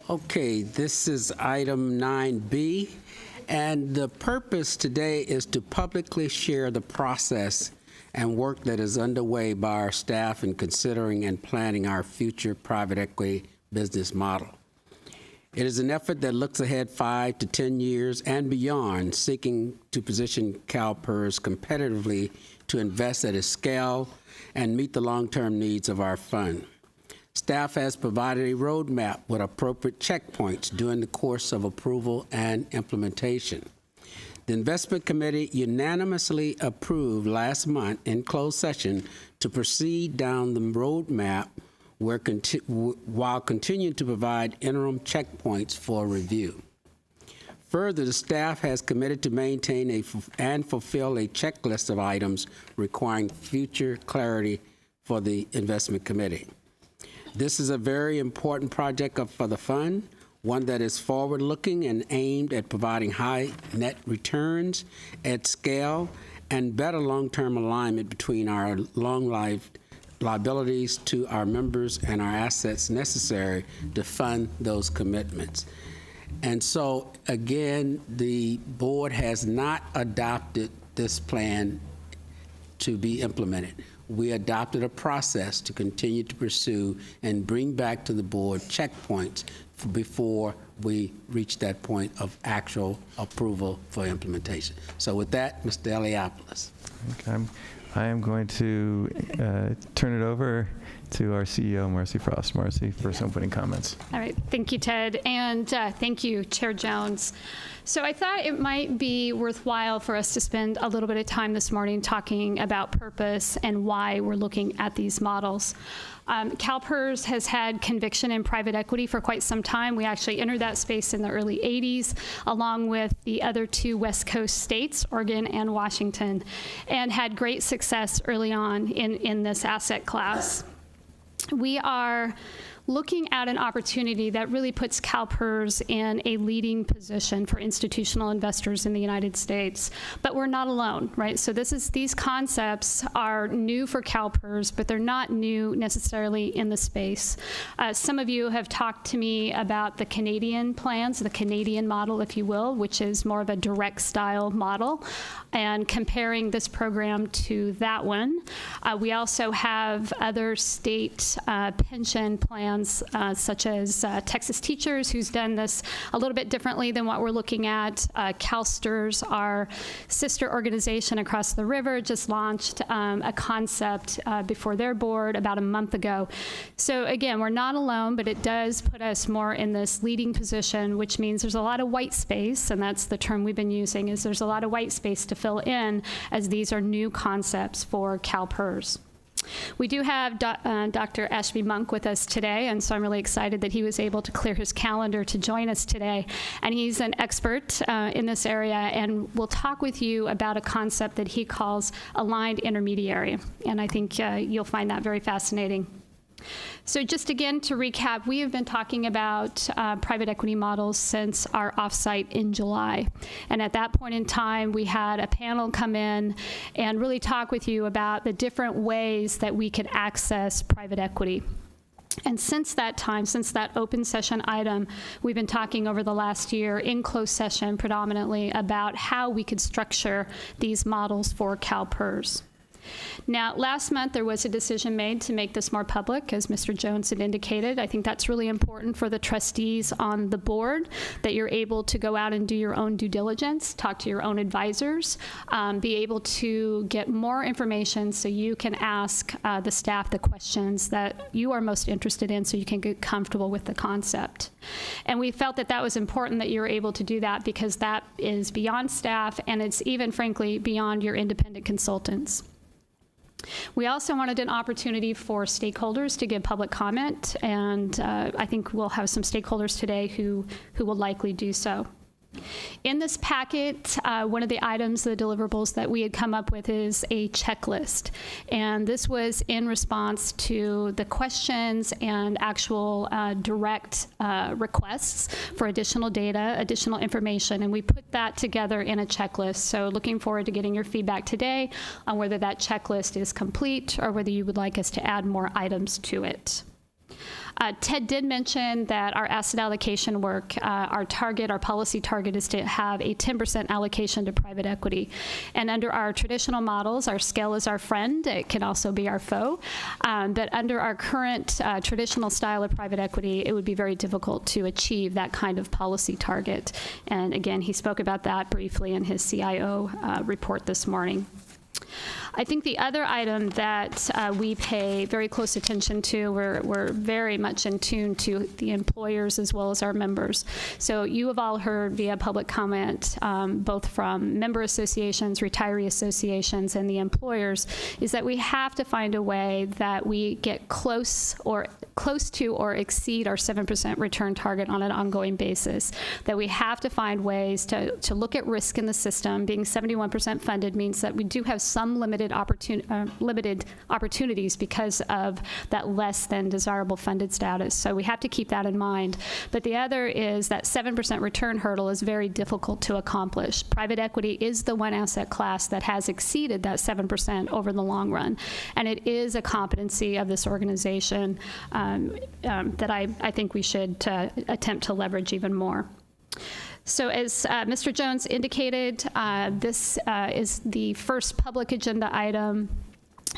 Okay, this is item 9B, and the purpose today is to publicly share the process and work that is underway by our staff in considering and planning our future private equity business model. It is an effort that looks ahead 5 to 10 years and beyond, seeking to position CalPERS competitively to invest at a scale and meet the long-term needs of our fund. Staff has provided a roadmap with appropriate checkpoints during the course of approval and implementation. The Investment Committee unanimously approved last month in closed session to proceed down the roadmap while continuing to provide interim checkpoints for review. Further, the staff has committed to maintain and fulfill a checklist of items requiring future clarity for the Investment Committee. This is a very important project for the fund, one that is forward-looking and aimed at providing high net returns at scale and better long-term alignment between our long-lived liabilities to our members and our assets necessary to fund those commitments. And so, again, the board has not adopted this plan to be implemented. We adopted a process to continue to pursue and bring back to the board checkpoints before we reach that point of actual approval for implementation. So with that, Mr. Eliopoulos. Okay. I am going to turn it over to our CEO, Marcy Frost. Marcy, for some opening comments. All right. Thank you, Ted. And thank you, Chair Jones. So I thought it might be worthwhile for us to spend a little bit of time this morning talking about purpose and why we're looking at these models. CalPERS has had conviction in private equity for quite some time. We actually entered that space in the early 80s, along with the other two West Coast states, Oregon and Washington, and had great success early on in this asset class. We are looking at an opportunity that really puts CalPERS in a leading position for institutional investors in the United States. But we're not alone, right? So these concepts are new for CalPERS, but they're not new necessarily in the space. Some of you have talked to me about the Canadian plans, the Canadian model, if you will, which is more of a direct style model, and comparing this program to that one. We also have other state pension plans such as Texas Teachers, who's done this a little bit differently than what we're looking at. CalSTRS, our sister organization across the river, just launched a concept before their board about a month ago. So again, we're not alone, but it does put us more in this leading position, which means there's a lot of white space, and that's the term we've been using, is there's a lot of white space to fill in as these are new concepts for CalPERS. We do have Dr. Ashby Monk with us today, and so I'm really excited that he was able to clear his calendar to join us today. And he's an expert in this area, and will talk with you about a concept that he calls aligned intermediary. And I think you'll find that very fascinating. So just again to recap, we have been talking about private equity models since our offsite in July. And at that point in time, we had a panel come in and really talk with you about the different ways that we could access private equity. And since that time, since that open session item, we've been talking over the last year in closed session predominantly about how we could structure these models for CalPERS. Now, last month, there was a decision made to make this more public, as Mr. Jones had indicated. I think that's really important for the trustees on the board, that you're able to go out and do your own due diligence, talk to your own advisors, be able to get more information so you can ask the staff the questions that you are most interested in so you can get comfortable with the concept. And we felt that that was important that you were able to do that because that is beyond staff and it's even, frankly, beyond your independent consultants. We also wanted an opportunity for stakeholders to give public comment, and I think we'll have some stakeholders today who will likely do so. In this packet, one of the items, the deliverables that we had come up with is a checklist. And this was in response to the questions and actual direct requests for additional data, additional information, and we put that together in a checklist. So looking forward to getting your feedback today on whether that checklist is complete or whether you would like us to add more items to it. Ted did mention that our asset allocation work, our policy target is to have a 10% allocation to private equity. And under our traditional models, our scale is our friend. It can also be our foe. But under our current traditional style of private equity, it would be very difficult to achieve that kind of policy target. And again, he spoke about that briefly in his CIO report this morning. I think the other item that we pay very close attention to, we're very much in tune to the employers as well as our members. So you have all heard via public comment, both from member associations, retiree associations, and the employers, is that we have to find a way that we get close to or exceed our 7% return target on an ongoing basis. That we have to find ways to look at risk in the system. Being 71% funded means that we do have some limited opportunities because of that less than desirable funded status. So we have to keep that in mind. But the other is that 7% return hurdle is very difficult to accomplish. Private equity is the one asset class that has exceeded that 7% over the long run. And it is a competency of this organization that I think we should attempt to leverage even more. So as Mr. Jones indicated, this is the first public agenda item,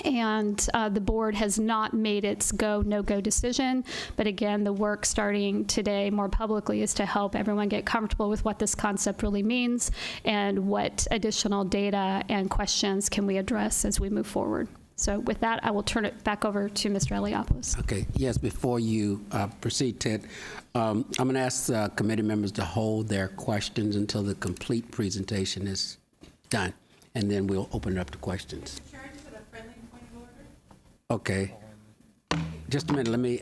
and the board has not made its go, no-go decision. But again, the work starting today more publicly is to help everyone get comfortable with what this concept really means and what additional data and questions can we address as we move forward. So with that, I will turn it back over to Mr. Eliopoulos. Okay, yes, before you proceed, Ted, I'm going to ask committee members to hold their questions until the complete presentation is done, and then we'll open it up to questions. Chair, just have a friendly point of order. Okay. Just a minute, let me,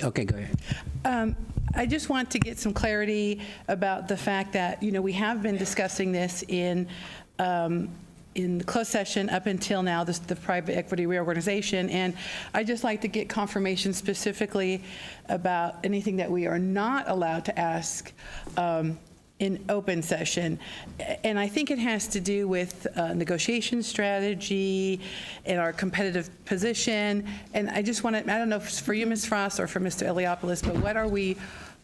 okay, go ahead. I just want to get some clarity about the fact that, we have been discussing this in the closed session up until now, the private equity reorganization, and I'd just like to get confirmation specifically about anything that we are not allowed to ask in open session. And I think it has to do with negotiation strategy and our competitive position. And I just want to, I don't know if it's for you, Ms. Frost, or for Mr. Eliopoulos, but what are we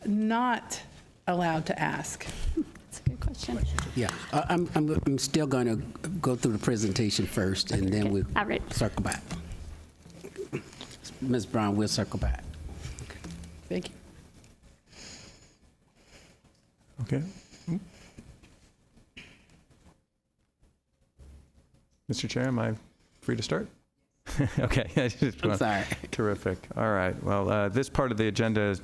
not allowed to ask? That's a good question. Yeah, I'm still going to go through the presentation first, and then we'll All right. circle back. Ms. Brown, we'll circle back. Thank you. Okay. Mr. Chair, am I free to start? Okay. I'm sorry. Terrific. All right. Well, this part of the agenda is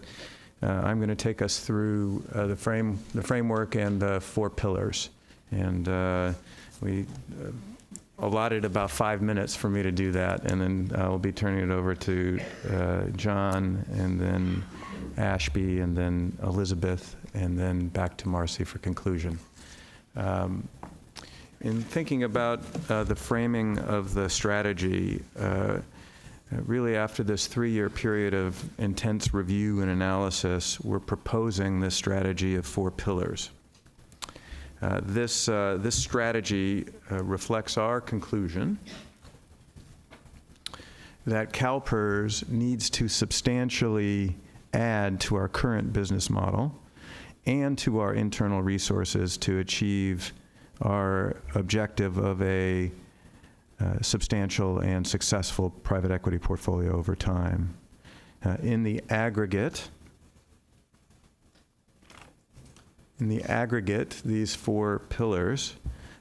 I'm going to take us through the framework and the 4 pillars. And we allotted about 5 minutes for me to do that, and then I'll be turning it over to John, and then Ashby, and then Elizabeth, and then back to Marcy for conclusion. In thinking about the framing of the strategy, really after this 3-year period of intense review and analysis, we're proposing this strategy of 4 pillars. This strategy reflects our conclusion that CalPERS needs to substantially add to our current business model and to our internal resources to achieve our objective of a substantial and successful private equity portfolio over time. In the aggregate, these 4 pillars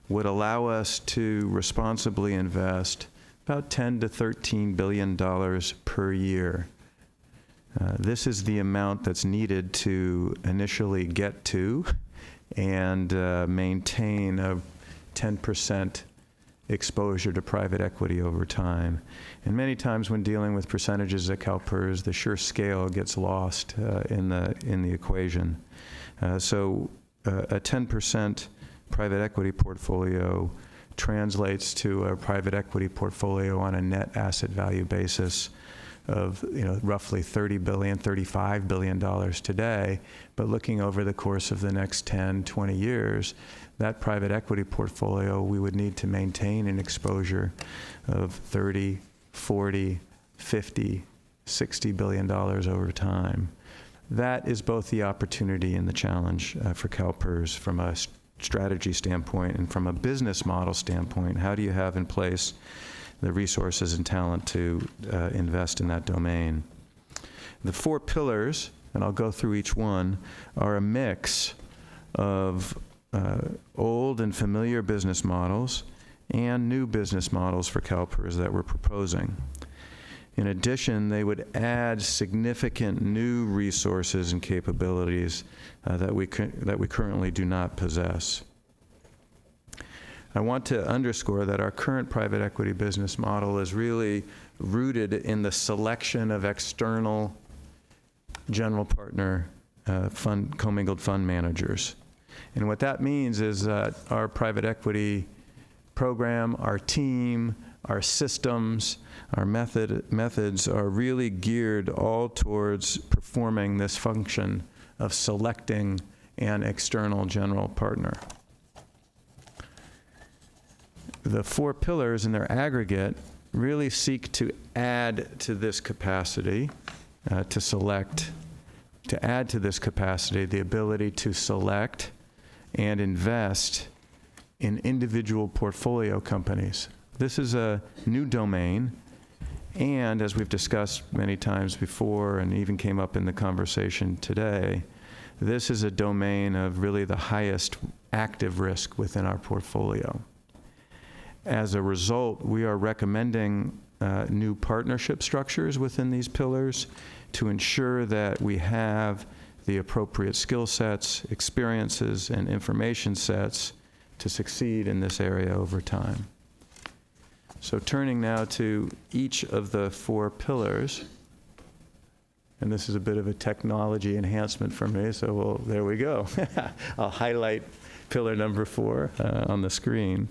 would allow us to responsibly invest about $10 to $13 billion per year. This is the amount that's needed to initially get to and maintain a 10% exposure to private equity over time. And many times when dealing with percentages at CalPERS, the sheer scale gets lost in the equation. So a 10% private equity portfolio translates to a private equity portfolio on a net asset value basis of roughly $30 billion, $35 billion today, but looking over the course of the next 10, 20 years, that private equity portfolio, we would need to maintain an exposure of 30, 40, 50, $60 billion over time. That is both the opportunity and the challenge for CalPERS from a strategy standpoint and from a business model standpoint. How do you have in place the resources and talent to invest in that domain? The 4 pillars, and I'll go through each one, are a mix of old and familiar business models and new business models for CalPERS that we're proposing. In addition, they would add significant new resources and capabilities that we currently do not possess. I want to underscore that our current private equity business model is really rooted in the selection of external general partner commingled fund managers. And what that means is that our private equity program, our team, our systems, our methods are really geared all towards performing this function of selecting an external general partner. The 4 pillars in their aggregate really seek to add to this capacity, to add to this capacity the ability to select and invest in individual portfolio companies. This is a new domain, and as we've discussed many times before and even came up in the conversation today, this is a domain of really the highest active risk within our portfolio. As a result, we are recommending new partnership structures within these pillars to ensure that we have the appropriate skill sets, experiences, and information sets to succeed in this area over time. So turning now to each of the 4 pillars, and this is a bit of a technology enhancement for me, so there we go. I'll highlight pillar number 4 on the screen.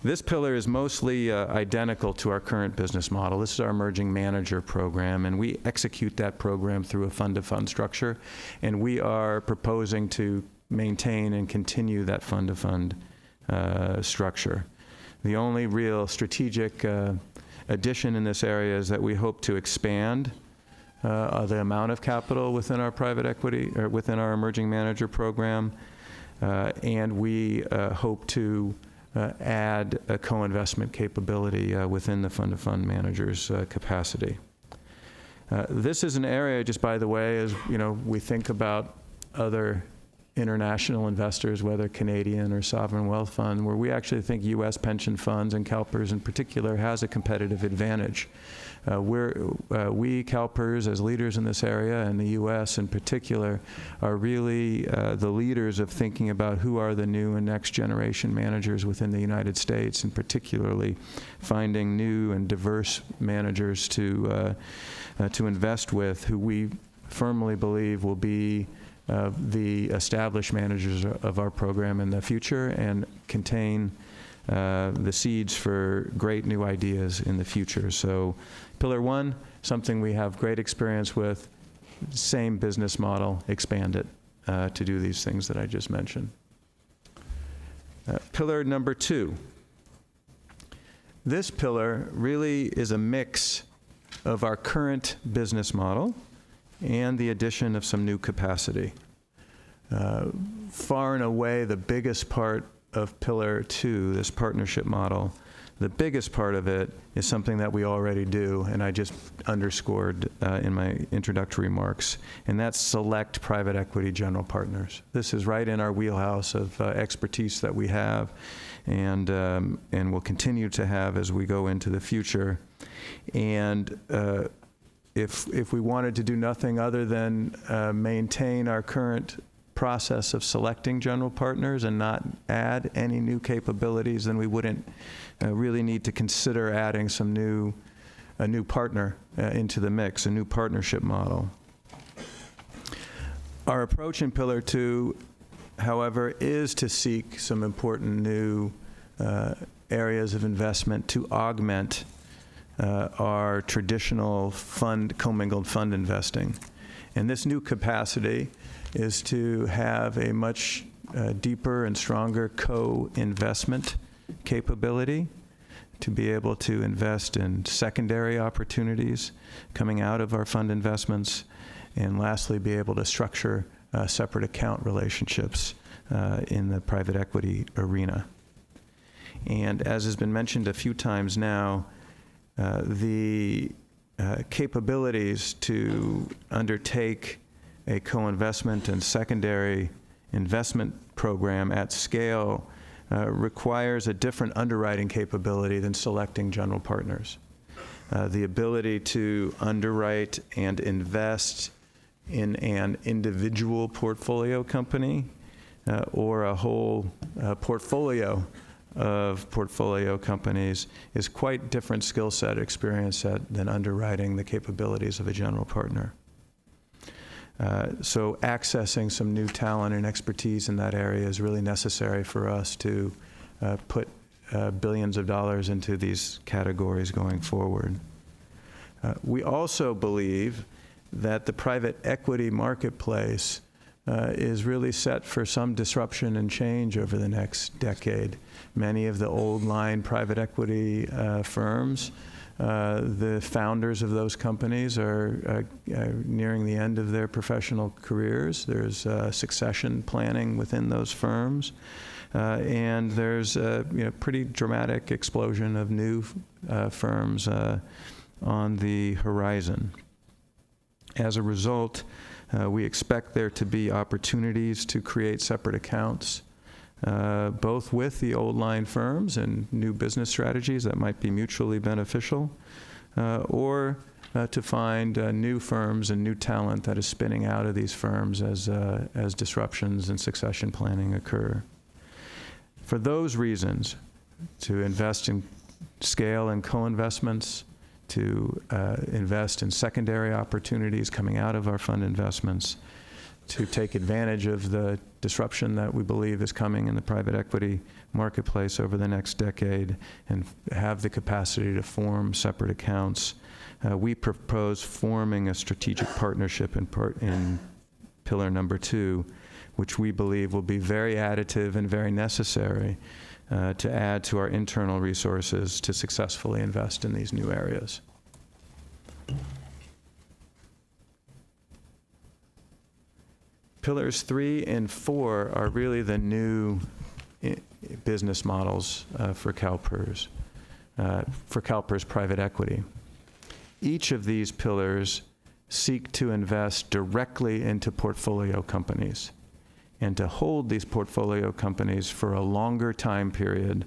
This pillar is mostly identical to our current business model. This is our emerging manager program, and we execute that program through a fund-to-fund structure, and we are proposing to maintain and continue that fund-to-fund structure. The only real strategic addition in this area is that we hope to expand the amount of capital within our private equity, or within our emerging manager program, and we hope to add a co-investment capability within the fund-to-fund manager's capacity. This is an area, just by the way, as we think about other international investors, whether Canadian or sovereign wealth fund, where we actually think U.S. pension funds, and CalPERS in particular, has a competitive advantage. We, CalPERS, as leaders in this area, and the U.S. in particular, are really the leaders of thinking about who are the new and next generation managers within the United States, and particularly finding new and diverse managers to invest with, who we firmly believe will be the established managers of our program in the future and contain the seeds for great new ideas in the future. So pillar 1, something we have great experience with, same business model, expand it to do these things that I just mentioned. Pillar number 2. This pillar really is a mix of our current business model and the addition of some new capacity. Far and away, the biggest part of Pillar 2, this partnership model, the biggest part of it is something that we already do, and I just underscored in my introductory remarks, and that's select private equity general partners. This is right in our wheelhouse of expertise that we have and will continue to have as we go into the future. And if we wanted to do nothing other than maintain our current process of selecting general partners and not add any new capabilities, then we wouldn't really need to consider adding a new partner into the mix, a new partnership model. Our approach in Pillar 2, however, is to seek some important new areas of investment to augment our traditional commingled fund investing. And this new capacity is to have a much deeper and stronger co-investment capability, to be able to invest in secondary opportunities coming out of our fund investments, and lastly, be able to structure separate account relationships in the private equity arena. And as has been mentioned a few times now, the capabilities to undertake a co-investment and secondary investment program at scale requires a different underwriting capability than selecting general partners. The ability to underwrite and invest in an individual portfolio company or a whole portfolio of portfolio companies is quite different skill set, experience set than underwriting the capabilities of a general partner. So accessing some new talent and expertise in that area is really necessary for us to put billions of dollars into these categories going forward. We also believe that the private equity marketplace is really set for some disruption and change over the next decade. Many of the old line private equity firms, the founders of those companies are nearing the end of their professional careers. There's succession planning within those firms. And there's a pretty dramatic explosion of new firms on the horizon. As a result, we expect there to be opportunities to create separate accounts, both with the old line firms and new business strategies that might be mutually beneficial, or to find new firms and new talent that is spinning out of these firms as disruptions and succession planning occur. For those reasons, to invest in scale and co-investments, to invest in secondary opportunities coming out of our fund investments, to take advantage of the disruption that we believe is coming in the private equity marketplace over the next decade, and have the capacity to form separate accounts. We propose forming a strategic partnership in pillar number 2, which we believe will be very additive and very necessary to add to our internal resources to successfully invest in these new areas. Pillars 3 and 4 are really the new business models for CalPERS private equity. Each of these pillars seek to invest directly into portfolio companies and to hold these portfolio companies for a longer time period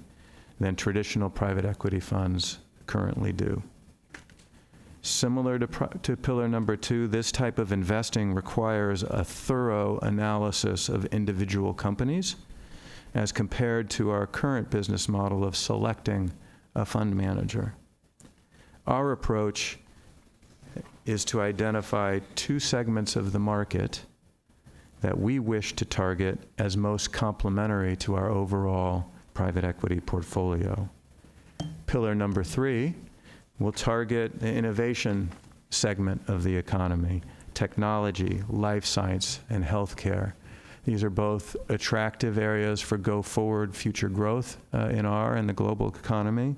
than traditional private equity funds currently do. Similar to pillar number 2, this type of investing requires a thorough analysis of individual companies as compared to our current business model of selecting a fund manager. Our approach is to identify 2 segments of the market that we wish to target as most complementary to our overall private equity portfolio. Pillar number 3 will target the innovation segment of the economy, technology, life science, and healthcare. These are both attractive areas for go-forward future growth in our and the global economy.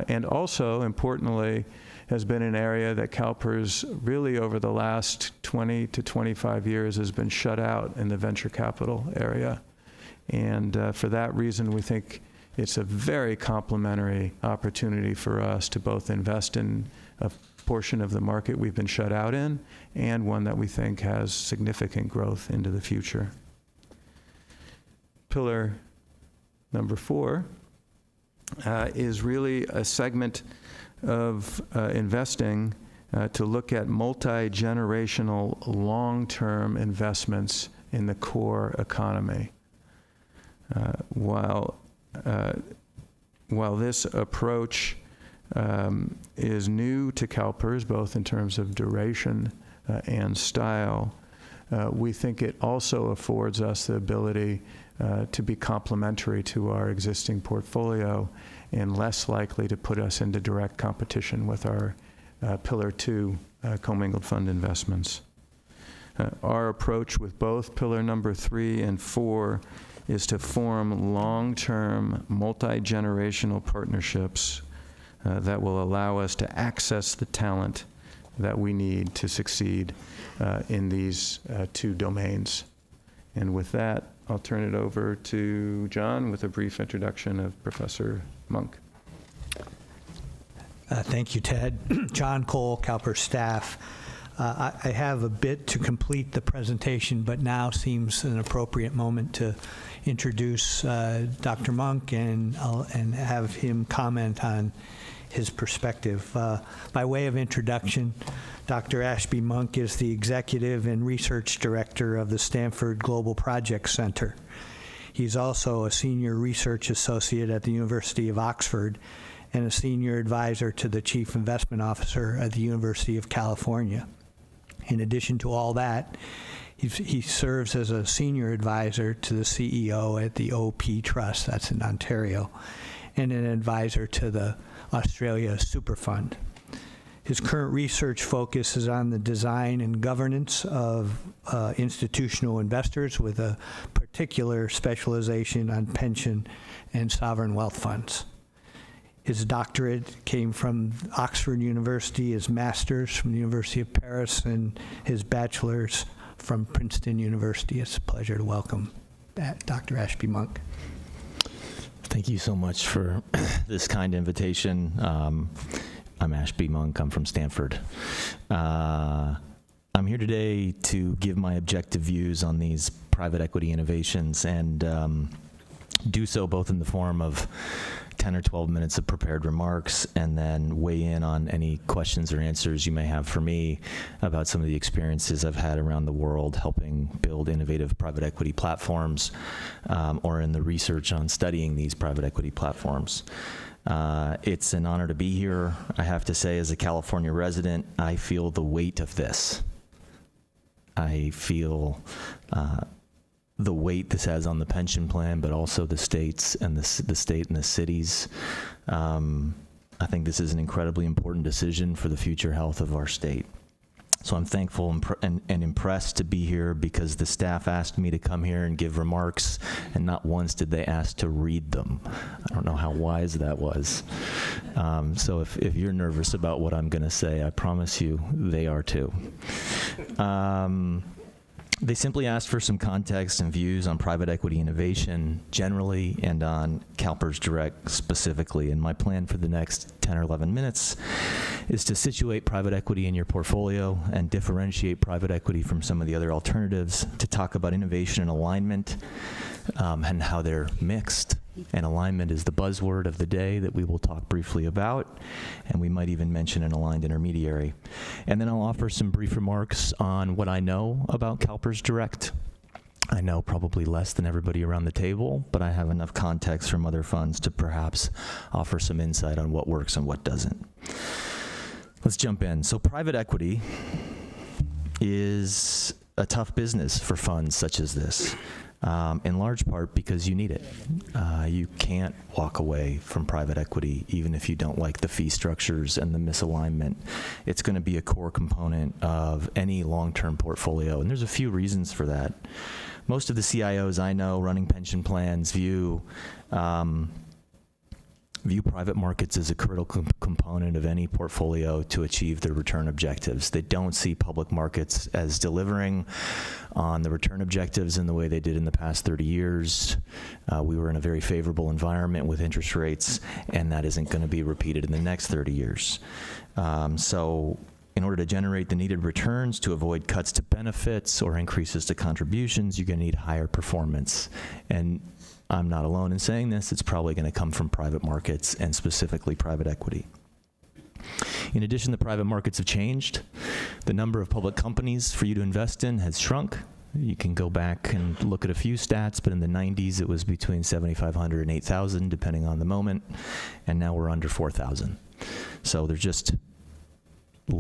And also, importantly, has been an area that CalPERS really over the last 20 to 25 years has been shut out in the venture capital area. And for that reason, we think it's a very complementary opportunity for us to both invest in a portion of the market we've been shut out in, and one that we think has significant growth into the future. Pillar number 4 is really a segment of investing to look at multi-generational long-term investments in the core economy. While this approach is new to CalPERS, both in terms of duration and style, we think it also affords us the ability to be complementary to our existing portfolio and less likely to put us into direct competition with our Pillar 2 commingled fund investments. Our approach with both Pillar number 3 and 4 is to form long-term, multi-generational partnerships that will allow us to access the talent that we need to succeed in these two domains. And with that, I'll turn it over to John with a brief introduction of Professor Monk. Thank you, Ted. John Cole, CalPERS staff. I have a bit to complete the presentation, but now seems an appropriate moment to introduce Dr. Monk and have him comment on his perspective. By way of introduction, Dr. Ashby Monk is the Executive and Research Director of the Stanford Global Projects Center. He's also a Senior Research Associate at the University of Oxford and a Senior Advisor to the Chief Investment Officer at the University of California. In addition to all that, he serves as a Senior Advisor to the CEO at the OP Trust, that's in Ontario, and an advisor to the Australia Superfund. His current research focus is on the design and governance of institutional investors with a particular specialization on pension and sovereign wealth funds. His doctorate came from Oxford University, his master's from the University of Paris, and his bachelor's from Princeton University. It's a pleasure to welcome Dr. Ashby Monk. Thank you so much for this kind invitation. I'm Ashby Monk. I'm from Stanford. I'm here today to give my objective views on these private equity innovations and do so both in the form of 10 or 12 minutes of prepared remarks and then weigh in on any questions or answers you may have for me about some of the experiences I've had around the world helping build innovative private equity platforms or in the research on studying these private equity platforms. It's an honor to be here. I have to say, as a California resident, I feel the weight of this. I feel the weight this has on the pension plan, but also the states and the state and the cities. I think this is an incredibly important decision for the future health of our state. So I'm thankful and impressed to be here because the staff asked me to come here and give remarks, and not once did they ask to read them. I don't know how wise that was. So if you're nervous about what I'm going to say, I promise you they are too. They simply asked for some context and views on private equity innovation generally and on CalPERS Direct specifically. And my plan for the next 10 or 11 minutes is to situate private equity in your portfolio and differentiate private equity from some of the other alternatives, to talk about innovation and alignment and how they're mixed. And alignment is the buzzword of the day that we will talk briefly about, and we might even mention an aligned intermediary. And then I'll offer some brief remarks on what I know about CalPERS Direct. I know probably less than everybody around the table, but I have enough context from other funds to perhaps offer some insight on what works and what doesn't. Let's jump in. So private equity is a tough business for funds such as this. In large part because you need it. You can't walk away from private equity even if you don't like the fee structures and the misalignment. It's going to be a core component of any long-term portfolio, and there's a few reasons for that. Most of the CIOs I know running pension plans view private markets as a critical component of any portfolio to achieve their return objectives. They don't see public markets as delivering on the return objectives in the way they did in the past 30 years. We were in a very favorable environment with interest rates, and that isn't going to be repeated in the next 30 years. So in order to generate the needed returns to avoid cuts to benefits or increases to contributions, you're going to need higher performance. And I'm not alone in saying this. It's probably going to come from private markets and specifically private equity. In addition, the private markets have changed. The number of public companies for you to invest in has shrunk. You can go back and look at a few stats, but in the 90s it was between 7,500 and 8,000, depending on the moment, and now we're under 4,000. So there's just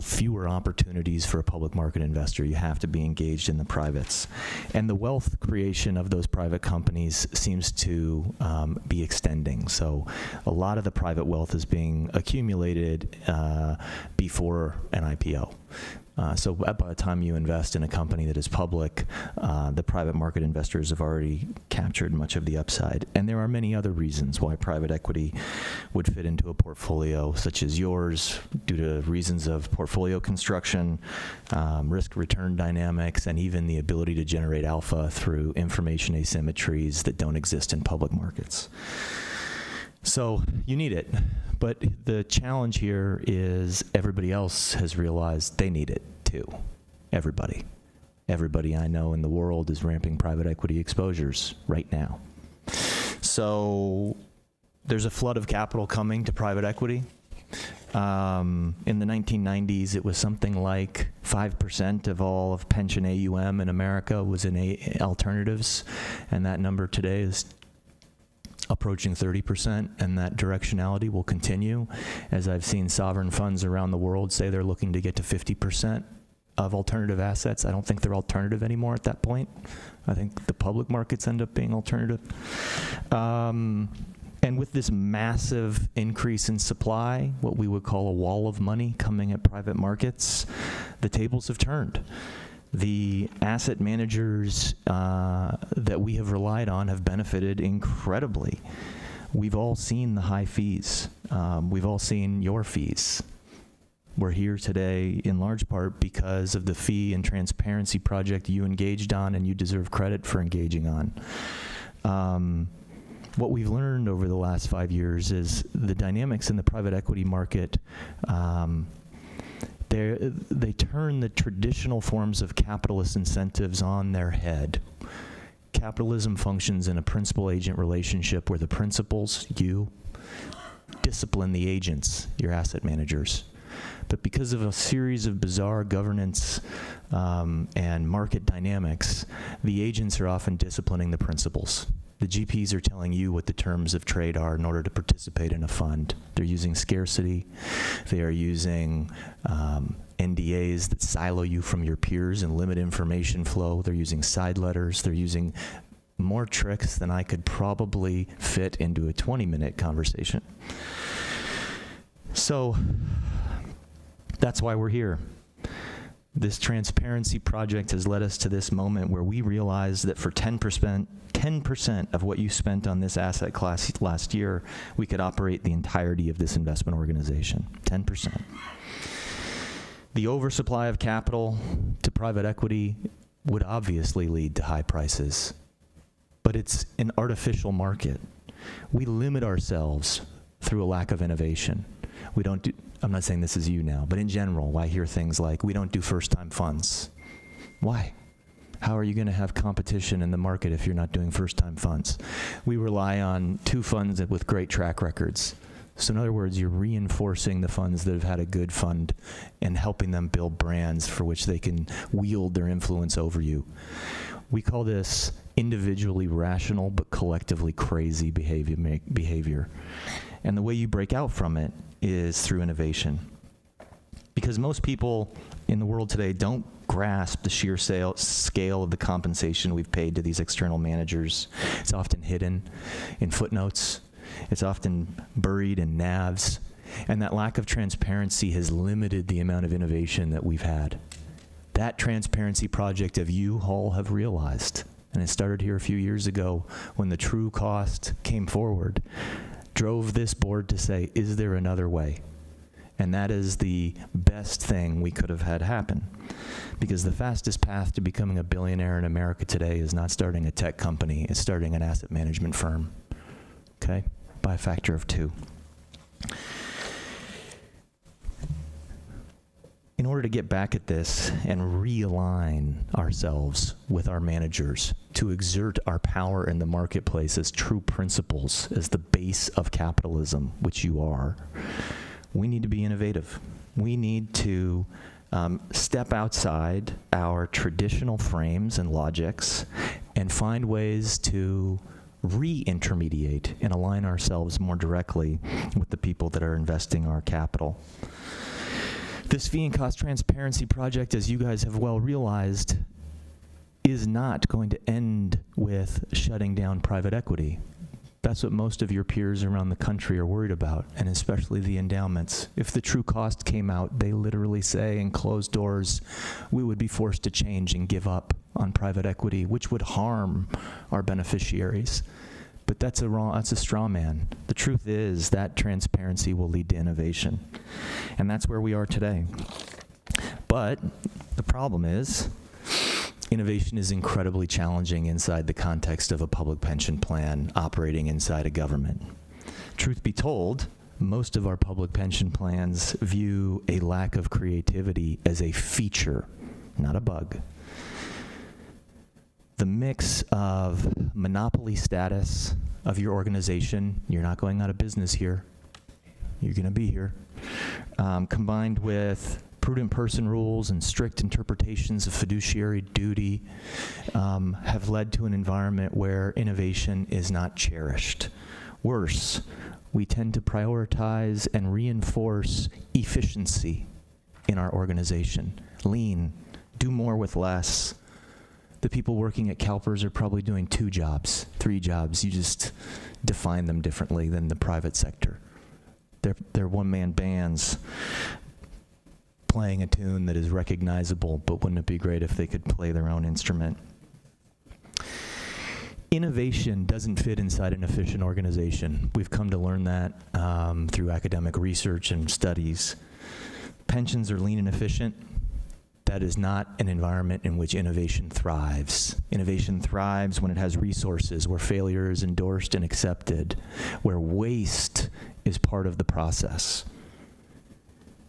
fewer opportunities for a public market investor. You have to be engaged in the privates. And the wealth creation of those private companies seems to be extending. So a lot of the private wealth is being accumulated before an IPO. So by the time you invest in a company that is public, the private market investors have already captured much of the upside. And there are many other reasons why private equity would fit into a portfolio such as yours, due to reasons of portfolio construction, risk-return dynamics, and even the ability to generate alpha through information asymmetries that don't exist in public markets. So you need it, but the challenge here is everybody else has realized they need it too. Everybody I know in the world is ramping private equity exposures right now. So there's a flood of capital coming to private equity. In the 1990s, it was something like 5% of all of pension AUM in America was in alternatives, and that number today is approaching 30%, and that directionality will continue, as I've seen sovereign funds around the world say they're looking to get to 50% of alternative assets. I don't think they're alternative anymore at that point. I think the public markets end up being alternative. And with this massive increase in supply, what we would call a wall of money coming at private markets, the tables have turned. The asset managers that we have relied on have benefited incredibly. We've all seen the high fees. We've all seen your fees. We're here today in large part because of the fee and transparency project you engaged on, and you deserve credit for engaging on. What we've learned over the last 5 years is the dynamics in the private equity market. They turn the traditional forms of capitalist incentives on their head. Capitalism functions in a principal-agent relationship where the principals, you, discipline the agents, your asset managers. But because of a series of bizarre governance and market dynamics, the agents are often disciplining the principals. The GPs are telling you what the terms of trade are in order to participate in a fund. They're using scarcity. They are using NDAs that silo you from your peers and limit information flow. They're using side letters. They're using more tricks than I could probably fit into a 20-minute conversation. So that's why we're here. This transparency project has led us to this moment where we realize that for 10% of what you spent on this asset class last year, we could operate the entirety of this investment organization. 10%. The oversupply of capital to private equity would obviously lead to high prices, but it's an artificial market. We limit ourselves through a lack of innovation. We don't do, I'm not saying this is you now, but in general, I hear things like, we don't do first-time funds. Why? How are you going to have competition in the market if you're not doing first-time funds? We rely on 2 funds with great track records. So in other words, you're reinforcing the funds that have had a good fund and helping them build brands for which they can wield their influence over you. We call this individually rational but collectively crazy behavior. And the way you break out from it is through innovation. Because most people in the world today don't grasp the sheer scale of the compensation we've paid to these external managers. It's often hidden in footnotes. It's often buried in NAVs. And that lack of transparency has limited the amount of innovation that we've had. That transparency project of you all have realized, and it started here a few years ago when the true cost came forward, drove this board to say, is there another way? And that is the best thing we could have had happen. Because the fastest path to becoming a billionaire in America today is not starting a tech company, it's starting an asset management firm, okay? By a factor of 2. In order to get back at this and realign ourselves with our managers, to exert our power in the marketplace as true principles, as the base of capitalism, which you are, we need to be innovative. We need to step outside our traditional frames and logics and find ways to re-intermediate and align ourselves more directly with the people that are investing our capital. This fee and cost transparency project, as you guys have well realized, is not going to end with shutting down private equity. That's what most of your peers around the country are worried about, and especially the endowments. If the true cost came out, they literally say in closed doors, we would be forced to change and give up on private equity, which would harm our beneficiaries. But that's a straw man. The truth is that transparency will lead to innovation. And that's where we are today. But the problem is, innovation is incredibly challenging inside the context of a public pension plan operating inside a government. Truth be told, most of our public pension plans view a lack of creativity as a feature, not a bug. The mix of monopoly status of your organization, you're not going out of business here, you're going to be here, combined with prudent person rules and strict interpretations of fiduciary duty have led to an environment where innovation is not cherished. Worse, we tend to prioritize and reinforce efficiency in our organization. Lean, do more with less. The people working at CalPERS are probably doing 2 jobs, 3 jobs. You just define them differently than the private sector. They're one-man bands playing a tune that is recognizable, but wouldn't it be great if they could play their own instrument? Innovation doesn't fit inside an efficient organization. We've come to learn that through academic research and studies. Pensions are lean and efficient. That is not an environment in which innovation thrives. Innovation thrives when it has resources, where failure is endorsed and accepted, where waste is part of the process.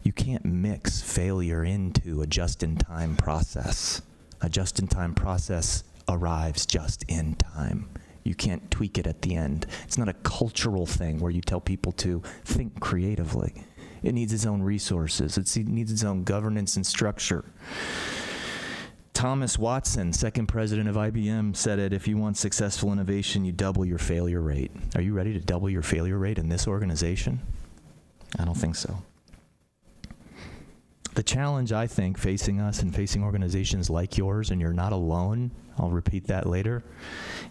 You can't mix failure into a just-in-time process. A just-in-time process arrives just in time. You can't tweak it at the end. It's not a cultural thing where you tell people to think creatively. It needs its own resources. It needs its own governance and structure. Thomas Watson, second president of IBM, said it, if you want successful innovation, you double your failure rate. Are you ready to double your failure rate in this organization? I don't think so. The challenge, I think, facing us and facing organizations like yours, and you're not alone, I'll repeat that later,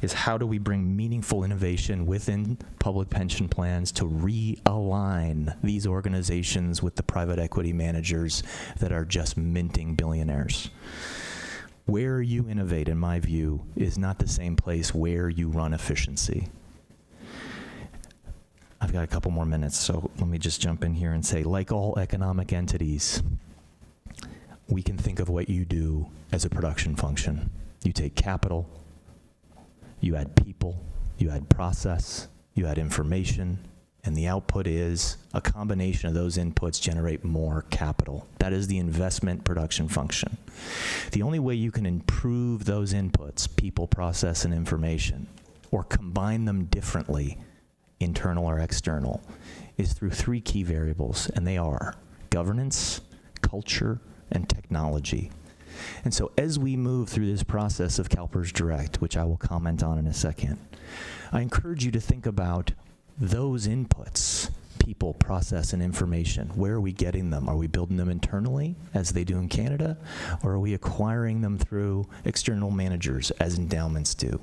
is how do we bring meaningful innovation within public pension plans to realign these organizations with the private equity managers that are just minting billionaires? Where you innovate, in my view, is not the same place where you run efficiency. I've got a couple more minutes, so let me just jump in here and say, like all economic entities, we can think of what you do as a production function. You take capital, you add people, you add process, you add information, and the output is a combination of those inputs generate more capital. That is the investment production function. The only way you can improve those inputs, people, process, and information, or combine them differently, internal or external, is through 3 key variables, and they are governance, culture, and technology. And so as we move through this process of CalPERS Direct, which I will comment on in a second, I encourage you to think about those inputs, people, process, and information. Where are we getting them? Are we building them internally, as they do in Canada, or are we acquiring them through external managers, as endowments do?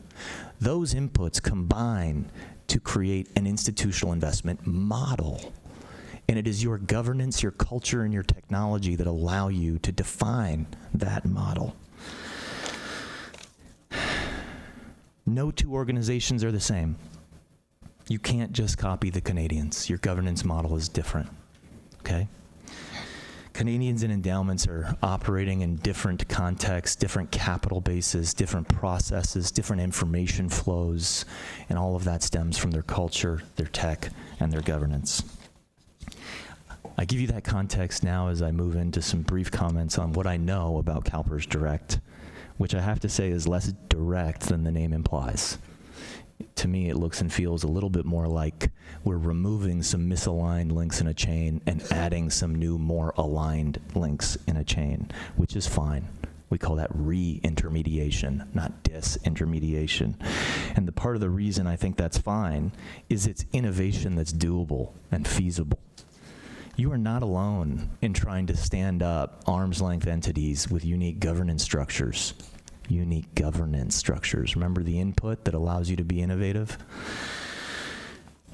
Those inputs combine to create an institutional investment model. And it is your governance, your culture, and your technology that allow you to define that model. No 2 organizations are the same. You can't just copy the Canadians. Your governance model is different, okay? Canadians and endowments are operating in different contexts, different capital bases, different processes, different information flows, and all of that stems from their culture, their tech, and their governance. I give you that context now as I move into some brief comments on what I know about CalPERS Direct, which I have to say is less direct than the name implies. To me, it looks and feels a little bit more like we're removing some misaligned links in a chain and adding some new, more aligned links in a chain, which is fine. We call that re-intermediation, not disintermediation. And the part of the reason I think that's fine is it's innovation that's doable and feasible. You are not alone in trying to stand up arm's length entities with unique governance structures. Unique governance structures. Remember the input that allows you to be innovative?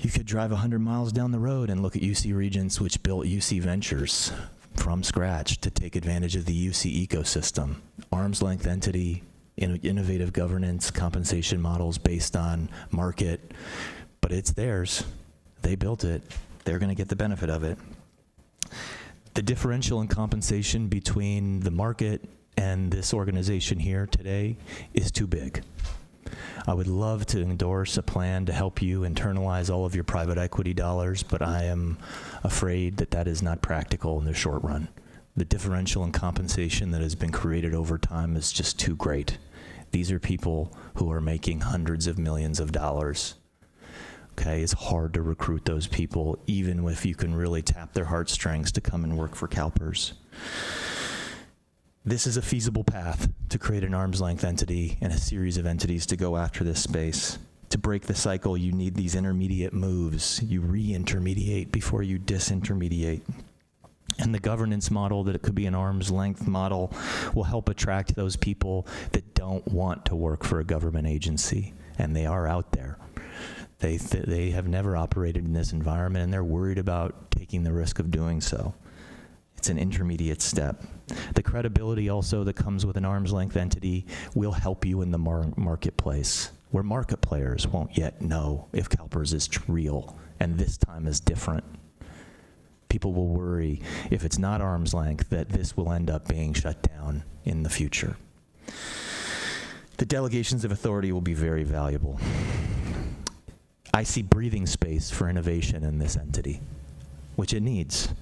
You could drive 100 miles down the road and look at UC Regents, which built UC Ventures from scratch to take advantage of the UC ecosystem. Arm's length entity, innovative governance, compensation models based on market, but it's theirs. They built it. They're going to get the benefit of it. The differential in compensation between the market and this organization here today is too big. I would love to endorse a plan to help you internalize all of your private equity dollars, but I am afraid that that is not practical in the short run. The differential in compensation that has been created over time is just too great. These are people who are making hundreds of millions of dollars. Okay, it's hard to recruit those people, even if you can really tap their heartstrings to come and work for CalPERS. This is a feasible path to create an arm's length entity and a series of entities to go after this space. To break the cycle, you need these intermediate moves. You re-intermediate before you disintermediate. And the governance model, that it could be an arm's length model, will help attract those people that don't want to work for a government agency. And they are out there. They have never operated in this environment, and they're worried about taking the risk of doing so. It's an intermediate step. The credibility also that comes with an arm's length entity will help you in the marketplace, where market players won't yet know if CalPERS is real, and this time is different. People will worry, if it's not arm's length, that this will end up being shut down in the future. The delegations of authority will be very valuable. I see breathing space for innovation in this entity, which it needs.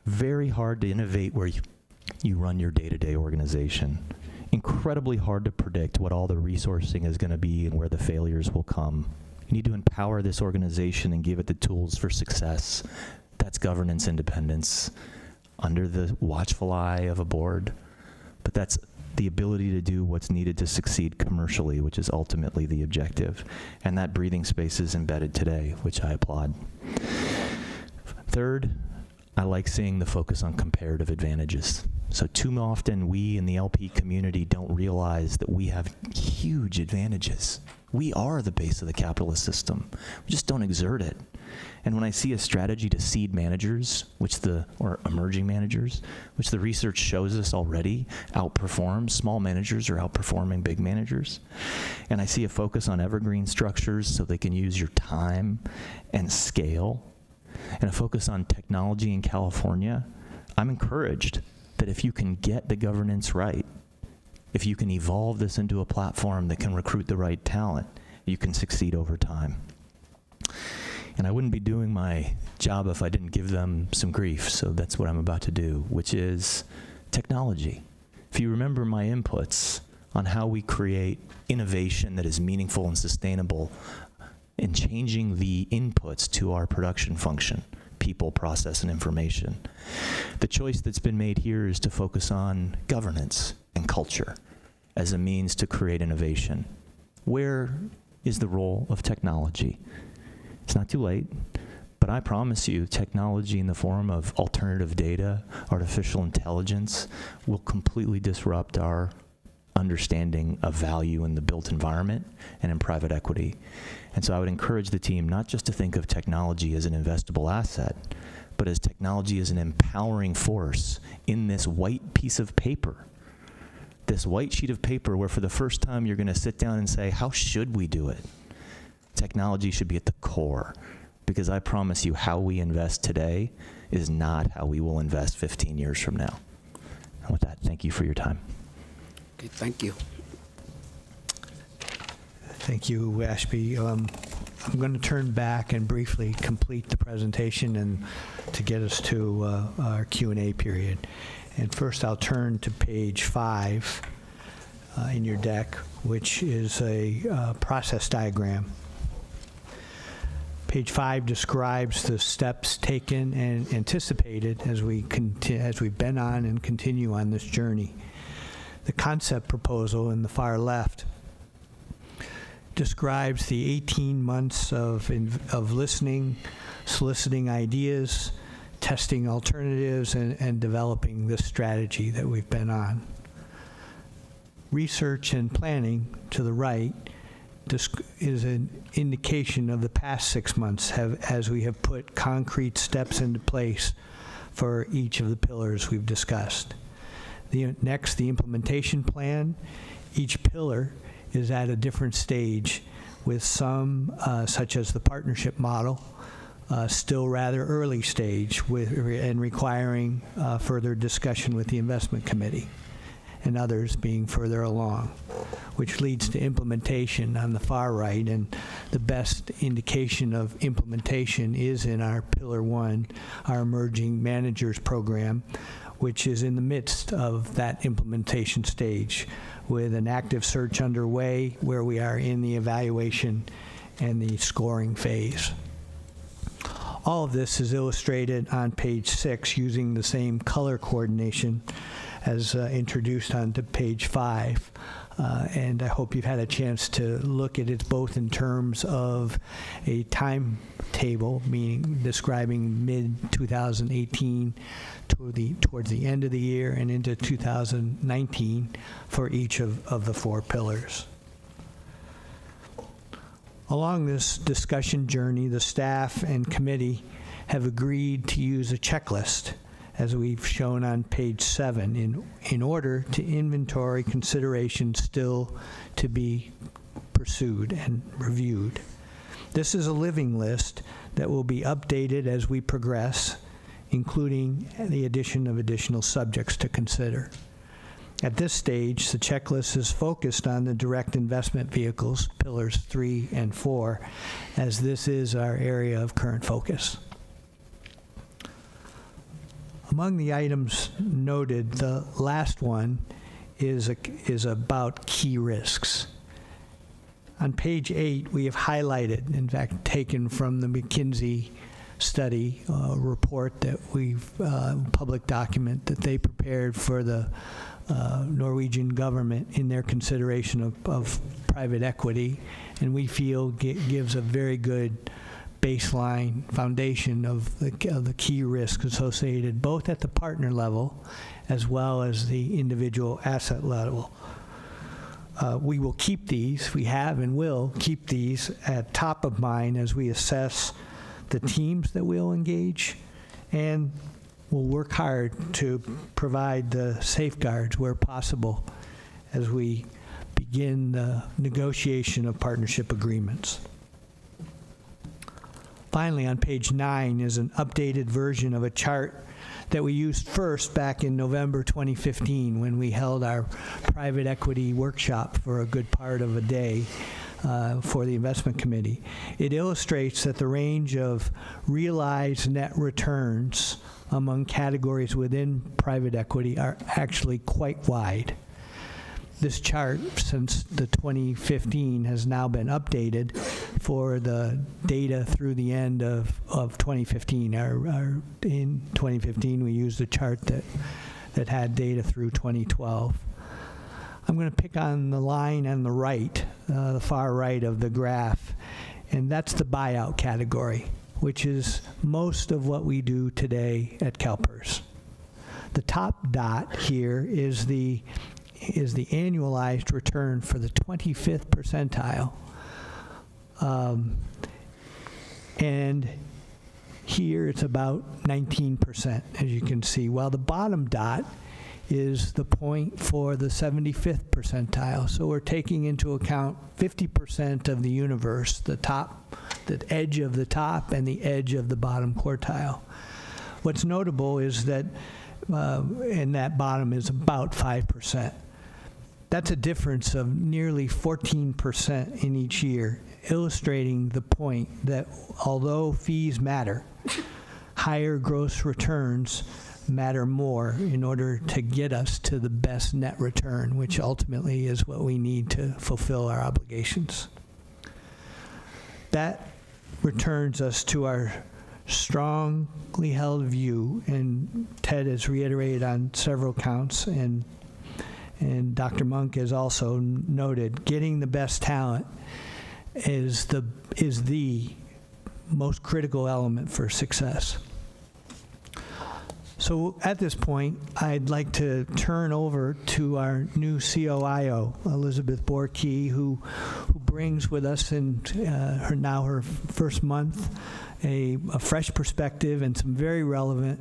Very hard to innovate where you run your day-to-day organization. Incredibly hard to predict what all the resourcing is going to be and where the failures will come. You need to empower this organization and give it the tools for success. That's governance independence under the watchful eye of a board. But that's the ability to do what's needed to succeed commercially, which is ultimately the objective. And that breathing space is embedded today, which I applaud. Third, I like seeing the focus on comparative advantages. So too often we in the LP community don't realize that we have huge advantages. We are the base of the capitalist system. We just don't exert it. And when I see a strategy to seed managers, or emerging managers, which the research shows us already outperforms, small managers are outperforming big managers. And I see a focus on evergreen structures so they can use your time and scale, and a focus on technology in California, I'm encouraged that if you can get the governance right, if you can evolve this into a platform that can recruit the right talent, you can succeed over time. And I wouldn't be doing my job if I didn't give them some grief, so that's what I'm about to do, which is technology. If you remember my inputs on how we create innovation that is meaningful and sustainable, in changing the inputs to our production function, people, process, and information. The choice that's been made here is to focus on governance and culture as a means to create innovation. Where is the role of technology? It's not too late, but I promise you, technology in the form of alternative data, artificial intelligence, will completely disrupt our understanding of value in the built environment and in private equity. And so I would encourage the team not just to think of technology as an investable asset, but as technology as an empowering force in this white piece of paper. This white sheet of paper where for the first time you're going to sit down and say, how should we do it? Technology should be at the core, because I promise you how we invest today is not how we will invest 15 years from now. And with that, thank you for your time. Okay, thank you. Thank you, Ashby. I'm going to turn back and briefly complete the presentation and to get us to our Q&A period. And first, I'll turn to page 5 in your deck, which is a process diagram. Page 5 describes the steps taken and anticipated as we've been on and continue on this journey. The concept proposal in the far left describes the 18 months of listening, soliciting ideas, testing alternatives, and developing this strategy that we've been on. Research and planning to the right an indication of the past 6 months as we have put concrete steps into place for each of the pillars we've discussed. Next, the implementation plan. Each pillar is at a different stage, with some, such as the partnership model, still rather early stage and requiring further discussion with the investment committee, and others being further along, which leads to implementation on the far right. And the best indication of implementation is in our Pillar 1, our Emerging Managers Program, which is in the midst of that implementation stage, with an active search underway where we are in the evaluation and the scoring phase. All of this is illustrated on page 6 using the same color coordination as introduced onto page 5. And I hope you've had a chance to look at it both in terms of a timetable, meaning describing mid-2018 towards the end of the year and into 2019 for each of the 4 pillars. Along this discussion journey, the staff and committee have agreed to use a checklist, as we've shown on page 7, in order to inventory considerations still to be pursued and reviewed. This is a living list that will be updated as we progress, including the addition of additional subjects to consider. At this stage, the checklist is focused on the direct investment vehicles, pillars 3 and 4, as this is our area of current focus. Among the items noted, the last one is about key risks. On page 8, we have highlighted, in fact, taken from the McKinsey study report that we've, public document that they prepared for the Norwegian government in their consideration of private equity, and we feel gives a very good baseline foundation of the key risks associated both at the partner level as well as the individual asset level. We will keep these, we have and will keep these at top of mind as we assess the teams that we'll engage, and we'll work hard to provide the safeguards where possible as we begin the negotiation of partnership agreements. Finally, on page 9 is an updated version of a chart that we used first back in November 2015 when we held our private equity workshop for a good part of a day for the investment committee. It illustrates that the range of realized net returns among categories within private equity are actually quite wide. This chart, since the 2015, has now been updated for the data through the end of 2015. In 2015, we used a chart that had data through 2012. I'm going to pick on the line on the right, the far right of the graph, and that's the buyout category, which is most of what we do today at CalPERS. The top dot here is the annualized return for the 25th percentile. And here it's about 19%, as you can see, while the bottom dot is the point for the 75th percentile. So we're taking into account 50% of the universe, the edge of the top and the edge of the bottom quartile. What's notable is that, and that bottom is about 5%. That's a difference of nearly 14% in each year, illustrating the point that although fees matter, higher gross returns matter more in order to get us to the best net return, which ultimately is what we need to fulfill our obligations. That returns us to our strongly held view, and Ted has reiterated on several counts, and Dr. Monk has also noted, getting the best talent is the most critical element for success. So at this point, I'd like to turn over to our new COIO, Elizabeth Borkey, who brings with us in her first month a fresh perspective and some very relevant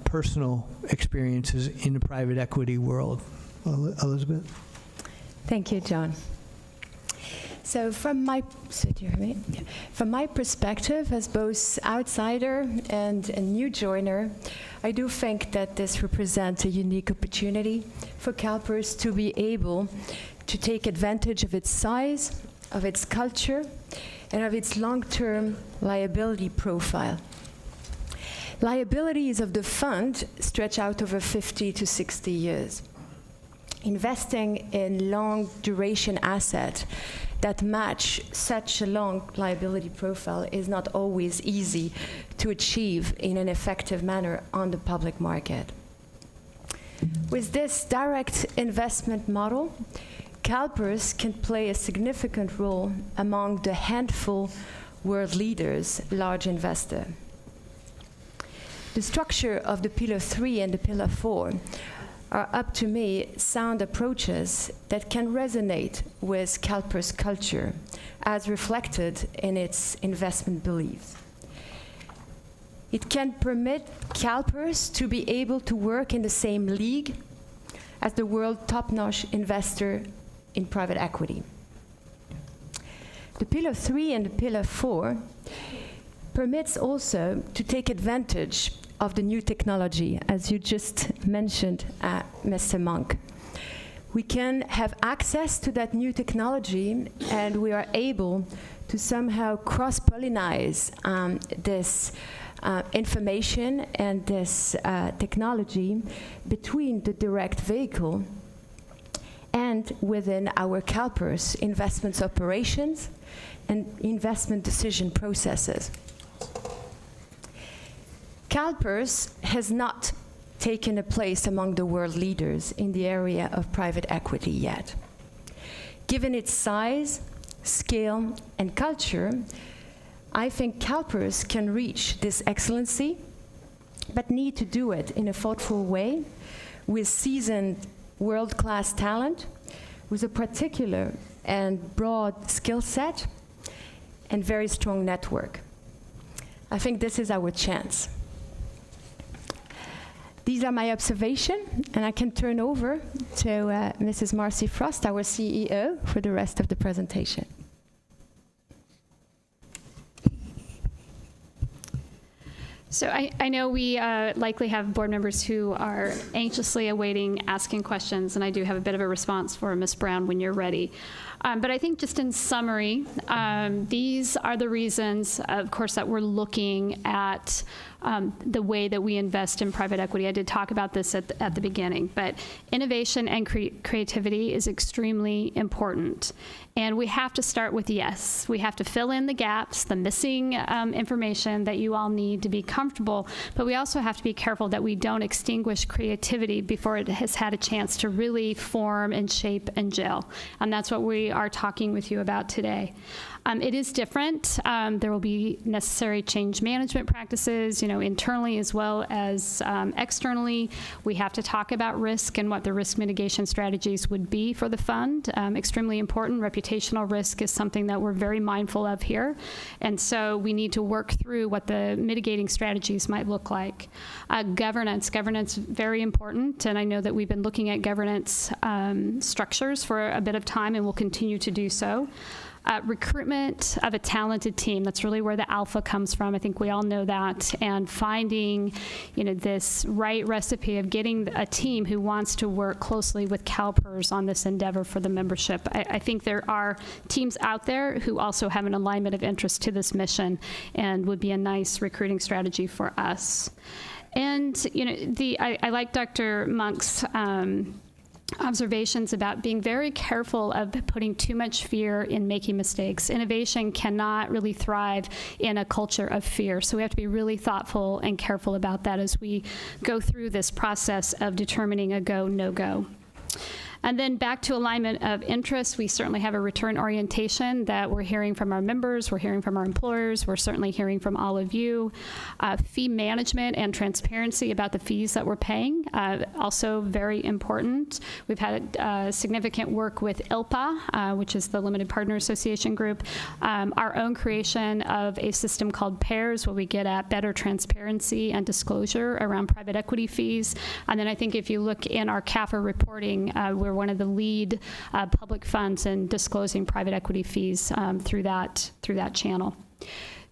personal experiences in the private equity world. Elizabeth? Thank you, John. So from my perspective as both outsider and a new joiner, I do think that this represents a unique opportunity for CalPERS to be able to take advantage of its size, of its culture, and of its long-term liability profile. Liabilities of the fund stretch out over 50 to 60 years. Investing in long-duration assets that match such a long liability profile is not always easy to achieve in an effective manner on the public market. With this direct investment model, CalPERS can play a significant role among the handful world leaders, large investor. The structure of the Pillar 3 and the Pillar 4 are, up to me, sound approaches that can resonate with CalPERS culture as reflected in its investment beliefs. It can permit CalPERS to be able to work in the same league as the world top-notch investor in private equity. The Pillar 3 and the Pillar 4 permits also to take advantage of the new technology, as you just mentioned, Mr. Monk. We can have access to that new technology, and we are able to somehow cross-pollinize this information and this technology between the direct vehicle and within our CalPERS investments operations and investment decision processes. CalPERS has not taken a place among the world leaders in the area of private equity yet. Given its size, scale, and culture, I think CalPERS can reach this excellency, but need to do it in a thoughtful way with seasoned world-class talent, with a particular and broad skill set, and very strong network. I think this is our chance. These are my observations, and I can turn over to Mrs. Marcy Frost, our CEO, for the rest of the presentation. So I know we likely have board members who are anxiously awaiting asking questions, and I do have a bit of a response for Ms. Brown when you're ready. But I think just in summary, these are the reasons, of course, that we're looking at the way that we invest in private equity. I did talk about this at the beginning, but innovation and creativity is extremely important. And we have to start with yes. We have to fill in the gaps, the missing information that you all need to be comfortable, but we also have to be careful that we don't extinguish creativity before it has had a chance to really form and shape and gel. And that's what we are talking with you about today. It is different. There will be necessary change management practices, internally as well as externally. We have to talk about risk and what the risk mitigation strategies would be for the fund. Extremely important. Reputational risk is something that we're very mindful of here. And so we need to work through what the mitigating strategies might look like. Governance, very important. And I know that we've been looking at governance structures for a bit of time and will continue to do so. Recruitment of a talented team, that's really where the alpha comes from. I think we all know that. And finding, this right recipe of getting a team who wants to work closely with CalPERS on this endeavor for the membership. I think there are teams out there who also have an alignment of interest to this mission and would be a nice recruiting strategy for us. And, I like Dr. Monk's observations about being very careful of putting too much fear in making mistakes. Innovation cannot really thrive in a culture of fear. So we have to be really thoughtful and careful about that as we go through this process of determining a go, no-go. And then back to alignment of interest, we certainly have a return orientation that we're hearing from our members, we're hearing from our employers, we're certainly hearing from all of you. Fee management and transparency about the fees that we're paying, also very important. We've had significant work with ILPA, which is the Limited Partner Association group, our own creation of a system called CalPERS, where we get at better transparency and disclosure around private equity fees. And then I think if you look in our CAFR reporting, we're one of the lead public funds in disclosing private equity fees through that channel.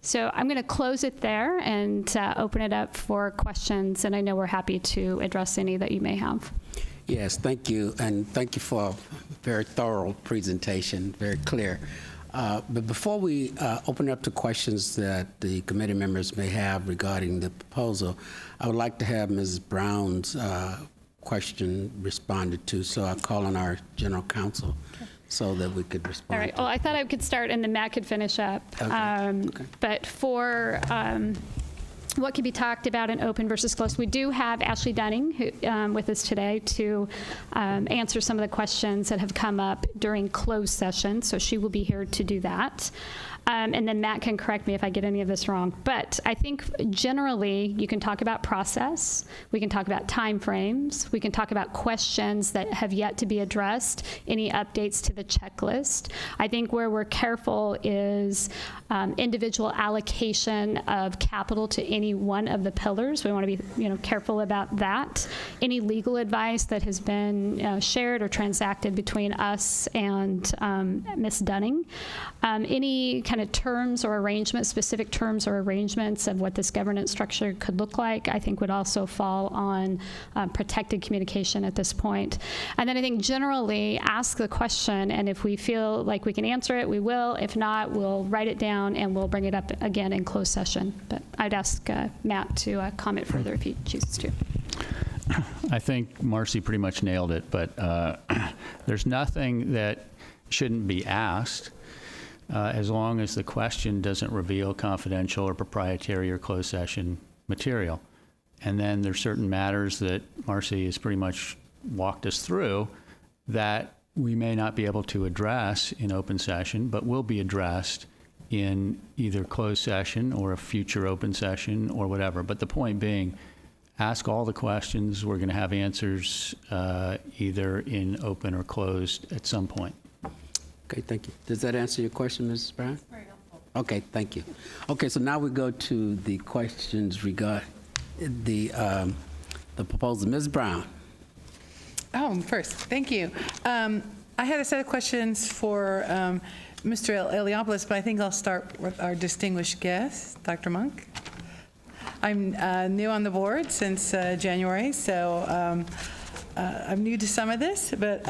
So I'm going to close it there and open it up for questions, and I know we're happy to address any that you may have. Yes, thank you, and thank you for a very thorough presentation, very clear. But before we open up to questions that the committee members may have regarding the proposal, I would like to have Ms. Brown's question responded to, so I call on our general counsel so that we could respond. All right. Well, I thought I could start and then Matt could finish up. Okay. But for what can be talked about in open versus closed, we do have Ashley Dunning who, with us today to answer some of the questions that have come up during closed session. So she will be here to do that. And then Matt can correct me if I get any of this wrong. But I think generally you can talk about process, we can talk about timeframes, we can talk about questions that have yet to be addressed, any updates to the checklist. I think where we're careful is individual allocation of capital to any one of the pillars. We want to be careful about that. Any legal advice that has been shared or transacted between us and Ms. Dunning. Any kind of terms or arrangements, specific terms or arrangements of what this governance structure could look like, I think would also fall on protected communication at this point. And then I think generally ask the question, and if we feel like we can answer it, we will. If not, we'll write it down and we'll bring it up again in closed session. But I'd ask Matt to comment further if he chooses to. I think Marcy pretty much nailed it, but there's nothing that shouldn't be asked as long as the question doesn't reveal confidential or proprietary or closed session material. And then there's certain matters that Marcy has pretty much walked us through that we may not be able to address in open session, but will be addressed in either closed session or a future open session or whatever. But the point being, ask all the questions. We're going to have answers either in open or closed at some point. Okay, thank you. Does that answer your question, Mrs. Brown? Very helpful. Okay, thank you. Okay, so now we go to the questions regarding the proposal. Ms. Brown. Oh, first, thank you. I had a set of questions for Mr. Eliopoulos, but I think I'll start with our distinguished guest, Dr. Monk. I'm new on the board since January, so I'm new to some of this, but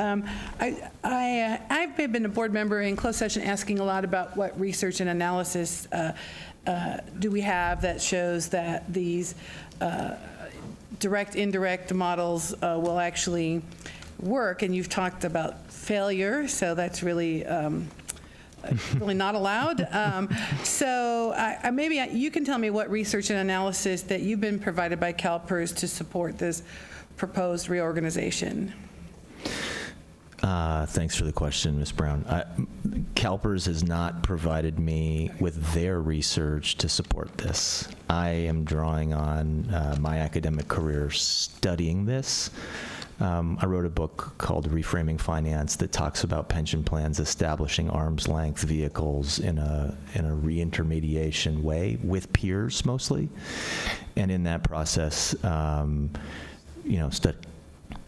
I've been a board member in closed session asking a lot about what research and analysis do we have that shows that these direct, indirect models will actually work, and you've talked about failure, so that's really really not allowed. So maybe you can tell me what research and analysis that you've been provided by CalPERS to support this proposed reorganization. Thanks for the question, Ms. Brown. CalPERS has not provided me with their research to support this. I am drawing on my academic career studying this. I wrote a book called Reframing Finance that talks about pension plans establishing arm's length vehicles in a reintermediation way with peers mostly. And in that process,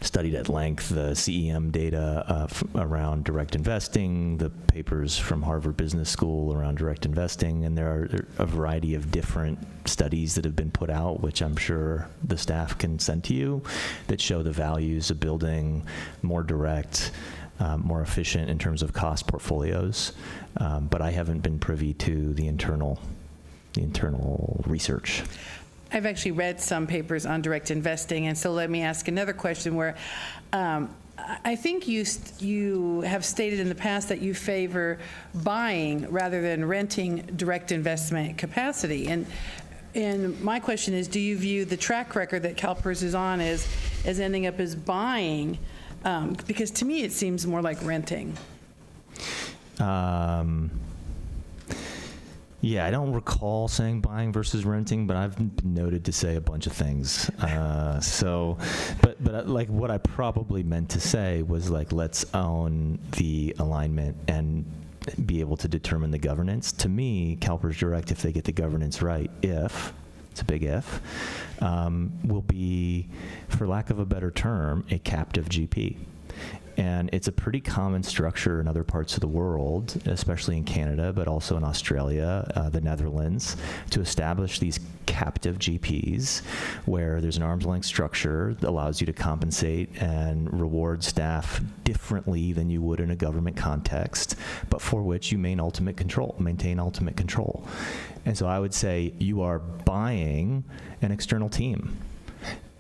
studied at length the CEM data around direct investing, the papers from Harvard Business School around direct investing, and there are a variety of different studies that have been put out, which I'm sure the staff can send to you, that show the values of building more direct, more efficient in terms of cost portfolios. But I haven't been privy to the internal research. I've actually read some papers on direct investing, and so let me ask another question where I think you have stated in the past that you favor buying rather than renting direct investment capacity. And my question is, do you view the track record that CalPERS is on as ending up as buying Because to me, it seems more like renting. Yeah, I don't recall saying buying versus renting, but I've been noted to say a bunch of things. But like what I probably meant to say was like, let's own the alignment and be able to determine the governance. To me, CalPERS Direct, if they get the governance right, it's a big if, will be, for lack of a better term, a captive GP. And it's a pretty common structure in other parts of the world, especially in Canada, but also in Australia, the Netherlands, to establish these captive GPs where there's an arm's length structure that allows you to compensate and reward staff differently than you would in a government context, but for which you maintain ultimate control. And so I would say you are buying an external team.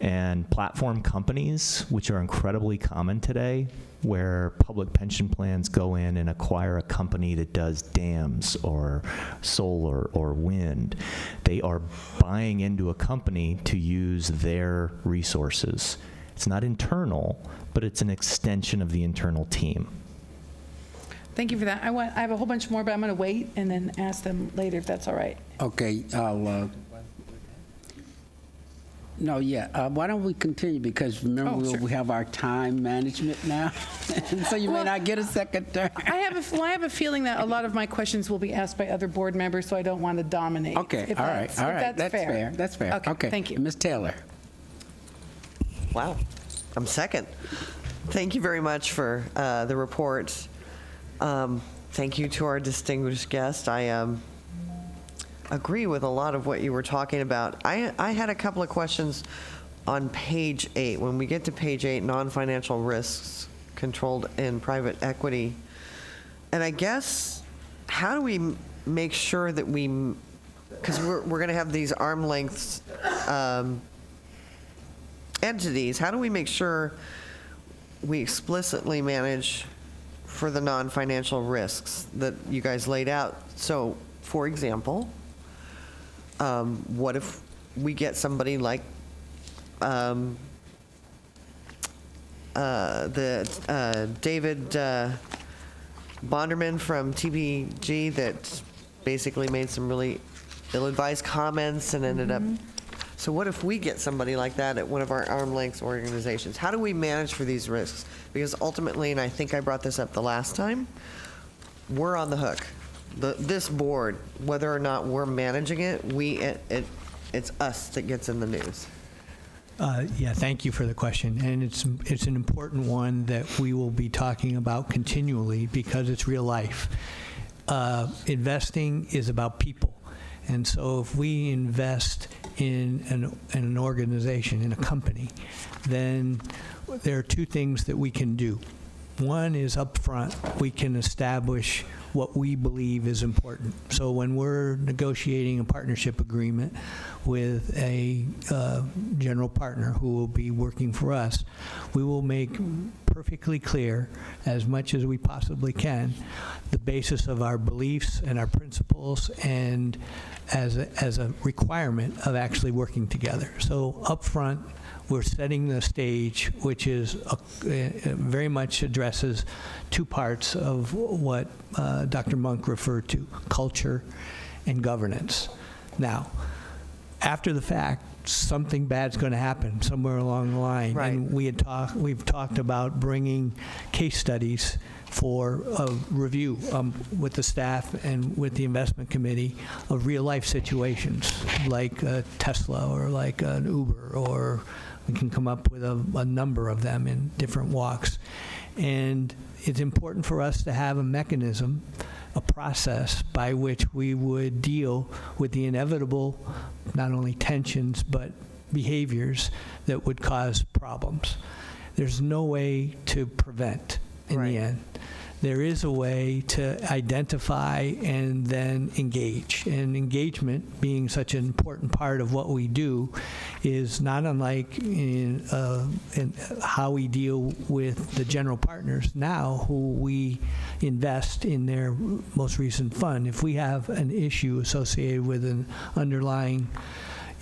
And platform companies, which are incredibly common today, where public pension plans go in and acquire a company that does dams or solar or wind, they are buying into a company to use their resources. It's not internal, but it's an extension of the internal team. Thank you for that. I have a whole bunch more, but I'm going to wait and then ask them later if that's all right. Okay, why don't we continue, because remember Sure. we have our time management now, and so you may not get a second turn. I have a feeling that a lot of my questions will be asked by other board members, so I don't want to dominate. Okay, If all right, that's fair. That's fair. Okay, thank you. Ms. Taylor. Wow, I'm second. Thank you very much for the report. Thank you to our distinguished guest. I agree with a lot of what you were talking about. I had a couple of questions on page 8. When we get to page 8, non-financial risks controlled in private equity. And I guess, how do we make sure that because we're going to have these arm lengths entities, how do we make sure we explicitly manage for the non-financial risks that you guys laid out? So, for example, what if we get somebody like David Bonderman from TPG that basically made some really ill-advised comments and ended up... So what if we get somebody like that at one of our arm length organizations? How do we manage for these risks? Because ultimately, and I think I brought this up the last time, we're on the hook. This board, whether or not we're managing it, it's us that gets in the news. Yeah, thank you for the question. And it's an important one that we will be talking about continually because it's real life. Investing is about people. And so if we invest in an organization, in a company, then there are two things that we can do. One is upfront, we can establish what we believe is important. So when we're negotiating a partnership agreement with a general partner who will be working for us, we will make perfectly clear, as much as we possibly can, the basis of our beliefs and our principles, and as a requirement of actually working together. So up front, we're setting the stage, which is very much addresses two parts of what Dr. Monk referred to, culture and governance. Now, after the fact, something bad's going to happen somewhere along the line. Right. And we've talked about bringing case studies for a review with the staff and with the investment committee of real life situations like Tesla or like an Uber, or we can come up with a number of them in different walks. And it's important for us to have a mechanism, a process by which we would deal with the inevitable, not only tensions, but behaviors that would cause problems. There's no way to prevent in the end. There is a way to identify and then engage. And engagement, being such an important part of what we do, is not unlike in how we deal with the general partners now who we invest in their most recent fund. If we have an issue associated with an underlying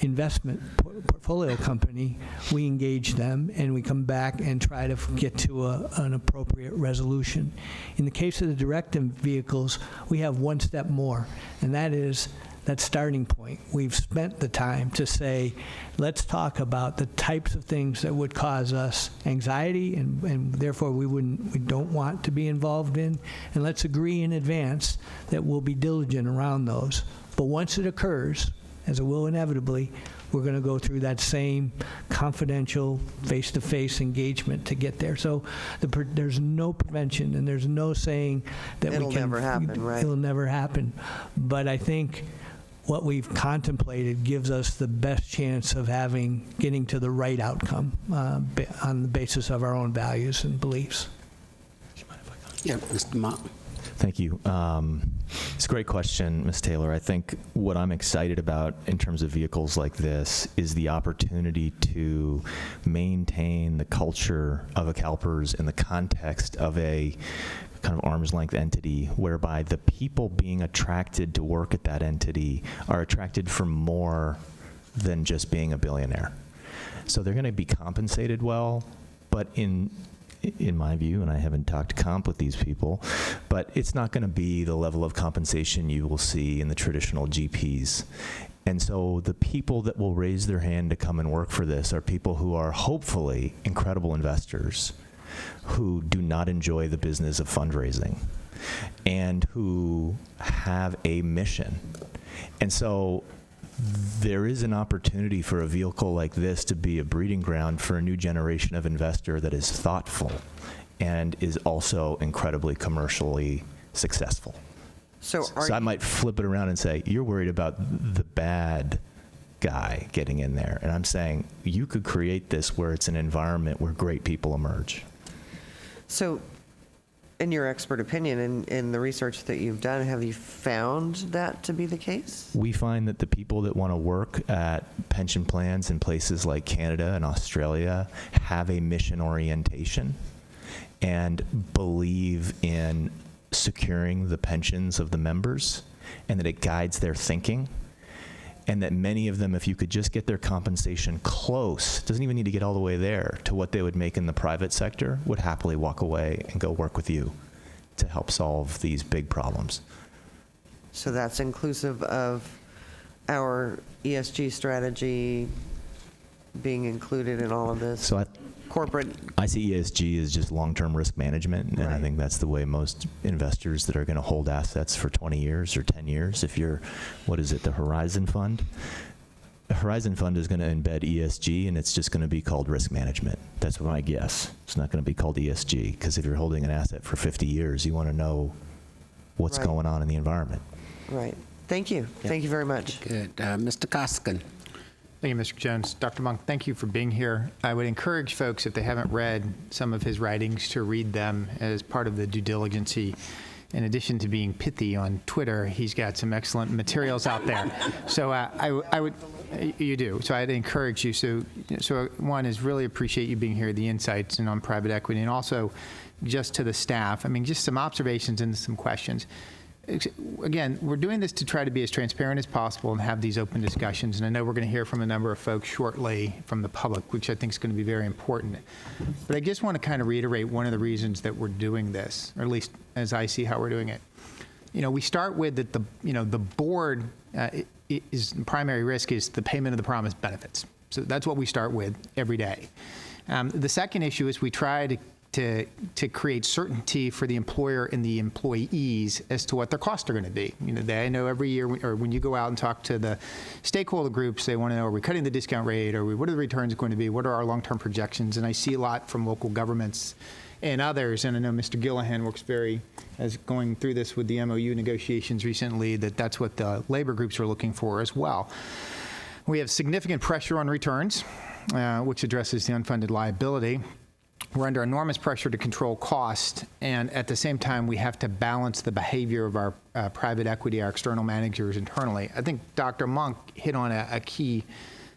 investment portfolio company, we engage them and we come back and try to get to an appropriate resolution. In the case of the direct vehicles, we have one step more, and that is that starting point. We've spent the time to say, let's talk about the types of things that would cause us anxiety and therefore we don't want to be involved in, and let's agree in advance that we'll be diligent around those. But once it occurs, as it will inevitably, we're going to go through that same confidential face-to-face engagement to get there. So there's no prevention and there's no saying that It'll we can. never happen, right? It'll never happen. But I think what we've contemplated gives us the best chance of getting to the right outcome on the basis of our own values and beliefs. Yeah, Mr. Monk. Thank you. It's a great question, Ms. Taylor. I think what I'm excited about in terms of vehicles like this is the opportunity to maintain the culture of a CalPERS in the context of a kind of arm's length entity whereby the people being attracted to work at that entity are attracted for more than just being a billionaire. So they're going to be compensated well, but in my view, and I haven't talked comp with these people, but it's not going to be the level of compensation you will see in the traditional GPs. And so the people that will raise their hand to come and work for this are people who are hopefully incredible investors who do not enjoy the business of fundraising and who have a mission. And so there is an opportunity for a vehicle like this to be a breeding ground for a new generation of investor that is thoughtful and is also incredibly commercially successful. So I might flip it around and say, you're worried about the bad guy getting in there. And I'm saying you could create this where it's an environment where great people emerge. So, in your expert opinion, in the research that you've done, have you found that to be the case? We find that the people that want to work at pension plans in places like Canada and Australia have a mission orientation and believe in securing the pensions of the members and that it guides their thinking. And that many of them, if you could just get their compensation close, doesn't even need to get all the way there, to what they would make in the private sector, would happily walk away and go work with you to help solve these big problems. So that's inclusive of our ESG strategy being included in all of this? So corporate. I see ESG as just long-term risk management, and I think that's the way most investors that are going to hold assets for 20 years or 10 years, if you're, what is it, the Horizon Fund? The Horizon Fund is going to embed ESG, and it's just going to be called risk management. That's my guess. It's not going to be called ESG, because if you're holding an asset for 50 years, you want to know what's going on in the environment. Right. Thank you. Yeah. Thank you very much. Good. Mr. Koskin. Thank you, Mr. Jones. Dr. Monk, thank you for being here. I would encourage folks, if they haven't read some of his writings, to read them as part of the due diligence. In addition to being pithy on Twitter, he's got some excellent materials out there. So I would, you do. So I'd encourage you. So one is really appreciate you being here, the insights and on private equity, and also just to the staff. I mean, just some observations and some questions. Again, we're doing this to try to be as transparent as possible and have these open discussions. And I know we're going to hear from a number of folks shortly from the public, which I think is going to be very important. But I just want to kind of reiterate one of the reasons that we're doing this, or at least as I see how we're doing it. You know, we start with that the board is primary risk is the payment of the promised benefits. So that's what we start with every day. The second issue is we try to create certainty for the employer and the employees as to what their costs are going to be. You know, I know every year, or when you go out and talk to the stakeholder groups, they want to know, are we cutting the discount rate? What are the returns going to be? What are our long-term projections? And I see a lot from local governments and others, and I know Mr. Gillihan works as going through this with the MOU negotiations recently, that's what the labor groups are looking for as well. We have significant pressure on returns, which addresses the unfunded liability. We're under enormous pressure to control cost, and at the same time, we have to balance the behavior of our private equity, our external managers internally. I think Dr. Monk hit on a key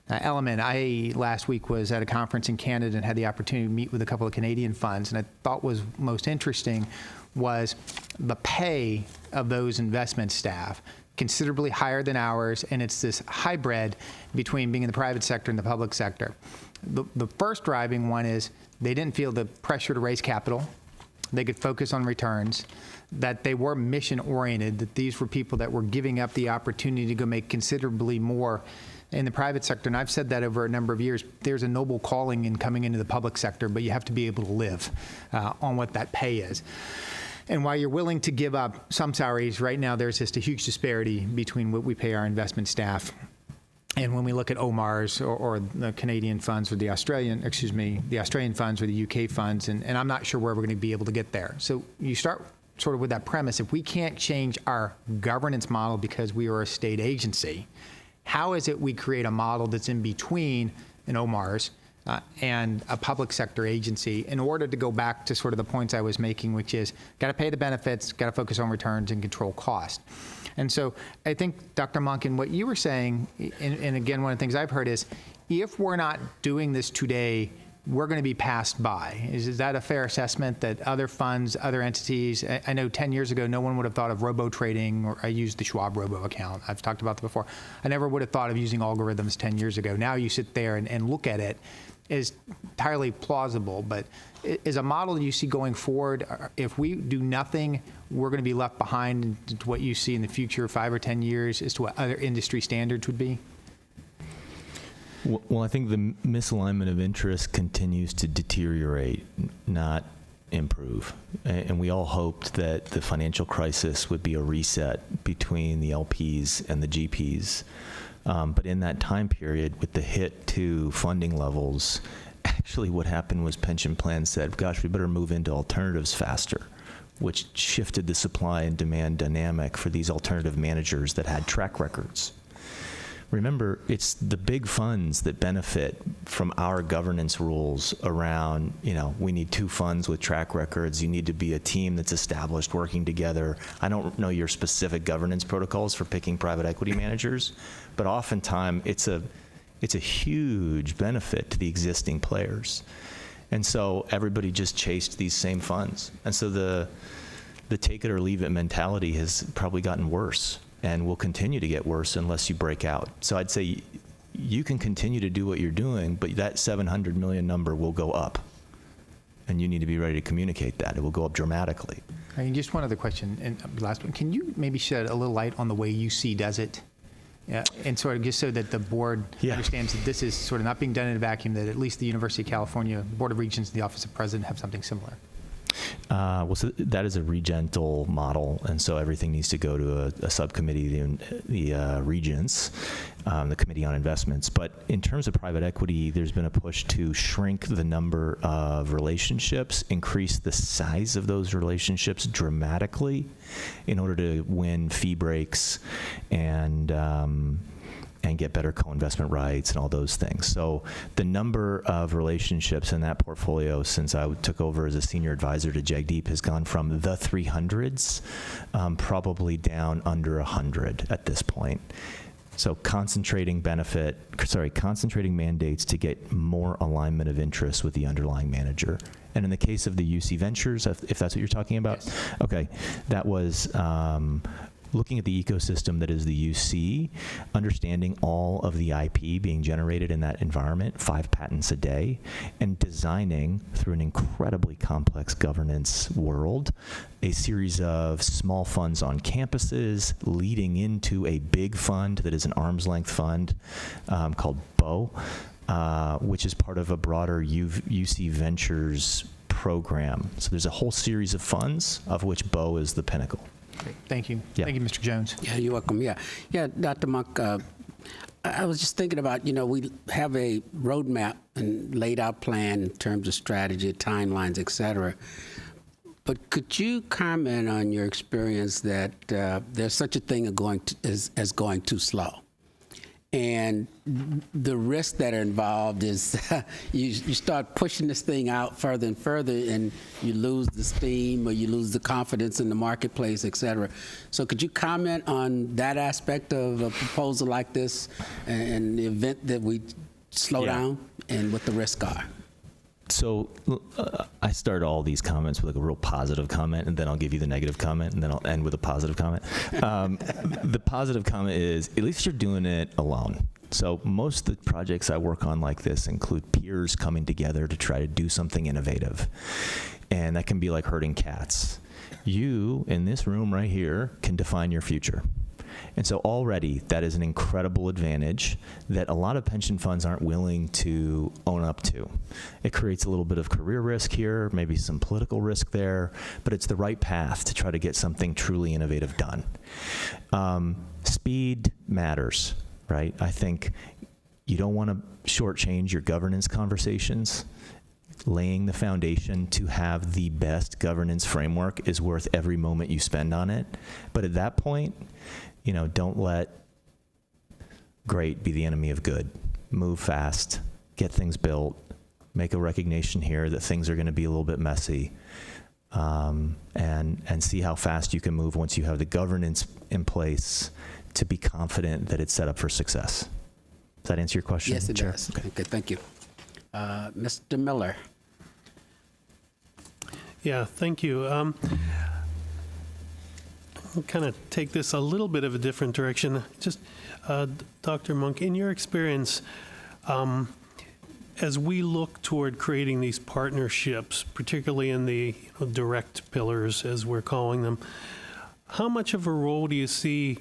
element. I, last week, was at a conference in Canada and had the opportunity to meet with a couple of Canadian funds, and I thought was most interesting was the pay of those investment staff considerably higher than ours, and it's this hybrid between being in the private sector and the public sector. The first driving one is they didn't feel the pressure to raise capital. They could focus on returns, that they were mission-oriented, that these were people that were giving up the opportunity to go make considerably more in the private sector. And I've said that over a number of years. There's a noble calling in coming into the public sector, but you have to be able to live on what that pay is. And while you're willing to give up some salaries, right now there's just a huge disparity between what we pay our investment staff. And when we look at OMARs or the Canadian funds or the Australian funds or the UK funds, and I'm not sure where we're going to be able to get there. So you start sort of with that premise. If we can't change our governance model because we are a state agency, how is it we create a model that's in between an OMARs and a public sector agency in order to go back to sort of the points I was making, which is got to pay the benefits, got to focus on returns and control cost. And so I think, Dr. Monk, in what you were saying, and again, one of the things I've heard is, if we're not doing this today, we're going to be passed by. Is that a fair assessment that other funds, other entities, I know 10 years ago, no one would have thought of robo-trading, or I used the Schwab robo account. I've talked about that before. I never would have thought of using algorithms 10 years ago. Now you sit there and look at it is entirely plausible, but is a model you see going forward, if we do nothing, we're going to be left behind to what you see in the future 5 or 10 years as to what other industry standards would be? Well, I think the misalignment of interest continues to deteriorate, not improve. And we all hoped that the financial crisis would be a reset between the LPs and the GPs. But in that time period, with the hit to funding levels, actually what happened was pension plans said, gosh, we better move into alternatives faster, which shifted the supply and demand dynamic for these alternative managers that had track records. Remember, it's the big funds that benefit from our governance rules around, we need 2 funds with track records. You need to be a team that's established working together. I don't know your specific governance protocols for picking private equity managers, but oftentimes it's a huge benefit to the existing players. And so everybody just chased these same funds. And so the take it or leave it mentality has probably gotten worse, and will continue to get worse unless you break out. So I'd say you can continue to do what you're doing, but that 700 million number will go up. And you need to be ready to communicate that. It will go up dramatically. Just one other question, and last one. Can you maybe shed a little light on the way UC does it? And sort of just so that the board understands that this is sort of not being done in a vacuum, that at least the University of California Board of Regents and the Office of President have something similar. So that is a regental model, and so everything needs to go to a subcommittee, the regents, the Committee on Investments. But in terms of private equity, there's been a push to shrink the number of relationships, increase the size of those relationships dramatically in order to win fee breaks and get better co-investment rights and all those things. So the number of relationships in that portfolio since I took over as a senior advisor to Jagdeep has gone from the 300s probably down under 100 at this point. So concentrating mandates to get more alignment of interest with the underlying manager. And in the case of the UC Ventures, if that's what you're talking about, yes. Okay, that was looking at the ecosystem that is the UC, understanding all of the IP being generated in that environment, 5 patents a day, and designing, through an incredibly complex governance world, a series of small funds on campuses leading into a big fund that is an arm's length fund called BO, which is part of a broader UC Ventures program. So there's a whole series of funds, of which BO is the pinnacle. Great. Thank you. Yeah. Thank you, Mr. Jones. Yeah, you're welcome. Yeah, Dr. Monk, I was just thinking about, we have a roadmap and laid out plan in terms of strategy, timelines, et cetera. But could you comment on your experience that there's such a thing as going too slow? And the risks that are involved is you start pushing this thing out further and further, and you lose the steam or you lose the confidence in the marketplace, et cetera. So could you comment on that aspect of a proposal like this and the event that we slow down and what the risks are? So I start all these comments with like a real positive comment, and then I'll give you the negative comment, and then I'll end with a positive comment. The positive comment is, at least you're doing it alone. So most of the projects I work on like this include peers coming together to try to do something innovative. And that can be like herding cats. You, in this room right here, can define your future. And so already that is an incredible advantage that a lot of pension funds aren't willing to own up to. It creates a little bit of career risk here, maybe some political risk there, but it's the right path to try to get something truly innovative done. Speed matters, right? I think you don't want to shortchange your governance conversations. Laying the foundation to have the best governance framework is worth every moment you spend on it. But at that point, don't let great be the enemy of good. Move fast, get things built, make a recognition here that things are going to be a little bit messy, and see how fast you can move once you have the governance in place to be confident that it's set up for success. Does that answer your question? Yes, it Chair? does. Okay, thank you. Mr. Miller. Yeah, thank you. I'll kind of take this a little bit of a different direction. Just, Dr. Monk, in your experience, as we look toward creating these partnerships, particularly in the direct pillars, as we're calling them, how much of a role do you see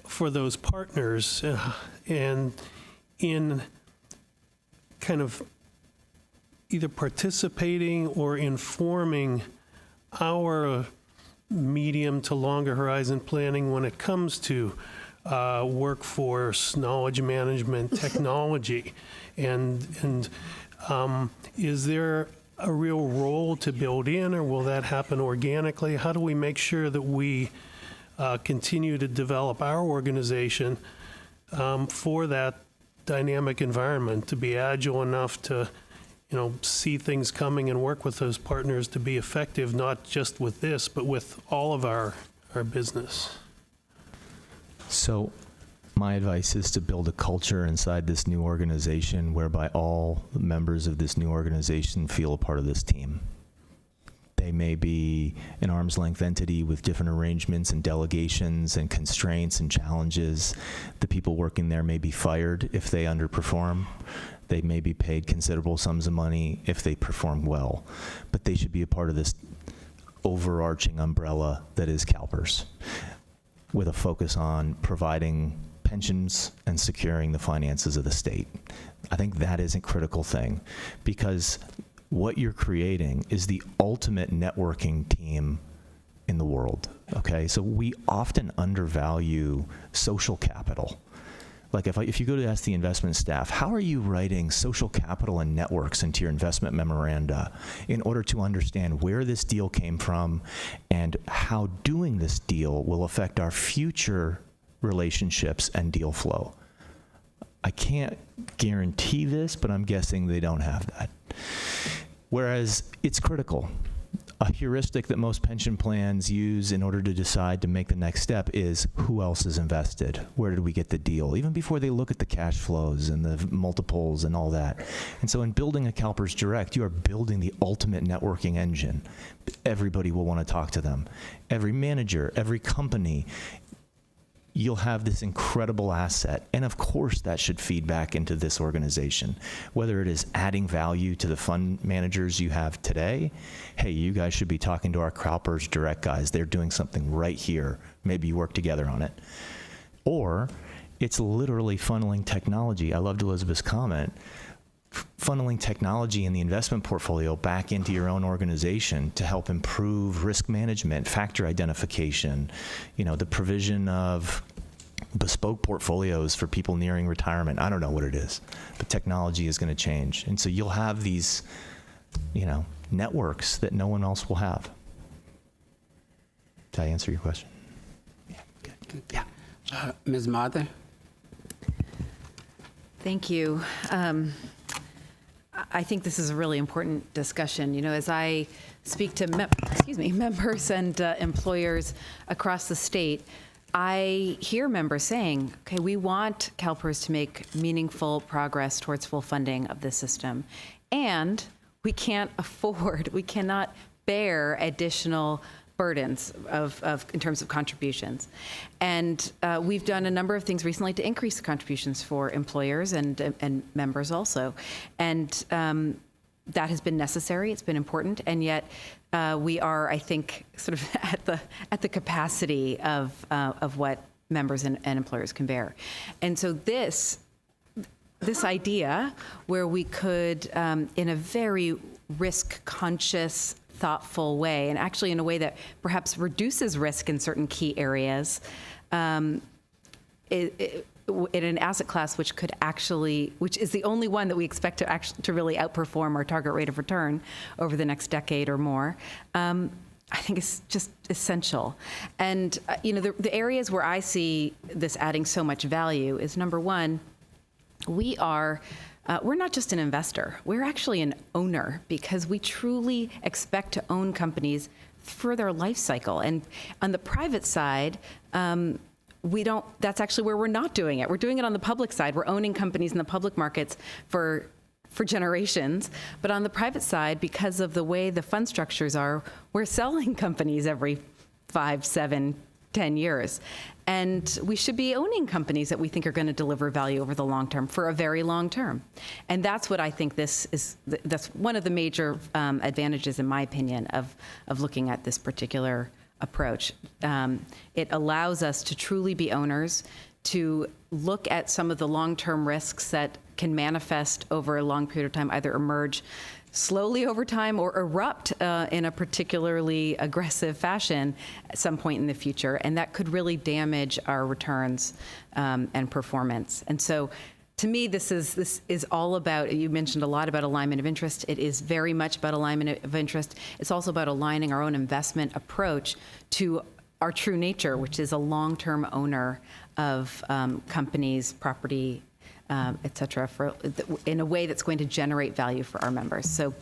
for those partners and in kind of either participating or informing our medium to longer horizon planning when it comes to workforce, knowledge management, technology? And is there a real role to build in, or will that happen organically? How do we make sure that we continue to develop our organization for that dynamic environment, to be agile enough to see things coming and work with those partners to be effective, not just with this, but with all of our business? So my advice is to build a culture inside this new organization whereby all members of this new organization feel a part of this team. They may be an arm's length entity with different arrangements and delegations and constraints and challenges. The people working there may be fired if they underperform. They may be paid considerable sums of money if they perform well, but they should be a part of this overarching umbrella that is CalPERS, with a focus on providing pensions and securing the finances of the state. I think that is a critical thing, because what you're creating is the ultimate networking team in the world, okay? So we often undervalue social capital. Like if you go to ask the investment staff, how are you writing social capital and networks into your investment memoranda in order to understand where this deal came from and how doing this deal will affect our future relationships and deal flow? I can't guarantee this, but I'm guessing they don't have that. Whereas it's critical. A heuristic that most pension plans use in order to decide to make the next step is who else is invested? Where did we get the deal? Even before they look at the cash flows and the multiples and all that. And so in building a CalPERS Direct, you are building the ultimate networking engine. Everybody will want to talk to them. Every manager, every company. You'll have this incredible asset. And of course, that should feed back into this organization. Whether it is adding value to the fund managers you have today, hey, you guys should be talking to our CalPERS Direct guys. They're doing something right here. Maybe you work together on it. Or it's literally funneling technology. I loved Elizabeth's comment. Funneling technology in the investment portfolio back into your own organization to help improve risk management, factor identification, the provision of bespoke portfolios for people nearing retirement. I don't know what it is, but technology is going to change. And so you'll have these, networks that no one else will have. Did I answer your question? Yeah, good. Yeah. Ms. Mather? Thank you. I think this is a really important discussion. As I speak to members and employers across the state, I hear members saying, okay, we want CalPERS to make meaningful progress towards full funding of the system. And we can't afford, we cannot bear additional burdens in terms of contributions. And we've done a number of things recently to increase the contributions for employers and members also. And that has been necessary, it's been important, and yet we are, I think, sort of at the capacity of what members and employers can bear. And so this idea where we could, in a very risk-conscious, thoughtful way, and actually in a way that perhaps reduces risk in certain key areas, in an asset class which is the only one that we expect to really outperform our target rate of return over the next decade or more, I think it's just essential. And the areas where I see this adding so much value is, number one, we're not just an investor, we're actually an owner, because we truly expect to own companies for their life cycle. And on the private side, that's actually where we're not doing it. We're doing it on the public side. We're owning companies in the public markets for generations. But on the private side, because of the way the fund structures are, we're selling companies every 5, 7, 10 years. And we should be owning companies that we think are going to deliver value over the long term, for a very long term. And that's what I think that's one of the major advantages, in my opinion, of looking at this particular approach. It allows us to truly be owners, to look at some of the long-term risks that can manifest over a long period of time, either emerge slowly over time or erupt in a particularly aggressive fashion at some point in the future. And that could really damage our returns and performance. And so to me, this is all about, you mentioned a lot about alignment of interest. It is very much about alignment of interest. It's also about aligning our own investment approach to our true nature, which is a long-term owner of companies, property, et cetera, in a way that's going to generate value for our members. So,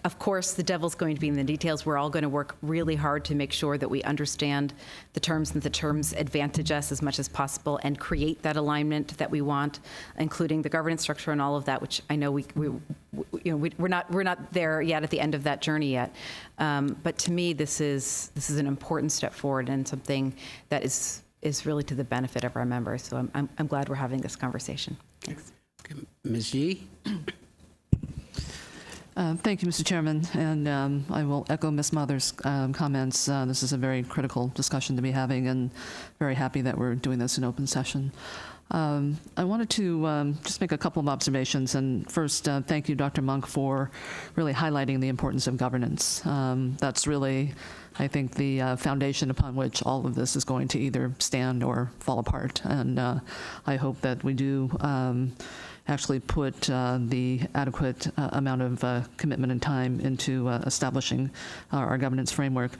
of course, the devil's going to be in the details. We're all going to work really hard to make sure that we understand the terms and the terms advantage us as much as possible and create that alignment that we want, including the governance structure and all of that, which I know we're not there yet at the end of that journey yet. But to me, this is an important step forward and something that is really to the benefit of our members. So I'm glad we're having this conversation. Thanks. Ms. Yee? Thank you, Mr. Chairman, and I will echo Ms. Mother's comments. This is a very critical discussion to be having, and very happy that we're doing this in open session. I wanted to just make a couple of observations, and first, thank you, Dr. Monk, for really highlighting the importance of governance. That's really, I think, the foundation upon which all of this is going to either stand or fall apart, and I hope that we do actually put the adequate amount of commitment and time into establishing our governance framework.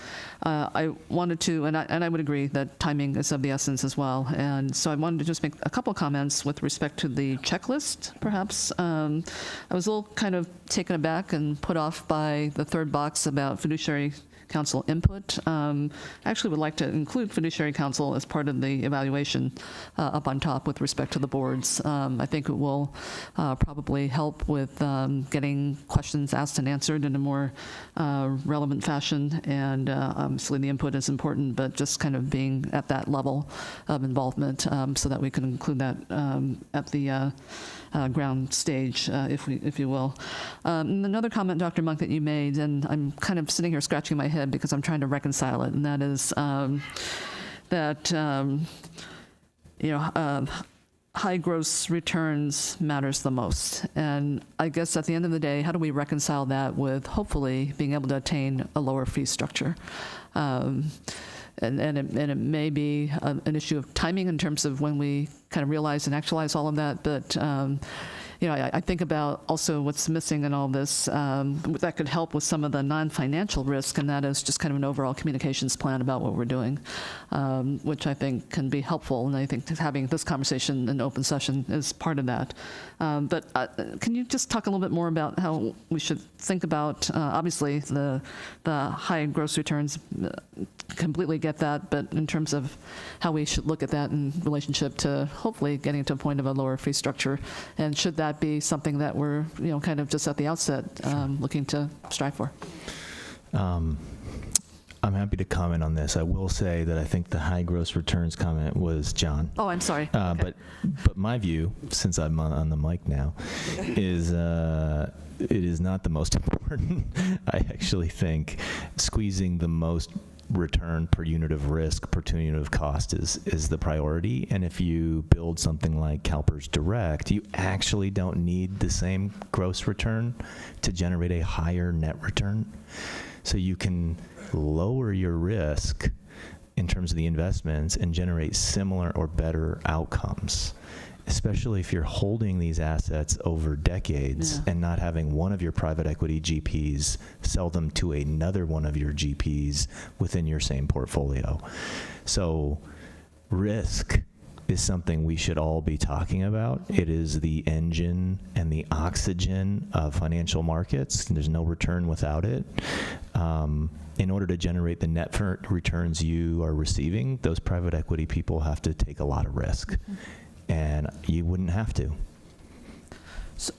I wanted to, and I would agree that timing is of the essence as well. And so I wanted to just make a couple comments with respect to the checklist, perhaps. I was a little kind of taken aback and put off by the third box about fiduciary council input. I actually would like to include fiduciary council as part of the evaluation up on top with respect to the boards. I think it will probably help with getting questions asked and answered in a more relevant fashion. And obviously the input is important, but just kind of being at that level of involvement so that we can include that at the ground stage, if you will. Another comment, Dr. Monk, that you made, and I'm kind of sitting here scratching my head because I'm trying to reconcile it, and that is that high gross returns matters the most. And I guess at the end of the day, how do we reconcile that with hopefully being able to attain a lower fee structure? And it may be an issue of timing in terms of when we kind of realize and actualize all of that, but I think about also what's missing in all this that could help with some of the non-financial risk, and that is just kind of an overall communications plan about what we're doing, which I think can be helpful. And I think having this conversation in open session is part of that. But can you just talk a little bit more about how we should think about, obviously, the high gross returns, completely get that, but in terms of how we should look at that in relationship to hopefully getting to a point of a lower fee structure, and should that that be something that we're, kind of just at the outset looking to strive for? I'm happy to comment on this. I will say that I think the high gross returns comment was John. Oh, I'm sorry. Okay. But my view, since I'm on the mic now, is it is not the most important. I actually think squeezing the most return per unit of risk, per unit of cost is the priority. And if you build something like CalPERS Direct, you actually don't need the same gross return to generate a higher net return. So you can lower your risk in terms of the investments and generate similar or better outcomes, especially if you're holding these assets over decades and not having one of your private equity GPs sell them to another one of your GPs within your same portfolio. So risk is something we should all be talking about. It is the engine and the oxygen of financial markets. There's no return without it. In order to generate the net returns you are receiving, those private equity people have to take a lot of risk. And you wouldn't have to. So,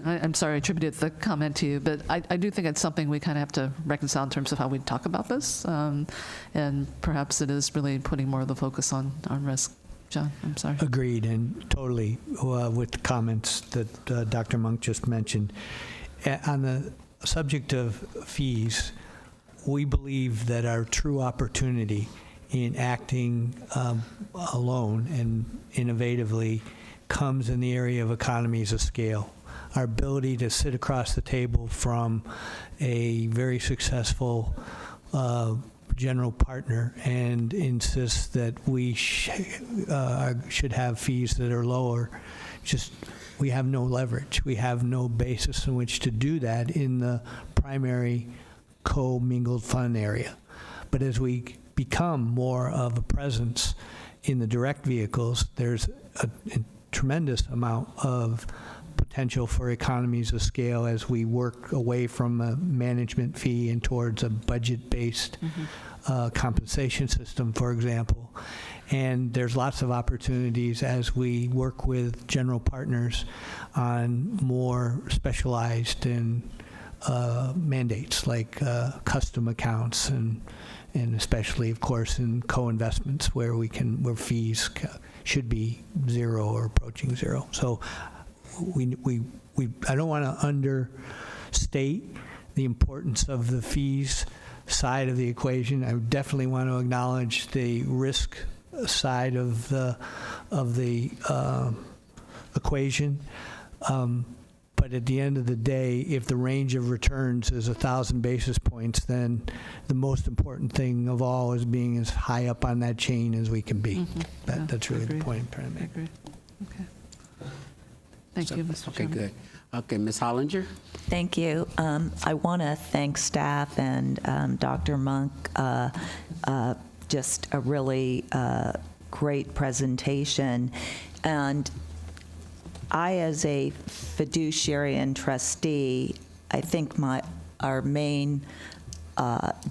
I'm sorry I attributed the comment to you, but I do think it's something we kind of have to reconcile in terms of how we talk about this. And perhaps it is really putting more of the focus on risk. John, I'm sorry. Agreed, and totally with the comments that Dr. Monk just mentioned. On the subject of fees, we believe that our true opportunity in acting alone and innovatively comes in the area of economies of scale. Our ability to sit across the table from a very successful general partner and insist that we should have fees that are lower. We have no leverage. We have no basis in which to do that in the primary co-mingled fund area. But as we become more of a presence in the direct vehicles, there's a tremendous amount of potential for economies of scale as we work away from a management fee and towards a budget-based compensation system, for example. And there's lots of opportunities as we work with general partners on more specialized and mandates like custom accounts and especially, of course, in co-investments where fees should be zero or approaching zero. So I don't want to understate the importance of the fees side of the equation. I definitely want to acknowledge the risk side of the equation. But at the end of the day, if the range of returns is 1,000 basis points, then the most important thing of all is being as high up on that chain as we can be. That's really the point I'm trying to make. I agree. Okay. Thank you, Mr. Okay, Chairman. good. Okay, Ms. Hollinger? Thank you. I want to thank staff and Dr. Monk. Just a really great presentation. And I, as a fiduciary and trustee, I think our main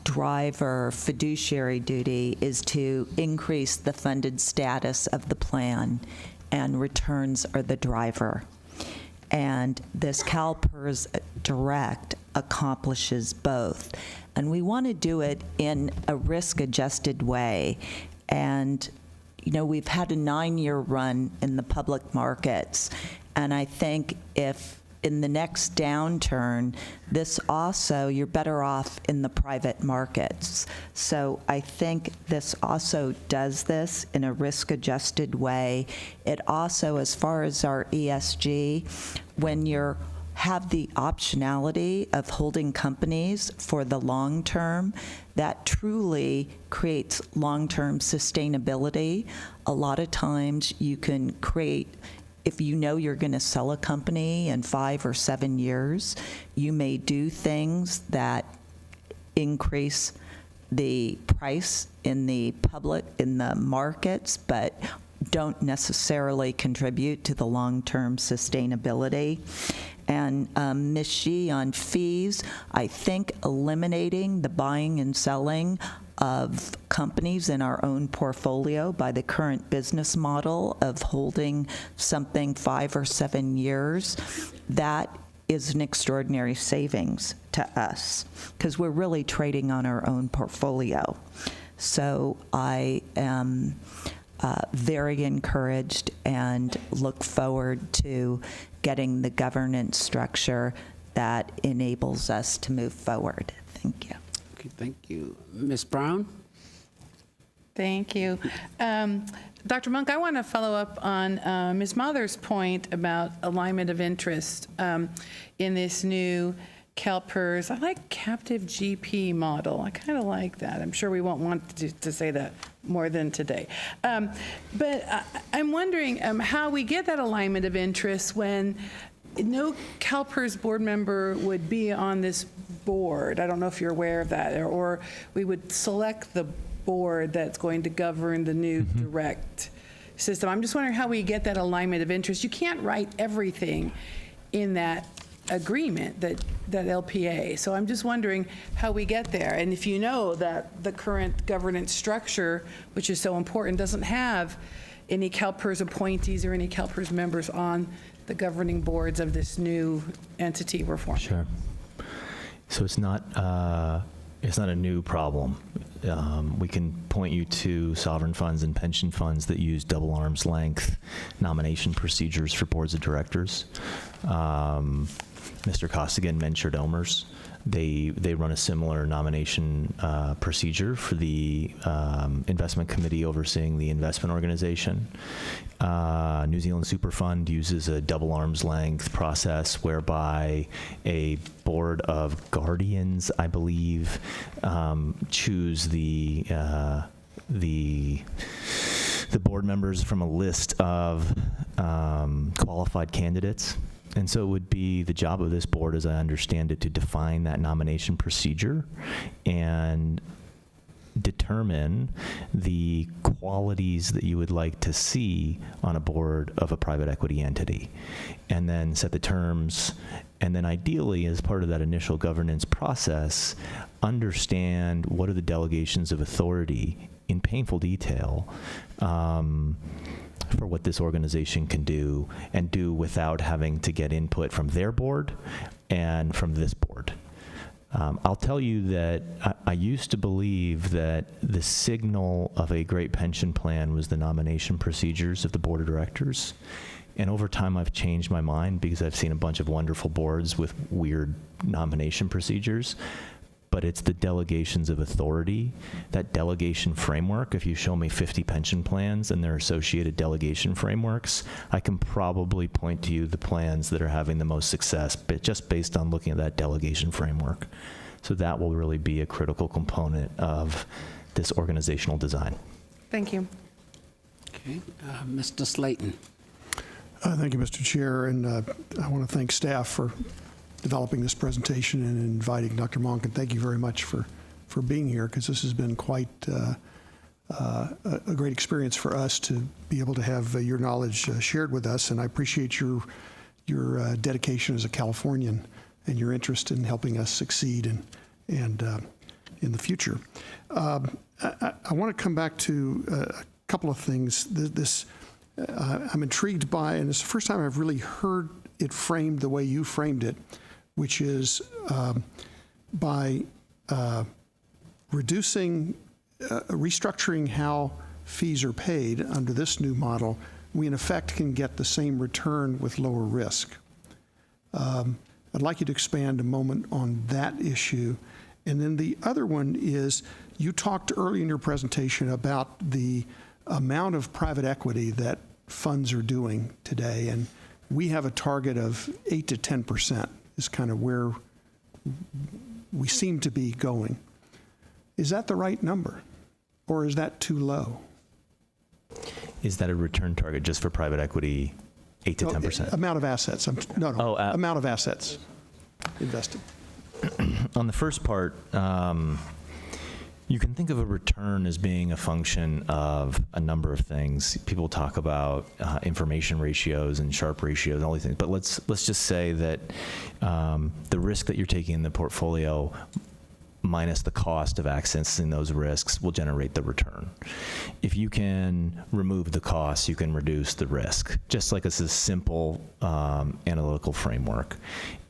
driver fiduciary duty is to increase the funded status of the plan, and returns are the driver. And this CalPERS Direct accomplishes both. And we want to do it in a risk-adjusted way. And we've had a 9-year run in the public markets, and I think if in the next downturn, you're better off in the private markets. So I think this also does this in a risk-adjusted way. It also, as far as our ESG, when you have the optionality of holding companies for the long term, that truly creates long-term sustainability. A lot of times you can create, if you know you're going to sell a company in 5 or 7 years, you may do things that increase the price in the markets, but don't necessarily contribute to the long-term sustainability. And Ms. Shi, on fees, I think eliminating the buying and selling of companies in our own portfolio by the current business model of holding something 5 or 7 years, that is an extraordinary savings to us because we're really trading on our own portfolio. So I am very encouraged and look forward to getting the governance structure that enables us to move forward. Thank you. Okay, thank you. Ms. Brown? Thank you. Dr. Monk, I want to follow up on Ms. Mather's point about alignment of interest in this new CalPERS. I like captive GP model. I kind of like that. I'm sure we won't want to say that more than today. But I'm wondering how we get that alignment of interest when no CalPERS board member would be on this board. I don't know if you're aware of that, or we would select the board that's going to govern the new direct system. I'm just wondering how we get that alignment of interest. You can't write everything in that agreement, that LPA. So I'm just wondering how we get there. And if you know that the current governance structure, which is so important, doesn't have any CalPERS appointees or any CalPERS members on the governing boards of this new entity we're forming. Sure. So it's not a new problem. We can point you to sovereign funds and pension funds that use double arm's length nomination procedures for boards of directors. Mr. Costigan mentioned OMERS. They run a similar nomination procedure for the investment committee overseeing the investment organization. New Zealand Superfund uses a double arm's length process whereby a board of guardians, I believe, choose the board members from a list of qualified candidates. And so it would be the job of this board, as I understand it, to define that nomination procedure and determine the qualities that you would like to see on a board of a private equity entity, and then set the terms, and then ideally, as part of that initial governance process, understand what are the delegations of authority in painful detail for what this organization can do, and do without having to get input from their board and from this board. I'll tell you that I used to believe that the signal of a great pension plan was the nomination procedures of the board of directors. And over time, I've changed my mind because I've seen a bunch of wonderful boards with weird nomination procedures. But it's the delegations of authority, that delegation framework. If you show me 50 pension plans and their associated delegation frameworks, I can probably point to you the plans that are having the most success, but just based on looking at that delegation framework. So that will really be a critical component of this organizational design. Thank you. Okay, Mr. Slayton. Thank you, Mr. Chair, and I want to thank staff for developing this presentation and inviting Dr. Monk, and thank you very much for being here, because this has been quite a great experience for us to be able to have your knowledge shared with us, and I appreciate your dedication as a Californian and your interest in helping us succeed and in the future. I want to come back to a couple of things. I'm intrigued by, and it's the first time I've really heard it framed the way you framed it, which is by restructuring how fees are paid under this new model, we in effect can get the same return with lower risk. I'd like you to expand a moment on that issue. And then the other one is, you talked early in your presentation about the amount of private equity that funds are doing today, and we have a target of 8 to 10% is kind of where we seem to be going. Is that the right number, or is that too low? Is that a return target just for private equity, 8 to 10%? Amount of assets. Amount of assets invested. On the first part, you can think of a return as being a function of a number of things. People talk about information ratios and Sharpe ratios and all these things, but let's just say that the risk that you're taking in the portfolio minus the cost of accessing those risks will generate the return. If you can remove the costs, you can reduce the risk, just like it's a simple analytical framework.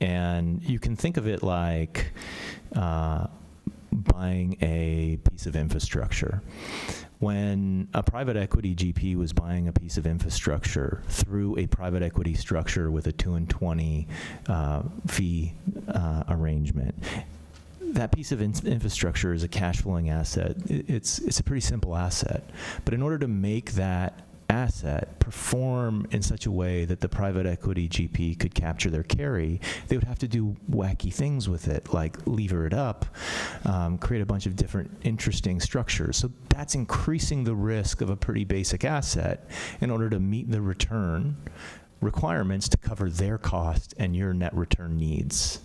And you can think of it like buying a piece of infrastructure. When a private equity GP was buying a piece of infrastructure through a private equity structure with a 2 and 20 fee arrangement, that piece of infrastructure is a cash flowing asset. It's a pretty simple asset. But in order to make that asset perform in such a way that the private equity GP could capture their carry, they would have to do wacky things with it, like lever it up, create a bunch of different interesting structures. So that's increasing the risk of a pretty basic asset in order to meet the return requirements to cover their cost and your net return needs.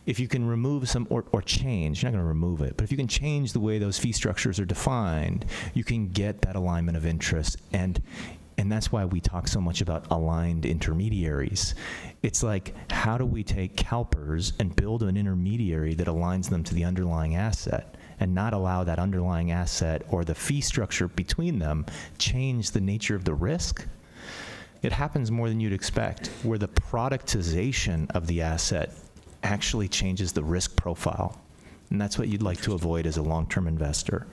If you can remove some or change, you're not going to remove it, but if you can change the way those fee structures are defined, you can get that alignment of interest. And that's why we talk so much about aligned intermediaries. It's like, how do we take CalPERS and build an intermediary that aligns them to the underlying asset and not allow that underlying asset or the fee structure between them change the nature of the risk? It happens more than you'd expect, where the productization of the asset actually changes the risk profile. And that's what you'd like to avoid as a long-term investor.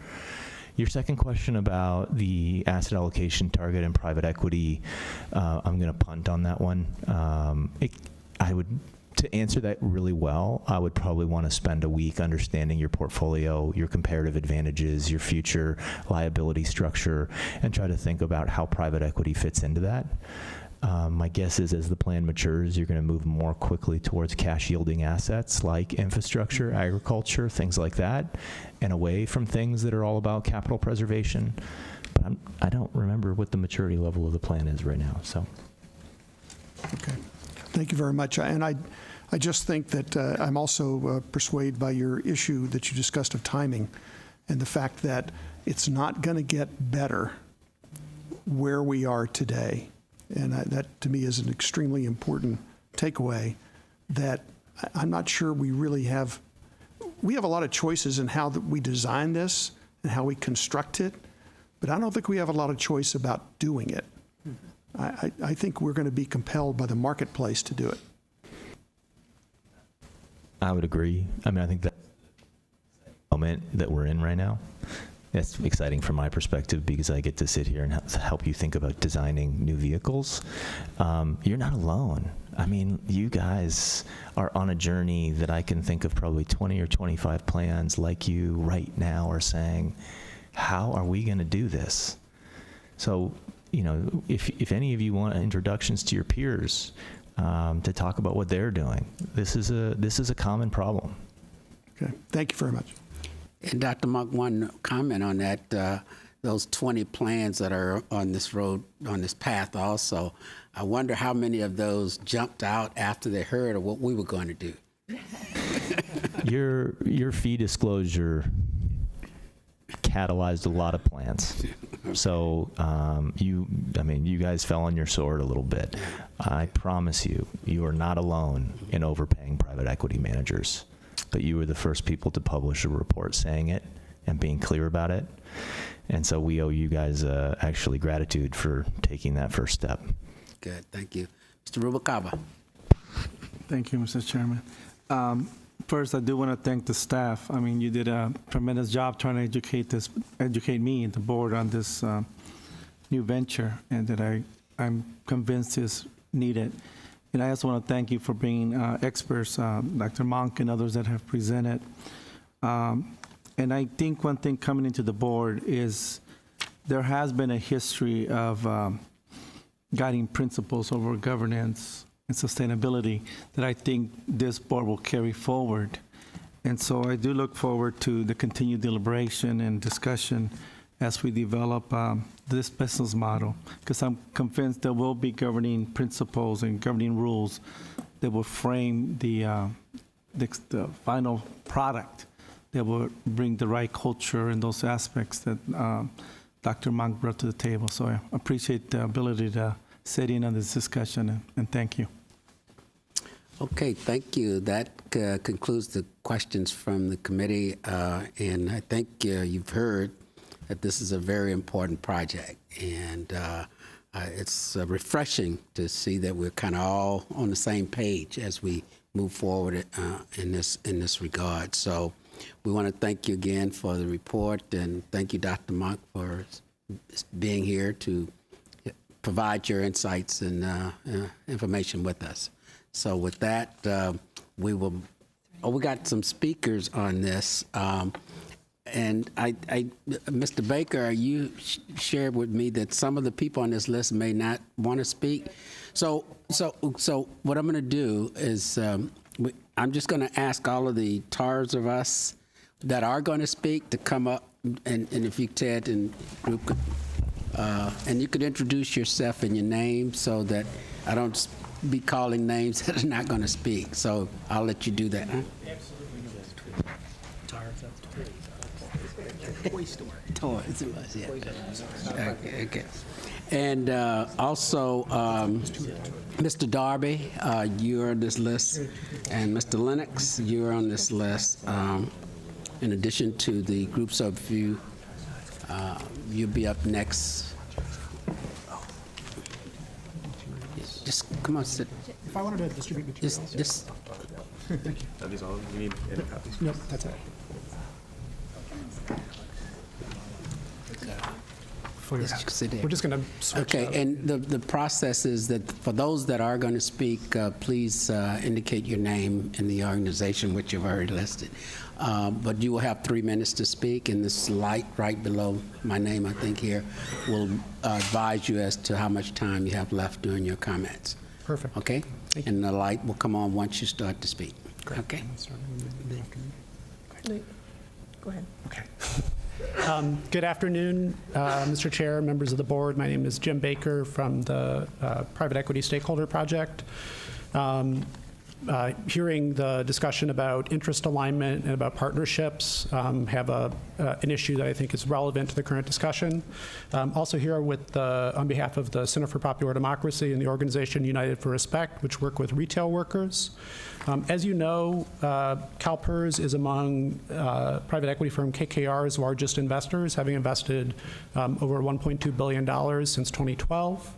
Your second question about the asset allocation target in private equity, I'm going to punt on that one. To answer that really well, I would probably want to spend a week understanding your portfolio, your comparative advantages, your future liability structure, and try to think about how private equity fits into that. My guess is as the plan matures, you're going to move more quickly towards cash-yielding assets like infrastructure, agriculture, things like that, and away from things that are all about capital preservation. But I don't remember what the maturity level of the plan is right now. So, Okay. Thank you very much. And I just think that I'm also persuaded by your issue that you discussed of timing and the fact that it's not going to get better where we are today. And that, to me, is an extremely important takeaway, that I'm not sure we really have. We have a lot of choices in how we design this and how we construct it, but I don't think we have a lot of choice about doing it. I think we're going to be compelled by the marketplace to do it. I would agree. I mean, I think that moment that we're in right now, it's exciting from my perspective because I get to sit here and help you think about designing new vehicles. You're not alone. I mean, you guys are on a journey that I can think of probably 20 or 25 plans like you right now are saying, how are we going to do this? So, you know, if any of you want introductions to your peers to talk about what they're doing, this is a common problem. Okay, thank you very much. And Dr. Monk, one comment on that, those 20 plans that are on this road, on this path also, I wonder how many of those jumped out after they heard of what we were going to do. Your fee disclosure catalyzed a lot of plans. So you guys fell on your sword a little bit. I promise you, you are not alone in overpaying private equity managers. But you were the first people to publish a report saying it and being clear about it. And so we owe you guys actually gratitude for taking that first step. Good, thank you. Mr. Rubalcaba. Thank you, Mr. Chairman. First, I do want to thank the staff. I mean, you did a tremendous job trying to educate me and the board on this new venture, and that I'm convinced is needed. And I also want to thank you for bringing experts, Dr. Monk and others that have presented. And I think one thing coming into the board is there has been a history of guiding principles over governance and sustainability that I think this board will carry forward. And so I do look forward to the continued deliberation and discussion as we develop this business model, because I'm convinced there will be governing principles and governing rules that will frame the final product that will bring the right culture and those aspects that Dr. Monk brought to the table. So I appreciate the ability to sit in on this discussion, and thank you. Okay, thank you. That concludes the questions from the committee, and I think you've heard that this is a very important project, and it's refreshing to see that we're kind of all on the same page as we move forward in this regard. So we want to thank you again for the report, and thank you, Dr. Monk, for being here to provide your insights and information with us. So with that, we got some speakers on this. And Mr. Baker, you shared with me that some of the people on this list may not want to speak. So what I'm going to do is I'm just going to ask all of the TARs of us that are going to speak to come up, and if you, Ted and group could, and you could introduce yourself and your name so that I don't be calling names that are not going to speak. So I'll let you do that. Huh? Toys, it was, yeah. Okay. And also, Mr. Darby, you're on this list, and Mr. Lennox, you're on this list. In addition to the groups of you, you'll be up next. Just come on, sit. If I wanted to distribute materials. Just Thank you. Are these all you need? Any copies? Nope, that's it. We're just going to switch. Okay, and the process is that for those that are going to speak, please indicate your name and the organization which you've already listed. But you will have 3 minutes to speak, and this light right below my name, I think here, will advise you as to how much time you have left during your comments. Perfect. Okay? And the light will come on once you start to speak. Great. Okay? Go ahead. Okay. Good afternoon, Mr. Chair, members of the board. My name is Jim Baker from the Private Equity Stakeholder Project. Hearing the discussion about interest alignment and about partnerships, have an issue that I think is relevant to the current discussion. Also here with on behalf of the Center for Popular Democracy and the organization United for Respect, which work with retail workers. As you know, CalPERS is among private equity firm KKR's largest investors, having invested over $1.2 billion since 2012.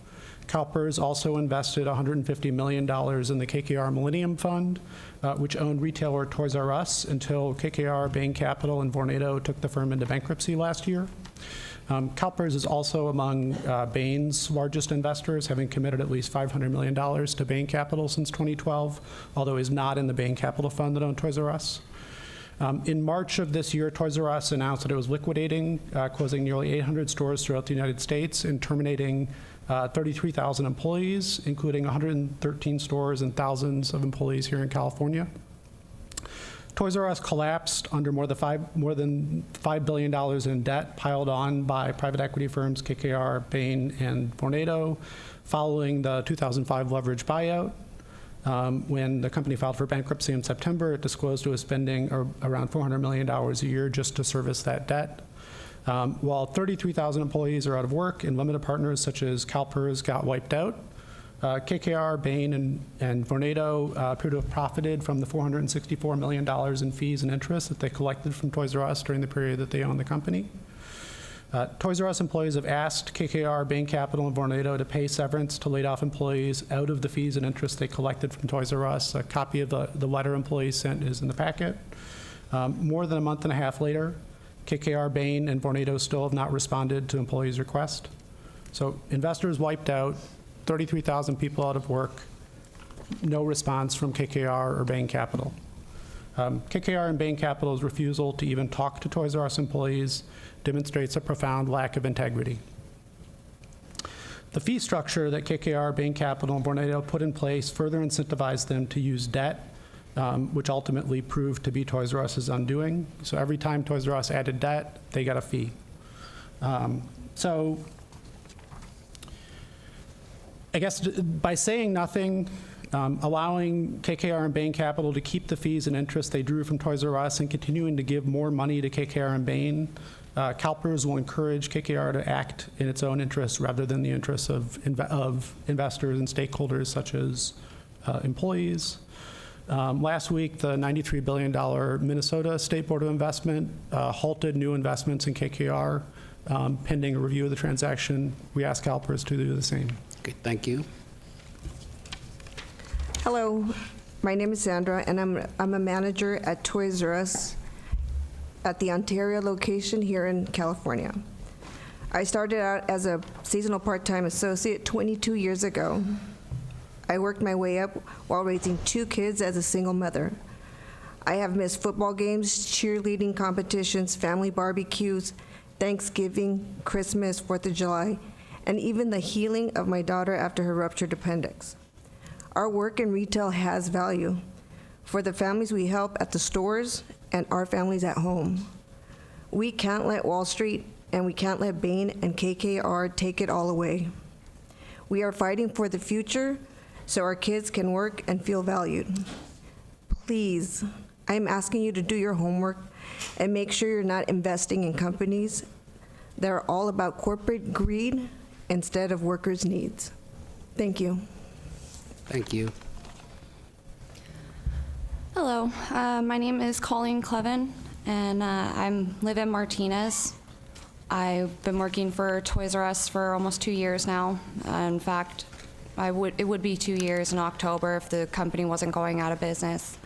CalPERS also invested $150 million in the KKR Millennium Fund, which owned retailer Toys R Us until KKR, Bain Capital, and Vornado took the firm into bankruptcy last year. CalPERS is also among Bain's largest investors, having committed at least $500 million to Bain Capital since 2012, although is not in the Bain Capital Fund that owned Toys R Us. In March of this year, Toys R Us announced that it was liquidating, closing nearly 800 stores throughout the United States and terminating 33,000 employees, including 113 stores and thousands of employees here in California. Toys R Us collapsed under more than $5 billion in debt piled on by private equity firms KKR, Bain, and Vornado following the 2005 leverage buyout. When the company filed for bankruptcy in September, it disclosed it was spending around $400 million a year just to service that debt. While 33,000 employees are out of work and limited partners such as CalPERS got wiped out, KKR, Bain, and Vornado appear to have profited from the $464 million in fees and interest that they collected from Toys R Us during the period that they owned the company. Toys R Us employees have asked KKR, Bain Capital, and Vornado to pay severance to laid-off employees out of the fees and interest they collected from Toys R Us. A copy of the letter employees sent is in the packet. More than a month and a half later, KKR, Bain, and Vornado still have not responded to employees' request. So investors wiped out, 33,000 people out of work, no response from KKR or Bain Capital. KKR and Bain Capital's refusal to even talk to Toys R Us employees demonstrates a profound lack of integrity. The fee structure that KKR, Bain Capital, and Vornado put in place further incentivized them to use debt, which ultimately proved to be Toys R Us's undoing. So every time Toys R Us added debt, they got a fee. So I guess by saying nothing, allowing KKR and Bain Capital to keep the fees and interest they drew from Toys R Us and continuing to give more money to KKR and Bain, CalPERS will encourage KKR to act in its own interests rather than the interests of investors and stakeholders such as employees. Last week, the $93 billion Minnesota State Board of Investment halted new investments in KKR pending a review of the transaction. We ask CalPERS to do the same. Okay, thank you. Hello, my name is Sandra, and I'm a manager at Toys R Us at the Ontario location here in California. I started out as a seasonal part-time associate 22 years ago. I worked my way up while raising 2 kids as a single mother. I have missed football games, cheerleading competitions, family barbecues, Thanksgiving, Christmas, 4th of July, and even the healing of my daughter after her ruptured appendix. Our work in retail has value for the families we help at the stores and our families at home. We can't let Wall Street and we can't let Bain and KKR take it all away. We are fighting for the future so our kids can work and feel valued. Please, I'm asking you to do your homework and make sure you're not investing in companies that are all about corporate greed instead of workers' needs. Thank you. Thank you. Hello, my name is Colleen Clevin, and I live in Martinez. I've been working for Toys R Us for almost 2 years now. In fact, it would be 2 years in October if the company wasn't going out of business.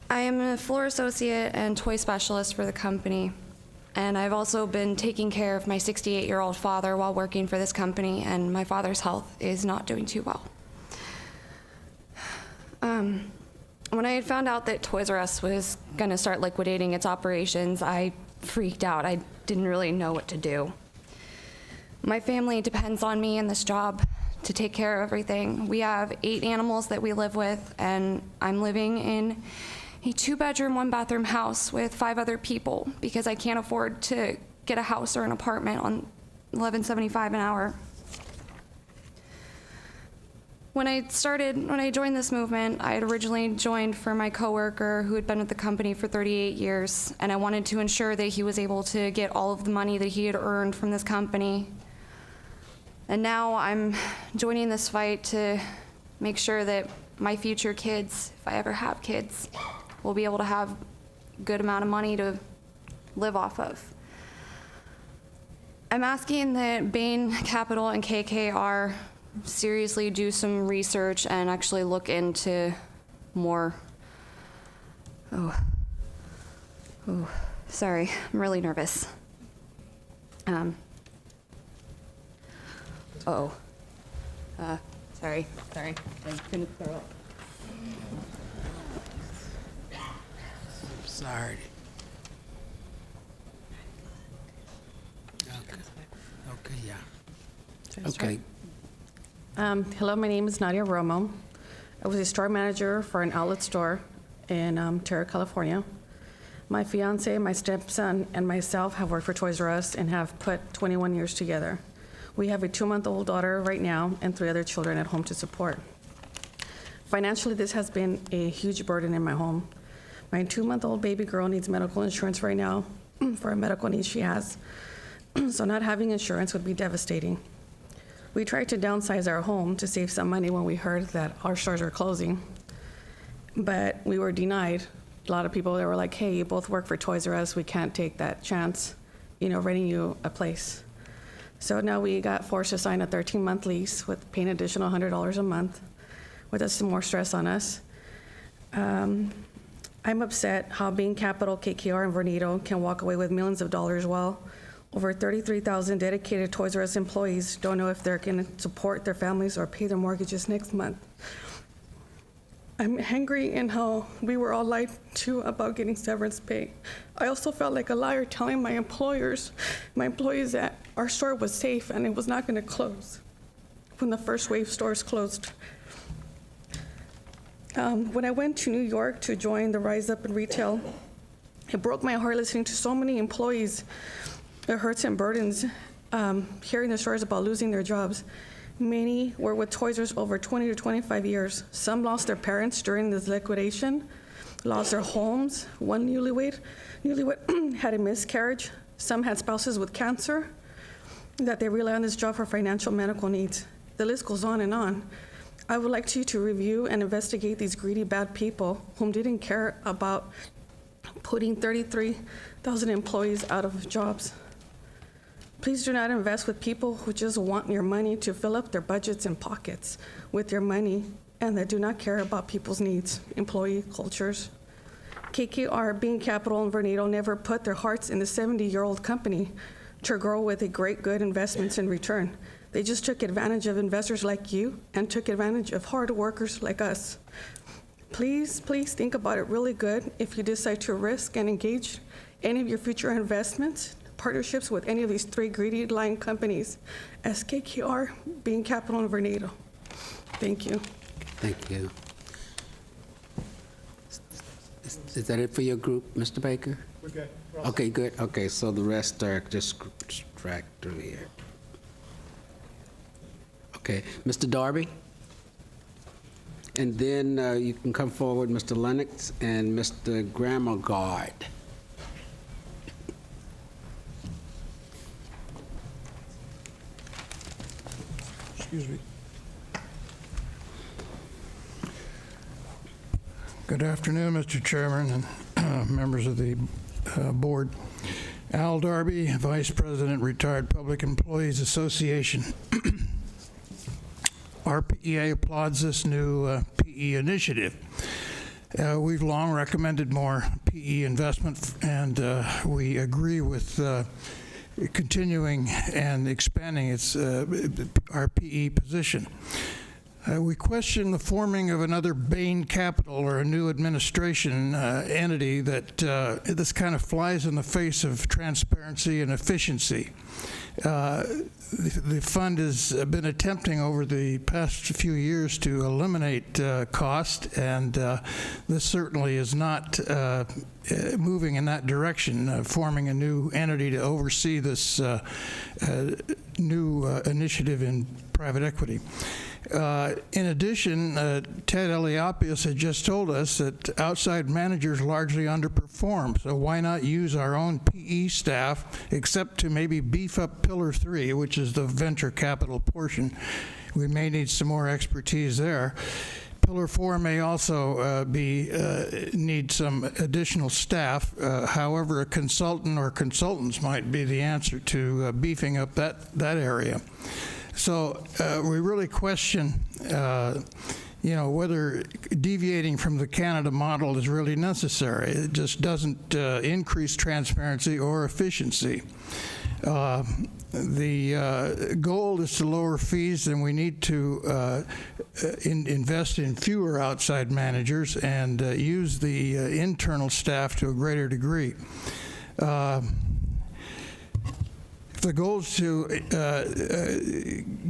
I am a floor associate and toy specialist for the company, and I've also been taking care of my 68-year-old father while working for this company, and my father's health is not doing too well. When I had found out that Toys R Us was going to start liquidating its operations, I freaked out. I didn't really know what to do. My family depends on me in this job to take care of everything. We have 8 animals that we live with, and I'm living in a 2-bedroom, 1-bathroom house with 5 other people because I can't afford to get a house or an apartment on $11.75 an hour. When I joined this movement, I had originally joined for my coworker who had been with the company for 38 years, and I wanted to ensure that he was able to get all of the money that he had earned from this company. And now I'm joining this fight to make sure that my future kids, if I ever have kids, will be able to have a good amount of money to live off of. I'm asking that Bain Capital and KKR seriously do some research and actually look into more. Sorry, I'm really nervous. Sorry, I couldn't throw up. Sorry. Okay, yeah. Okay. Hello, my name is Nadia Romo. I was a store manager for an outlet store in Terra, California. My fiance, my stepson, and myself have worked for Toys R Us and have put 21 years together. We have a 2-month-old daughter right now and 3 other children at home to support. Financially, this has been a huge burden in my home. My 2-month-old baby girl needs medical insurance right now for a medical need she has. So not having insurance would be devastating. We tried to downsize our home to save some money when we heard that our stores were closing, but we were denied. A lot of people that were like, hey, you both work for Toys R Us, we can't take that chance, renting you a place. So now we got forced to sign a 13-month lease with paying additional $100 a month, with some more stress on us. I'm upset how Bain Capital, KKR, and Vornado can walk away with millions of dollars while over 33,000 dedicated Toys R Us employees don't know if they're going to support their families or pay their mortgages next month. I'm angry in how we were all lied to about getting severance pay. I also felt like a liar telling my employees that our store was safe and it was not going to close when the first wave stores closed. When I went to New York to join the Rise Up in Retail, it broke my heart listening to so many employees. It hurts and burdens hearing the stories about losing their jobs. Many were with Toys R Us over 20 to 25 years. Some lost their parents during this liquidation, lost their homes. One newlywed had a miscarriage. Some had spouses with cancer that they rely on this job for financial medical needs. The list goes on and on. I would like you to review and investigate these greedy, bad people whom didn't care about putting 33,000 employees out of jobs. Please do not invest with people who just want your money to fill up their budgets and pockets with your money and that do not care about people's needs, employee cultures. KKR, Bean Capital, and Vornado never put their hearts in the 70-year-old company to grow with a great, good investments in return. They just took advantage of investors like you and took advantage of hard workers like us. Please, please think about it really good if you decide to risk and engage any of your future investments, partnerships with any of these three greedy lying companies as KKR, Bean Capital, and Vornado. Thank you. Thank you. Is that it for your group, Mr. Baker? We're good. Okay, good. Okay, so the rest are just track through here. Okay, Mr. Darby? And then you can come forward, Mr. Lennox and Mr. Grammergard. Excuse me. Good afternoon, Mr. Chairman and members of the board. Al Darby, Vice President, Retired Public Employees Association. RPEA applauds this new PE initiative. We've long recommended more PE investment, and we agree with continuing and expanding our PE position. We question the forming of another Bain Capital or a new administration entity that this kind of flies in the face of transparency and efficiency. The fund has been attempting over the past few years to eliminate cost, and this certainly is not moving in that direction, forming a new entity to oversee this new initiative in private equity. In addition, Ted Eliapius had just told us that outside managers largely underperform, so why not use our own PE staff, except to maybe beef up Pillar 3, which is the venture capital portion. We may need some more expertise there. Pillar 4 may also need some additional staff. However, a consultant or consultants might be the answer to beefing up that area. So we really question, whether deviating from the Canada model is really necessary. It just doesn't increase transparency or efficiency. The goal is to lower fees, and we need to invest in fewer outside managers and use the internal staff to a greater degree. The goal is to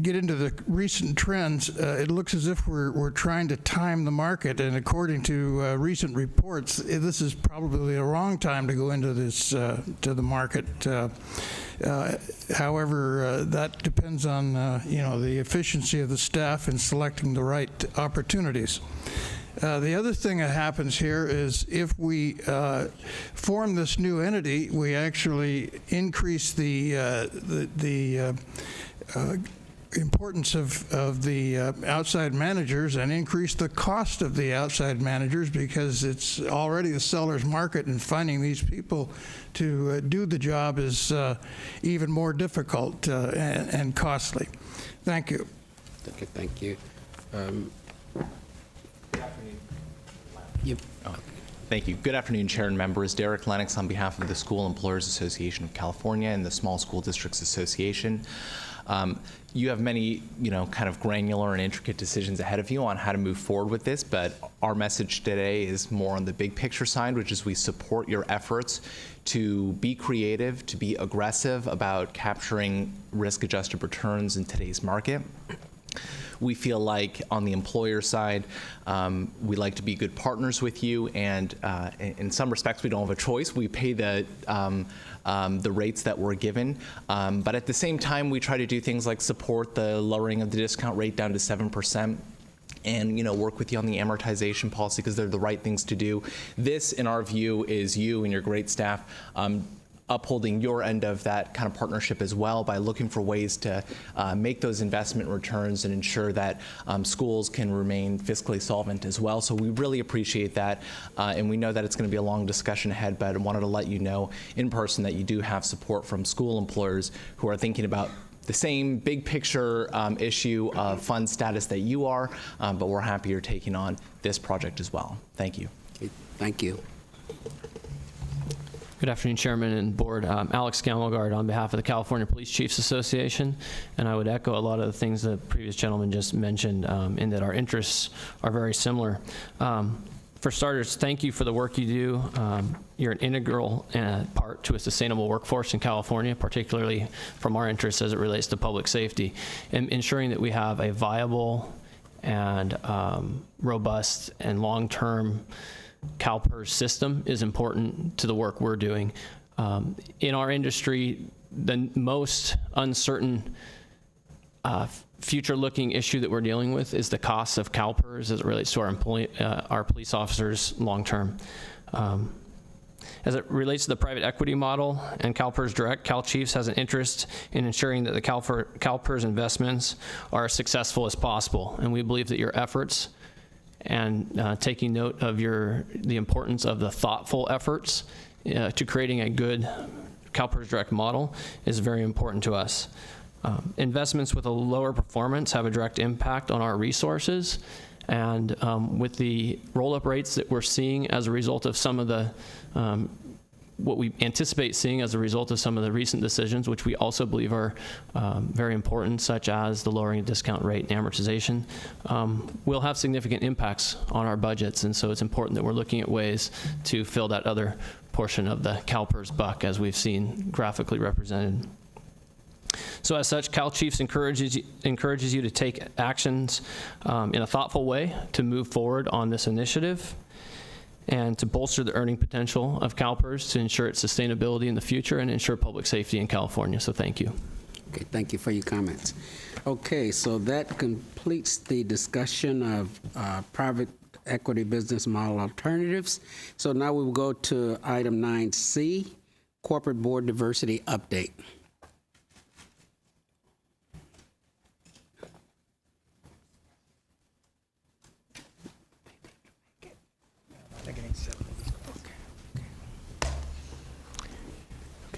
get into the recent trends. It looks as if we're trying to time the market, and according to recent reports, this is probably the wrong time to go into this to the market. However, that depends on the efficiency of the staff in selecting the right opportunities. The other thing that happens here is if we form this new entity, we actually increase the importance of the outside managers and increase the cost of the outside managers, because it's already the seller's market, and finding these people to do the job is even more difficult and costly. Thank you. Okay, thank you. Thank you. Good afternoon, Chair and members. Derek Lennox on behalf of the School Employers Association of California and the Small School Districts Association. You have many, kind of granular and intricate decisions ahead of you on how to move forward with this, but our message today is more on the big picture side, which is we support your efforts to be creative, to be aggressive about capturing risk-adjusted returns in today's market. We feel like on the employer side, we like to be good partners with you, and in some respects we don't have a choice. We pay the rates that we're given, but at the same time we try to do things like support the lowering of the discount rate down to 7%. And work with you on the amortization policy, because they're the right things to do. This, in our view, is you and your great staff upholding your end of that kind of partnership as well by looking for ways to make those investment returns and ensure that schools can remain fiscally solvent as well. So we really appreciate that, and we know that it's going to be a long discussion ahead, but I wanted to let you know in person that you do have support from school employers who are thinking about the same big picture issue of fund status that you are, but we're happy you're taking on this project as well. Thank you. Okay, thank you. Good afternoon, Chairman and Board. Alex Gamelgard on behalf of the California Police Chiefs Association, and I would echo a lot of the things the previous gentleman just mentioned in that our interests are very similar. For starters, thank you for the work you do. You're an integral part to a sustainable workforce in California, particularly from our interests as it relates to public safety, and ensuring that we have a viable and robust and long-term CalPERS system is important to the work we're doing. In our industry, the most uncertain future-looking issue that we're dealing with is the cost of CalPERS as it relates to our police officers long-term. As it relates to the private equity model and CalPERS Direct, CalChiefs has an interest in ensuring that the CalPERS investments are as successful as possible, and we believe that your efforts and taking note of the importance of the thoughtful efforts to creating a good CalPERS Direct model is very important to us. Investments with a lower performance have a direct impact on our resources, and with the roll-up rates that we're seeing as a result of some of the what we anticipate seeing as a result of some of the recent decisions, which we also believe are very important, such as the lowering of discount rate and amortization, will have significant impacts on our budgets. And so it's important that we're looking at ways to fill that other portion of the CalPERS buck, as we've seen graphically represented. So as such, CalChiefs encourages you to take actions in a thoughtful way to move forward on this initiative and to bolster the earning potential of CalPERS to ensure its sustainability in the future and ensure public safety in California. So thank you. Okay, thank you for your comments. Okay, so that completes the discussion of private equity business model alternatives. So now we will go to item 9C, corporate board diversity update.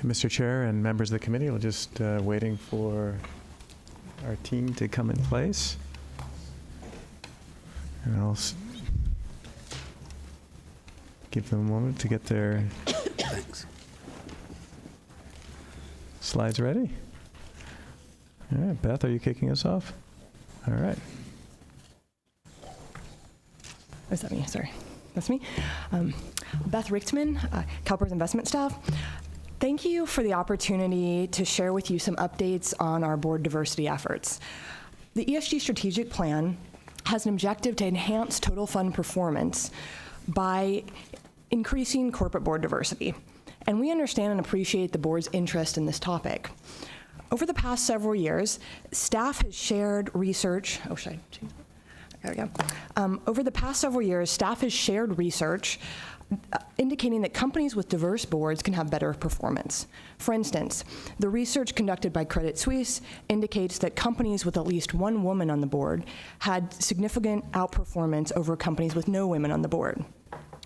Mr. Chair and members of the committee, we're just waiting for our team to come in place. And I'll give them a moment to get their slides ready. All right, Beth, are you kicking us off? All right. Is that me? Sorry. That's me. Beth Richtman, CalPERS investment staff. Thank you for the opportunity to share with you some updates on our board diversity efforts. The ESG strategic plan has an objective to enhance total fund performance by increasing corporate board diversity. And we understand and appreciate the board's interest in this topic. Over the past several years, staff has shared research. Oh, should I change that? There we go. Over the past several years, staff has shared research indicating that companies with diverse boards can have better performance. For instance, the research conducted by Credit Suisse indicates that companies with at least one woman on the board had significant outperformance over companies with no women on the board.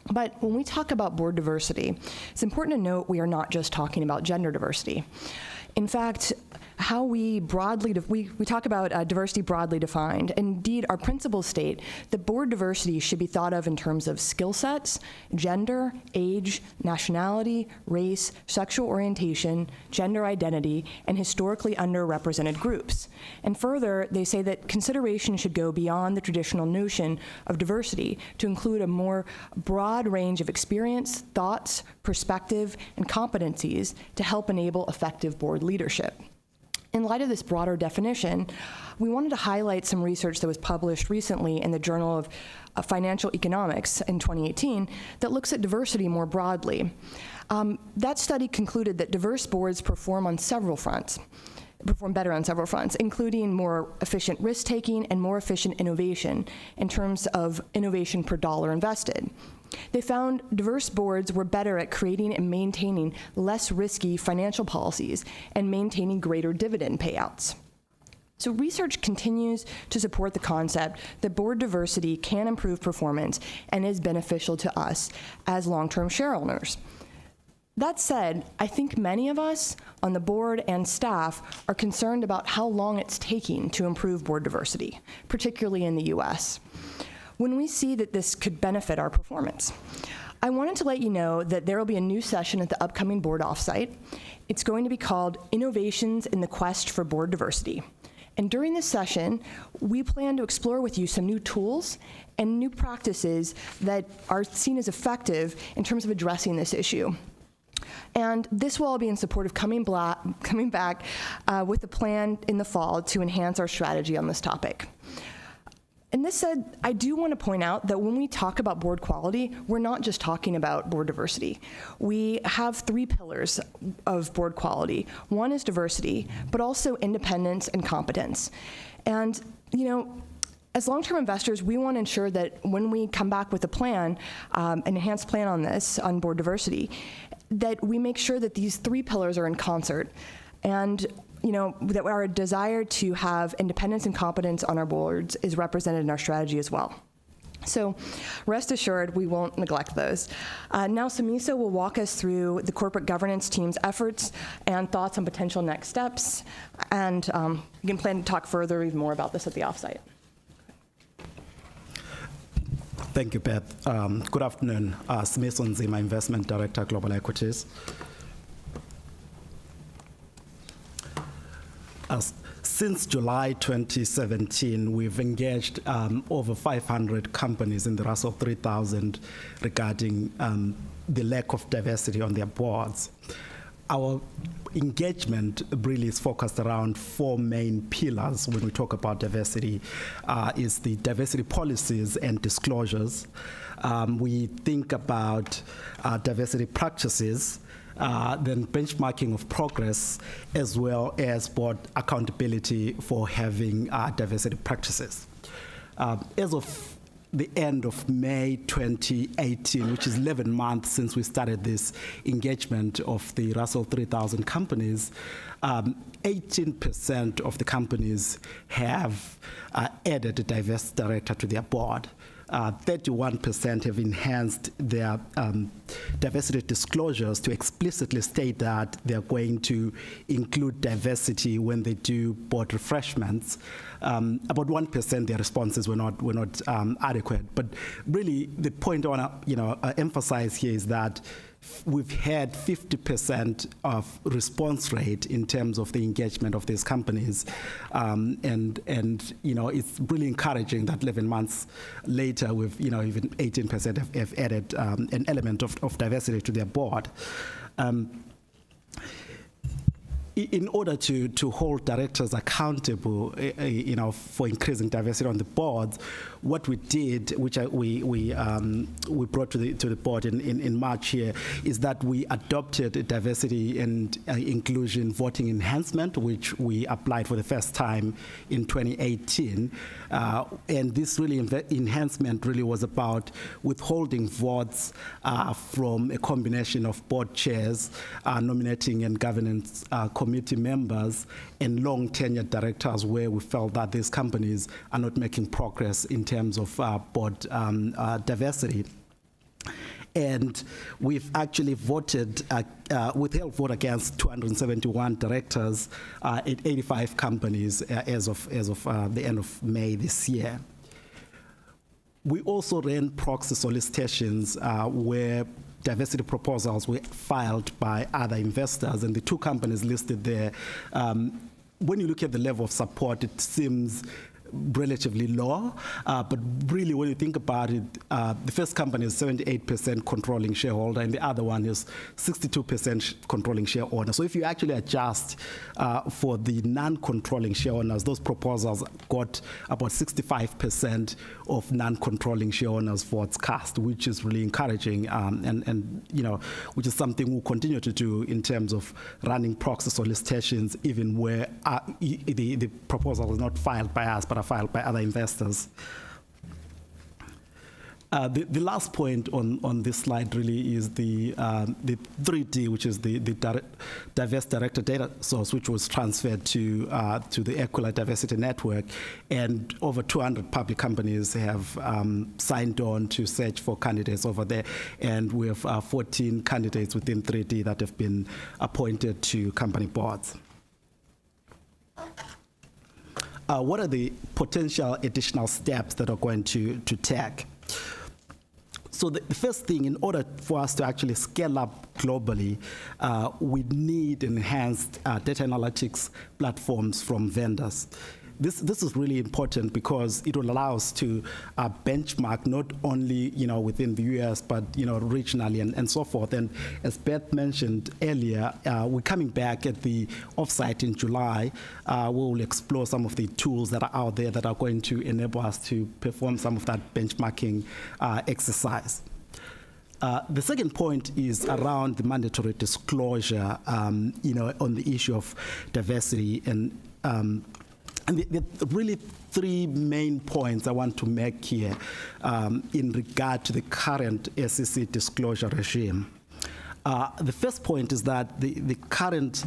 But when we talk about board diversity, it's important to note we are not just talking about gender diversity. In fact, how we broadly, we talk about diversity broadly defined. Indeed, our principles state that board diversity should be thought of in terms of skill sets, gender, age, nationality, race, sexual orientation, gender identity, and historically underrepresented groups. And further, they say that consideration should go beyond the traditional notion of diversity to include a more broad range of experience, thoughts, perspective, and competencies to help enable effective board leadership. In light of this broader definition, we wanted to highlight some research that was published recently in the Journal of Financial Economics in 2018 that looks at diversity more broadly. That study concluded that diverse boards perform better on several fronts, including more efficient risk-taking and more efficient innovation in terms of innovation per dollar invested. They found diverse boards were better at creating and maintaining less risky financial policies and maintaining greater dividend payouts. So research continues to support the concept that board diversity can improve performance and is beneficial to us as long-term share owners. That said, I think many of us on the board and staff are concerned about how long it's taking to improve board diversity, particularly in the US, when we see that this could benefit our performance. I wanted to let you know that there will be a new session at the upcoming board offsite. It's going to be called Innovations in the Quest for Board Diversity. And during this session, we plan to explore with you some new tools and new practices that are seen as effective in terms of addressing this issue. And this will all be in support of coming back with a plan in the fall to enhance our strategy on this topic. And this said, I do want to point out that when we talk about board quality, we're not just talking about board diversity. We have 3 pillars of board quality. One is diversity, but also independence and competence. And, you know, as long-term investors, we want to ensure that when we come back with a plan, an enhanced plan on this, on board diversity, that we make sure that these 3 pillars are in concert. And you know, that our desire to have independence and competence on our boards is represented in our strategy as well. So rest assured, we won't neglect those. Now Samisa will walk us through the corporate governance team's efforts and thoughts on potential next steps. And we can plan to talk further even more about this at the offsite. Thank you, Beth. Good afternoon. Samisa Nzima, Investment Director, Global Equities. Since July 2017, we've engaged over 500 companies in the Russell 3000 regarding the lack of diversity on their boards. Our engagement really is focused around 4 main pillars when we talk about diversity, is the diversity policies and disclosures. We think about diversity practices, then benchmarking of progress, as well as board accountability for having diversity practices. As of the end of May 2018, which is 11 months since we started this engagement of the Russell 3000 companies, 18% of the companies have added a diverse director to their board. 31% have enhanced their diversity disclosures to explicitly state that they're going to include diversity when they do board refreshments. About 1%, their responses were not adequate. But really, the point I want to emphasize here is that we've had 50% of response rate in terms of the engagement of these companies, and it's really encouraging that 11 months later, we've even 18% have added an element of diversity to their board. In order to hold directors accountable, for increasing diversity on the boards, what we did, which we brought to the board in March here, is that we adopted a diversity and inclusion voting enhancement, which we applied for the first time in 2018. And this really enhancement really was about withholding votes from a combination of board chairs, nominating and governance committee members, and long tenured directors, where we felt that these companies are not making progress in terms of board diversity. And we've actually withheld vote against 271 directors at 85 companies as of the end of May this year. We also ran proxy solicitations where diversity proposals were filed by other investors, and the 2 companies listed there. When you look at the level of support, it seems relatively low, but really when you think about it, the first company is 78% controlling shareholder and the other one is 62% controlling share owner. So if you actually adjust for the non-controlling share owners, those proposals got about 65% of non-controlling share owners votes cast, which is really encouraging, and which is something we'll continue to do in terms of running proxy solicitations, even where the proposal is not filed by us but are filed by other investors. The last point on this slide really is the 3D, which is the diverse director data source, which was transferred to the Equila Diversity Network, and over 200 public companies have signed on to search for candidates over there, and we have 14 candidates within 3D that have been appointed to company boards. What are the potential additional steps that are going to take? So the first thing, in order for us to actually scale up globally, we need enhanced data analytics platforms from vendors. This is really important because it will allow us to benchmark not only within the U.S. but regionally and so forth. And as Beth mentioned earlier, we're coming back at the offsite in July. We will explore some of the tools that are out there that are going to enable us to perform some of that benchmarking exercise. The second point is around the mandatory disclosure, on the issue of diversity. And the really three main points I want to make here in regard to the current SEC disclosure regime. The first point is that the current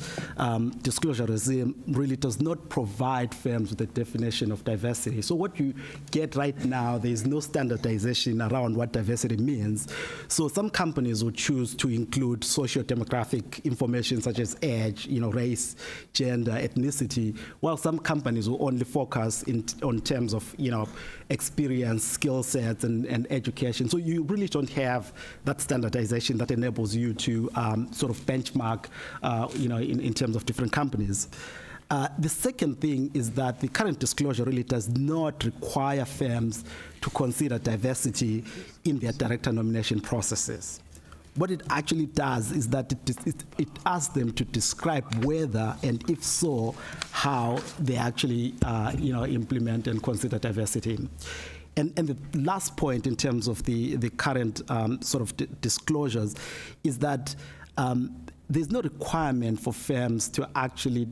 disclosure regime really does not provide firms with a definition of diversity. So what you get right now, there is no standardization around what diversity means. So some companies will choose to include socio-demographic information such as age, race, gender, ethnicity, while some companies will only focus on terms of experience, skill sets, and education. So you really don't have that standardization that enables you to sort of benchmark, in terms of different companies. The second thing is that the current disclosure really does not require firms to consider diversity in their director nomination processes. What it actually does is that it asks them to describe whether, and if so, how they actually implement and consider diversity. And the last point in terms of the current sort of disclosures is that there's no requirement for firms to actually,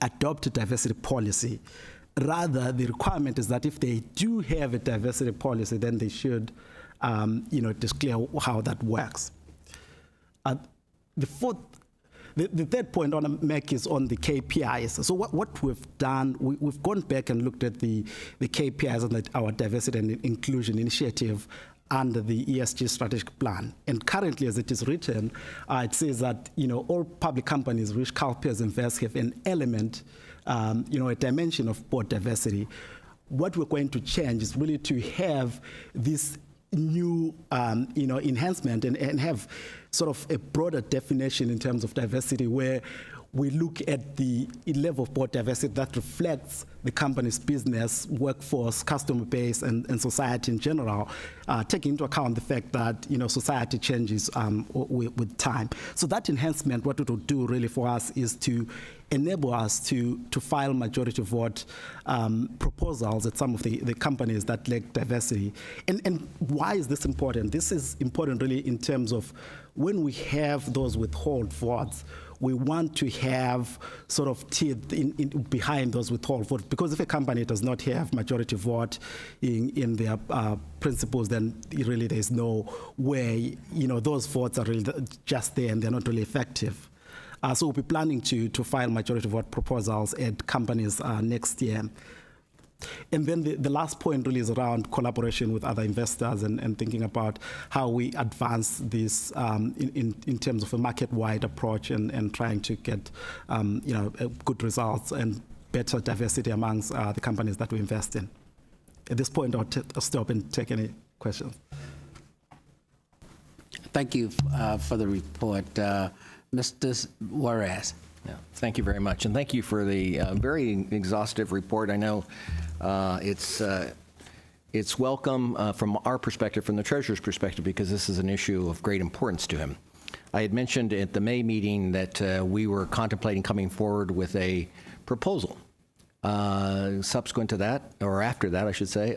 adopt a diversity policy. Rather, the requirement is that if they do have a diversity policy, then they should, disclose how that works. The third point I want to make is on the KPIs. So what we've done, we've gone back and looked at the KPIs on our diversity and inclusion initiative under the ESG strategic plan. And currently, as it is written, it says that all public companies which CalPERS invests have an element, a dimension of board diversity. What we're going to change is really to have this new, enhancement and have sort of a broader definition in terms of diversity, where we look at the level of board diversity that reflects the company's business, workforce, customer base, and society in general, taking into account the fact that society changes with time. So that enhancement, what it will do really for us is to enable us to file majority vote proposals at some of the companies that lack diversity. And why is this important? This is important really in terms of when we have those withhold votes, we want to have sort of teeth behind those withhold votes, because if a company does not have majority vote in their principles, then really there's no way, those votes are really just there and they're not really effective. So we'll be planning to file majority vote proposals at companies next year. And then the last point really is around collaboration with other investors and thinking about how we advance this in terms of a market-wide approach and trying to get good results and better diversity amongst the companies that we invest in. At this point, I'll stop and take any questions. Thank you for the report. Mr. Juarez. Yeah, thank you very much, and thank you for the very exhaustive report. I know it's welcome from our perspective, from the Treasurer's perspective, because this is an issue of great importance to him. I had mentioned at the May meeting that we were contemplating coming forward with a proposal. Subsequent to that, or after that, I should say,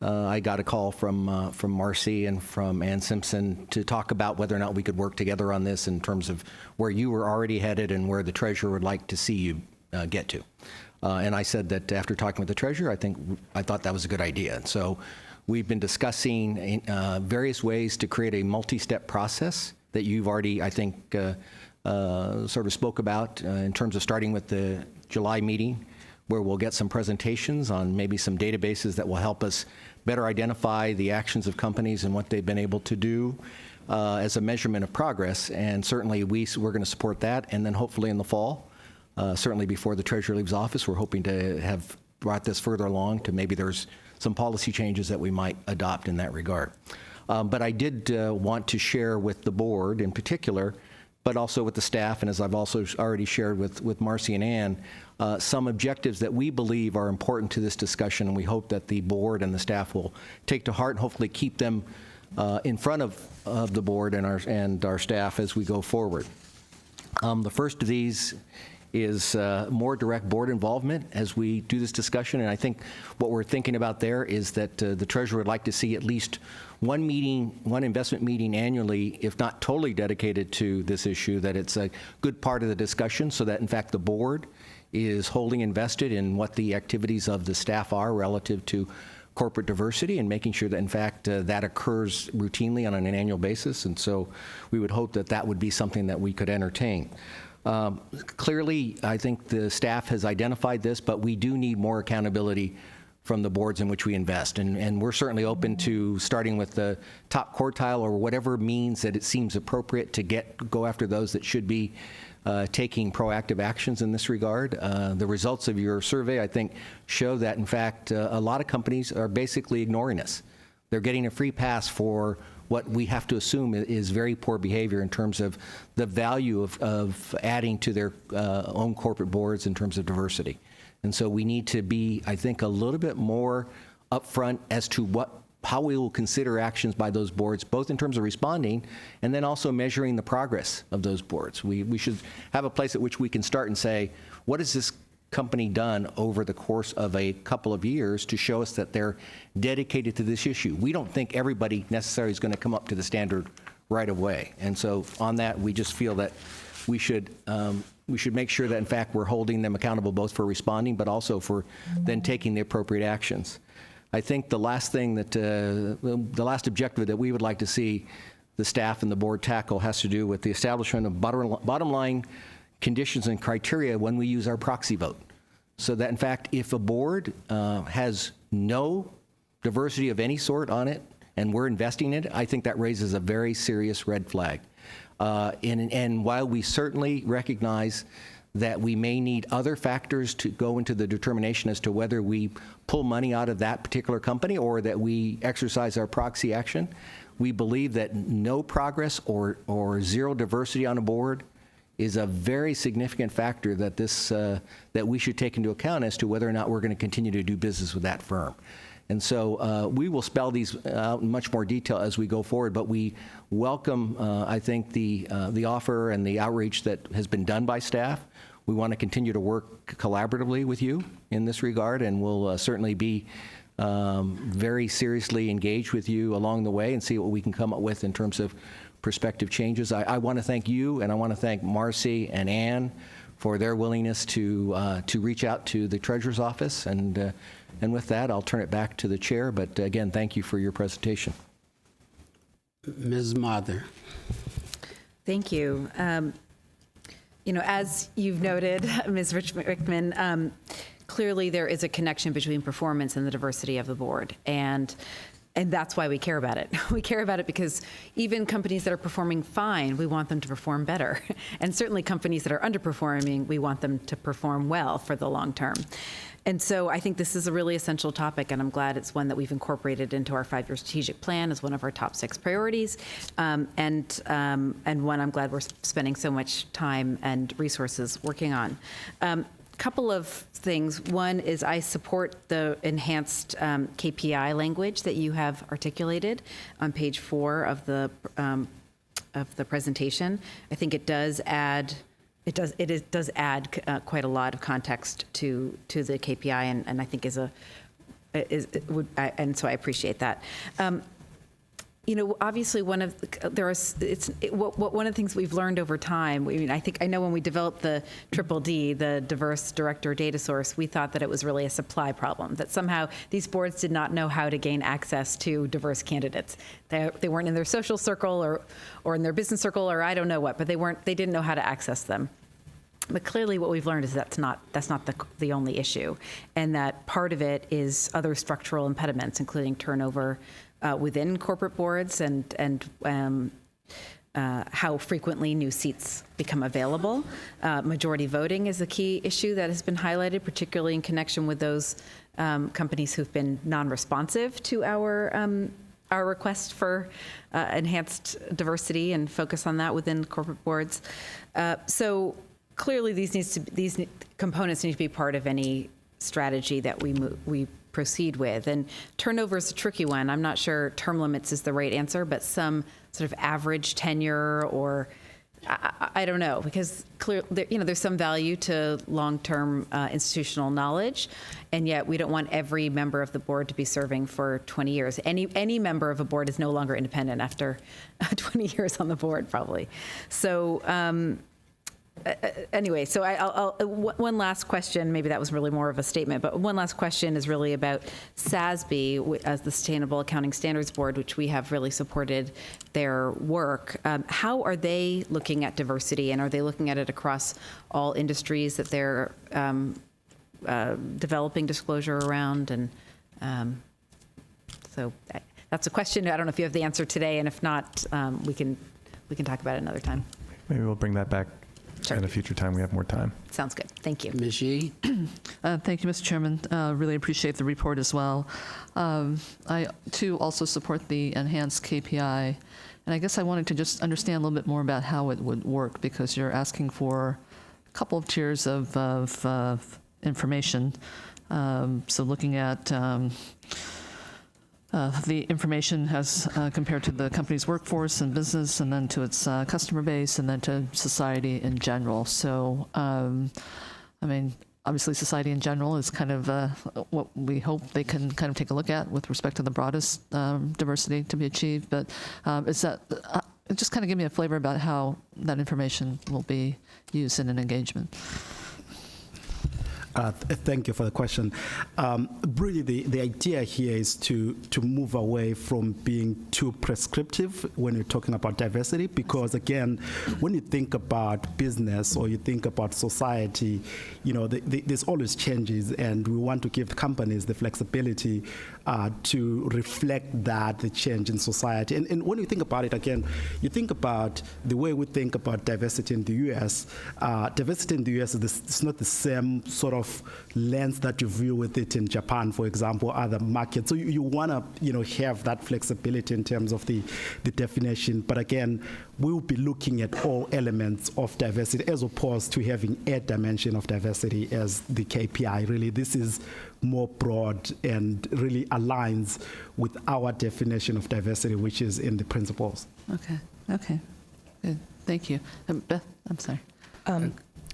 I got a call from Marcy and from Ann Simpson to talk about whether or not we could work together on this in terms of where you were already headed and where the Treasurer would like to see you get to. And I said that after talking with the treasurer, I thought that was a good idea. And so we've been discussing various ways to create a multi-step process that you've already, I think, sort of spoke about in terms of starting with the July meeting, where we'll get some presentations on maybe some databases that will help us better identify the actions of companies and what they've been able to do as a measurement of progress. And certainly we're going to support that. And then hopefully in the fall, certainly before the treasurer leaves office, we're hoping to have brought this further along to maybe there's some policy changes that we might adopt in that regard. But I did want to share with the board in particular, but also with the staff, and as I've also already shared with Marcy and Ann, some objectives that we believe are important to this discussion, and we hope that the board and the staff will take to heart and hopefully keep them in front of the board and our staff as we go forward. The first of these is more direct board involvement as we do this discussion, and I think what we're thinking about there is that the treasurer would like to see at least one investment meeting annually, if not totally dedicated to this issue, that it's a good part of the discussion so that in fact the board is wholly invested in what the activities of the staff are relative to corporate diversity and making sure that in fact that occurs routinely on an annual basis. And so we would hope that that would be something that we could entertain. Clearly, I think the staff has identified this, but we do need more accountability from the boards in which we invest. And we're certainly open to starting with the top quartile or whatever means that it seems appropriate to go after those that should be taking proactive actions in this regard. The results of your survey, I think, show that, in fact, a lot of companies are basically ignoring us. They're getting a free pass for what we have to assume is very poor behavior in terms of the value of adding to their own corporate boards in terms of diversity. And so we need to be, I think, a little bit more upfront as to how we will consider actions by those boards, both in terms of responding and then also measuring the progress of those boards. We should have a place at which we can start and say, what has this company done over the course of a couple of years to show us that they're dedicated to this issue? We don't think everybody necessarily is going to come up to the standard right away. And so on that, we just feel that we should make sure that, in fact, we're holding them accountable both for responding but also for then taking the appropriate actions. I think the last thing that, the last objective that we would like to see the staff and the board tackle has to do with the establishment of bottom line conditions and criteria when we use our proxy vote. So that, in fact, if a board has no diversity of any sort on it and we're investing in it, I think that raises a very serious red flag. And while we certainly recognize that we may need other factors to go into the determination as to whether we pull money out of that particular company or that we exercise our proxy action, we believe that no progress or zero diversity on a board is a very significant factor that that we should take into account as to whether or not we're going to continue to do business with that firm. And so we will spell these out in much more detail as we go forward, but we welcome, I think, the offer and the outreach that has been done by staff. We want to continue to work collaboratively with you in this regard, and we'll certainly be very seriously engaged with you along the way and see what we can come up with in terms of prospective changes. I want to thank you, and I want to thank Marcy and Ann for their willingness to reach out to the Treasurer's Office. And with that, I'll turn it back to the chair. But again, thank you for your presentation. Ms. Mather. Thank you. As you've noted, Ms. Rickman, clearly there is a connection between performance and the diversity of the board. And that's why we care about it. We care about it because even companies that are performing fine, we want them to perform better. And certainly companies that are underperforming, we want them to perform well for the long term. And so I think this is a really essential topic, and I'm glad it's one that we've incorporated into our 5-year strategic plan as one of our top 6 priorities, and one I'm glad we're spending so much time and resources working on. Couple of things. One is I support the enhanced KPI language that you have articulated on page 4 of the presentation. I think it does add. It does add quite a lot of context to the KPI, and I think and so I appreciate that. Obviously, one of the things we've learned over time. I know when we developed the DDD, the Diverse Director Data Source, we thought that it was really a supply problem. That somehow these boards did not know how to gain access to diverse candidates. They weren't in their social circle or in their business circle or I don't know what, but they didn't know how to access them. But clearly, what we've learned is that's not the only issue, and that part of it is other structural impediments, including turnover within corporate boards and how frequently new seats become available. Majority voting is a key issue that has been highlighted, particularly in connection with those companies who've been non-responsive to our request for enhanced diversity and focus on that within corporate boards. So clearly, these components need to be part of any strategy that we proceed with. And turnover is a tricky one. I'm not sure term limits is the right answer, but some sort of average tenure, or I don't know, because there's some value to long-term institutional knowledge, and yet we don't want every member of the board to be serving for 20 years. Any member of a board is no longer independent after 20 years on the board, probably. So anyway, so one last question, maybe that was really more of a statement, but one last question is really about SASB as the Sustainable Accounting Standards Board, which we have really supported their work. How are they looking at diversity, and are they looking at it across all industries that they're developing disclosure around? And so that's a question. I don't know if you have the answer today, and if not, we can talk about it another time. Maybe we'll bring that back. Sure. At a future time, we have more time. Sounds good. Thank you. Ms. Yee? Thank you, Mr. Chairman. Really appreciate the report as well. I, too, also support the enhanced KPI. And I guess I wanted to just understand a little bit more about how it would work, because you're asking for a couple of tiers of information. So looking at the information has compared to the company's workforce and business, and then to its customer base, and then to society in general. So, obviously society in general is kind of what we hope they can kind of take a look at with respect to the broadest diversity to be achieved. But is that, just kind of give me a flavor about how that information will be used in an engagement. Thank you for the question. Really, the idea here is to move away from being too prescriptive when you're talking about diversity, because again, when you think about business or you think about society, there's always changes, and we want to give companies the flexibility to reflect the change in society. And when you think about it, again, you think about the way we think about diversity in the U.S. Diversity in the U.S. it's not the same sort of lens that you view with it in Japan, for example, other markets. So you want to, have that flexibility in terms of the definition. But again, we'll be looking at all elements of diversity as opposed to having a dimension of diversity as the KPI. Really, this is more broad and really aligns with our definition of diversity, which is in the principles. Okay. Good. Thank you. Beth, I'm sorry.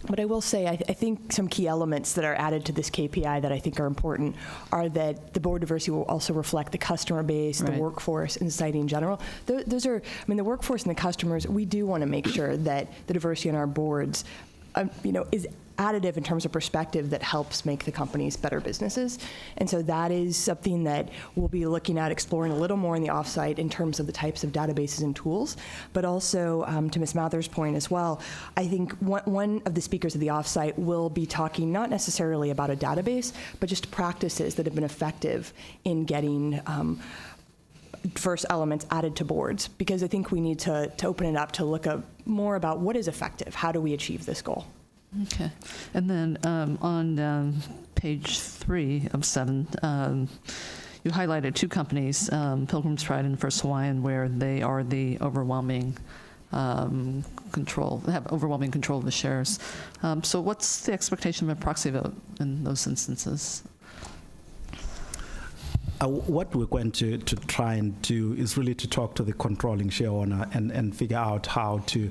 But I will say, I think some key elements that are added to this KPI that I think are important are that the board diversity will also reflect the customer base, the workforce, and society in general. Those are, the workforce and the customers, we do want to make sure that the diversity on our boards, is additive in terms of perspective that helps make the companies better businesses. And so that is something that we'll be looking at exploring a little more in the offsite in terms of the types of databases and tools. But also, to Ms. Mather's point as well, I think one of the speakers of the offsite will be talking not necessarily about a database, but just practices that have been effective in getting diverse elements added to boards, because I think we need to open it up to look more about what is effective. How do we achieve this goal? Okay. And then on page 3 of 7, you highlighted 2 companies, Pilgrim's Pride and First Hawaiian, where they are the overwhelming control, have overwhelming control of the shares. So what's the expectation of a proxy vote in those instances? What we're going to try and do is really to talk to the controlling share owner and figure out how to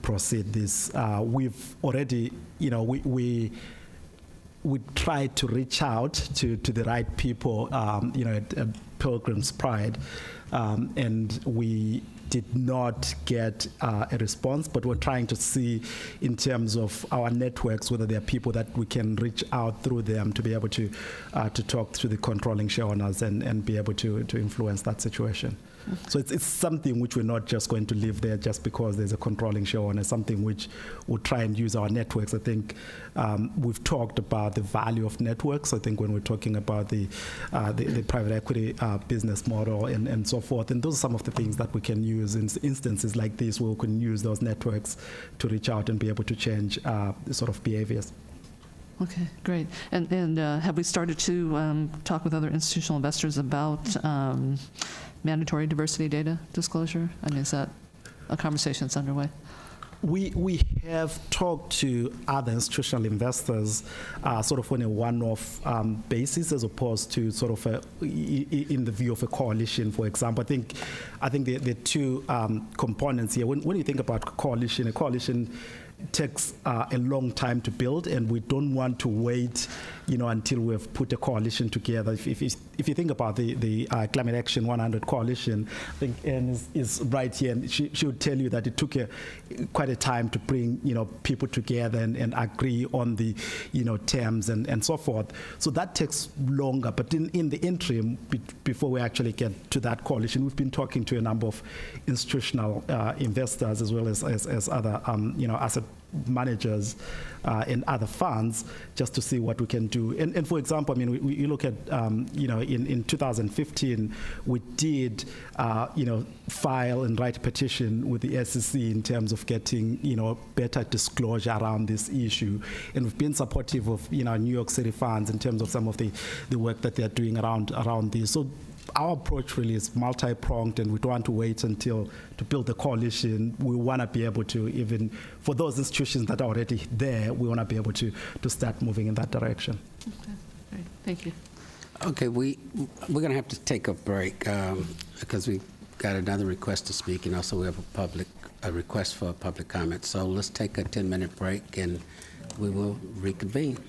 proceed this. We've already, we tried to reach out to the right people, at Pilgrim's Pride. and we did not get a response, but we're trying to see in terms of our networks whether there are people that we can reach out through them to be able to talk to the controlling share owners and be able to influence that situation. So it's something which we're not just going to leave there just because there's a controlling share owner. It's something which we'll try and use our networks. I think we've talked about the value of networks. I think when we're talking about the private equity business model and so forth, and those are some of the things that we can use in instances like this where we can use those networks to reach out and be able to change sort of behaviors. Okay, great. And have we started to talk with other institutional investors about mandatory diversity data disclosure? I mean, is that a conversation that's underway? We have talked to other institutional investors sort of on a one-off basis as opposed to sort of in the view of a coalition, for example. I think the two components here, when you think about a coalition takes a long time to build, and we don't want to wait, until we've put a coalition together. If you think about the Climate Action 100 coalition, I think Anne is right here, and she would tell you that it took quite a time to bring people together and agree on the terms and so forth. So that takes longer. But in the interim, before we actually get to that coalition, we've been talking to a number of institutional investors as well as other asset managers and other funds, just to see what we can do. And for example, I mean, you look at, in 2015, we did, file and write a petition with the SEC in terms of getting, better disclosure around this issue. And we've been supportive of, New York City funds in terms of some of the work that they're doing around this. So our approach really is multi-pronged, and we don't want to wait until to build a coalition. We want to be able to, even for those institutions that are already there, we want to be able to start moving in that direction. Okay, great. Thank you. Okay, we're going to have to take a break because we got another request to speak, and also we have a request for public comment. So let's take a 10-minute break, and we will reconvene.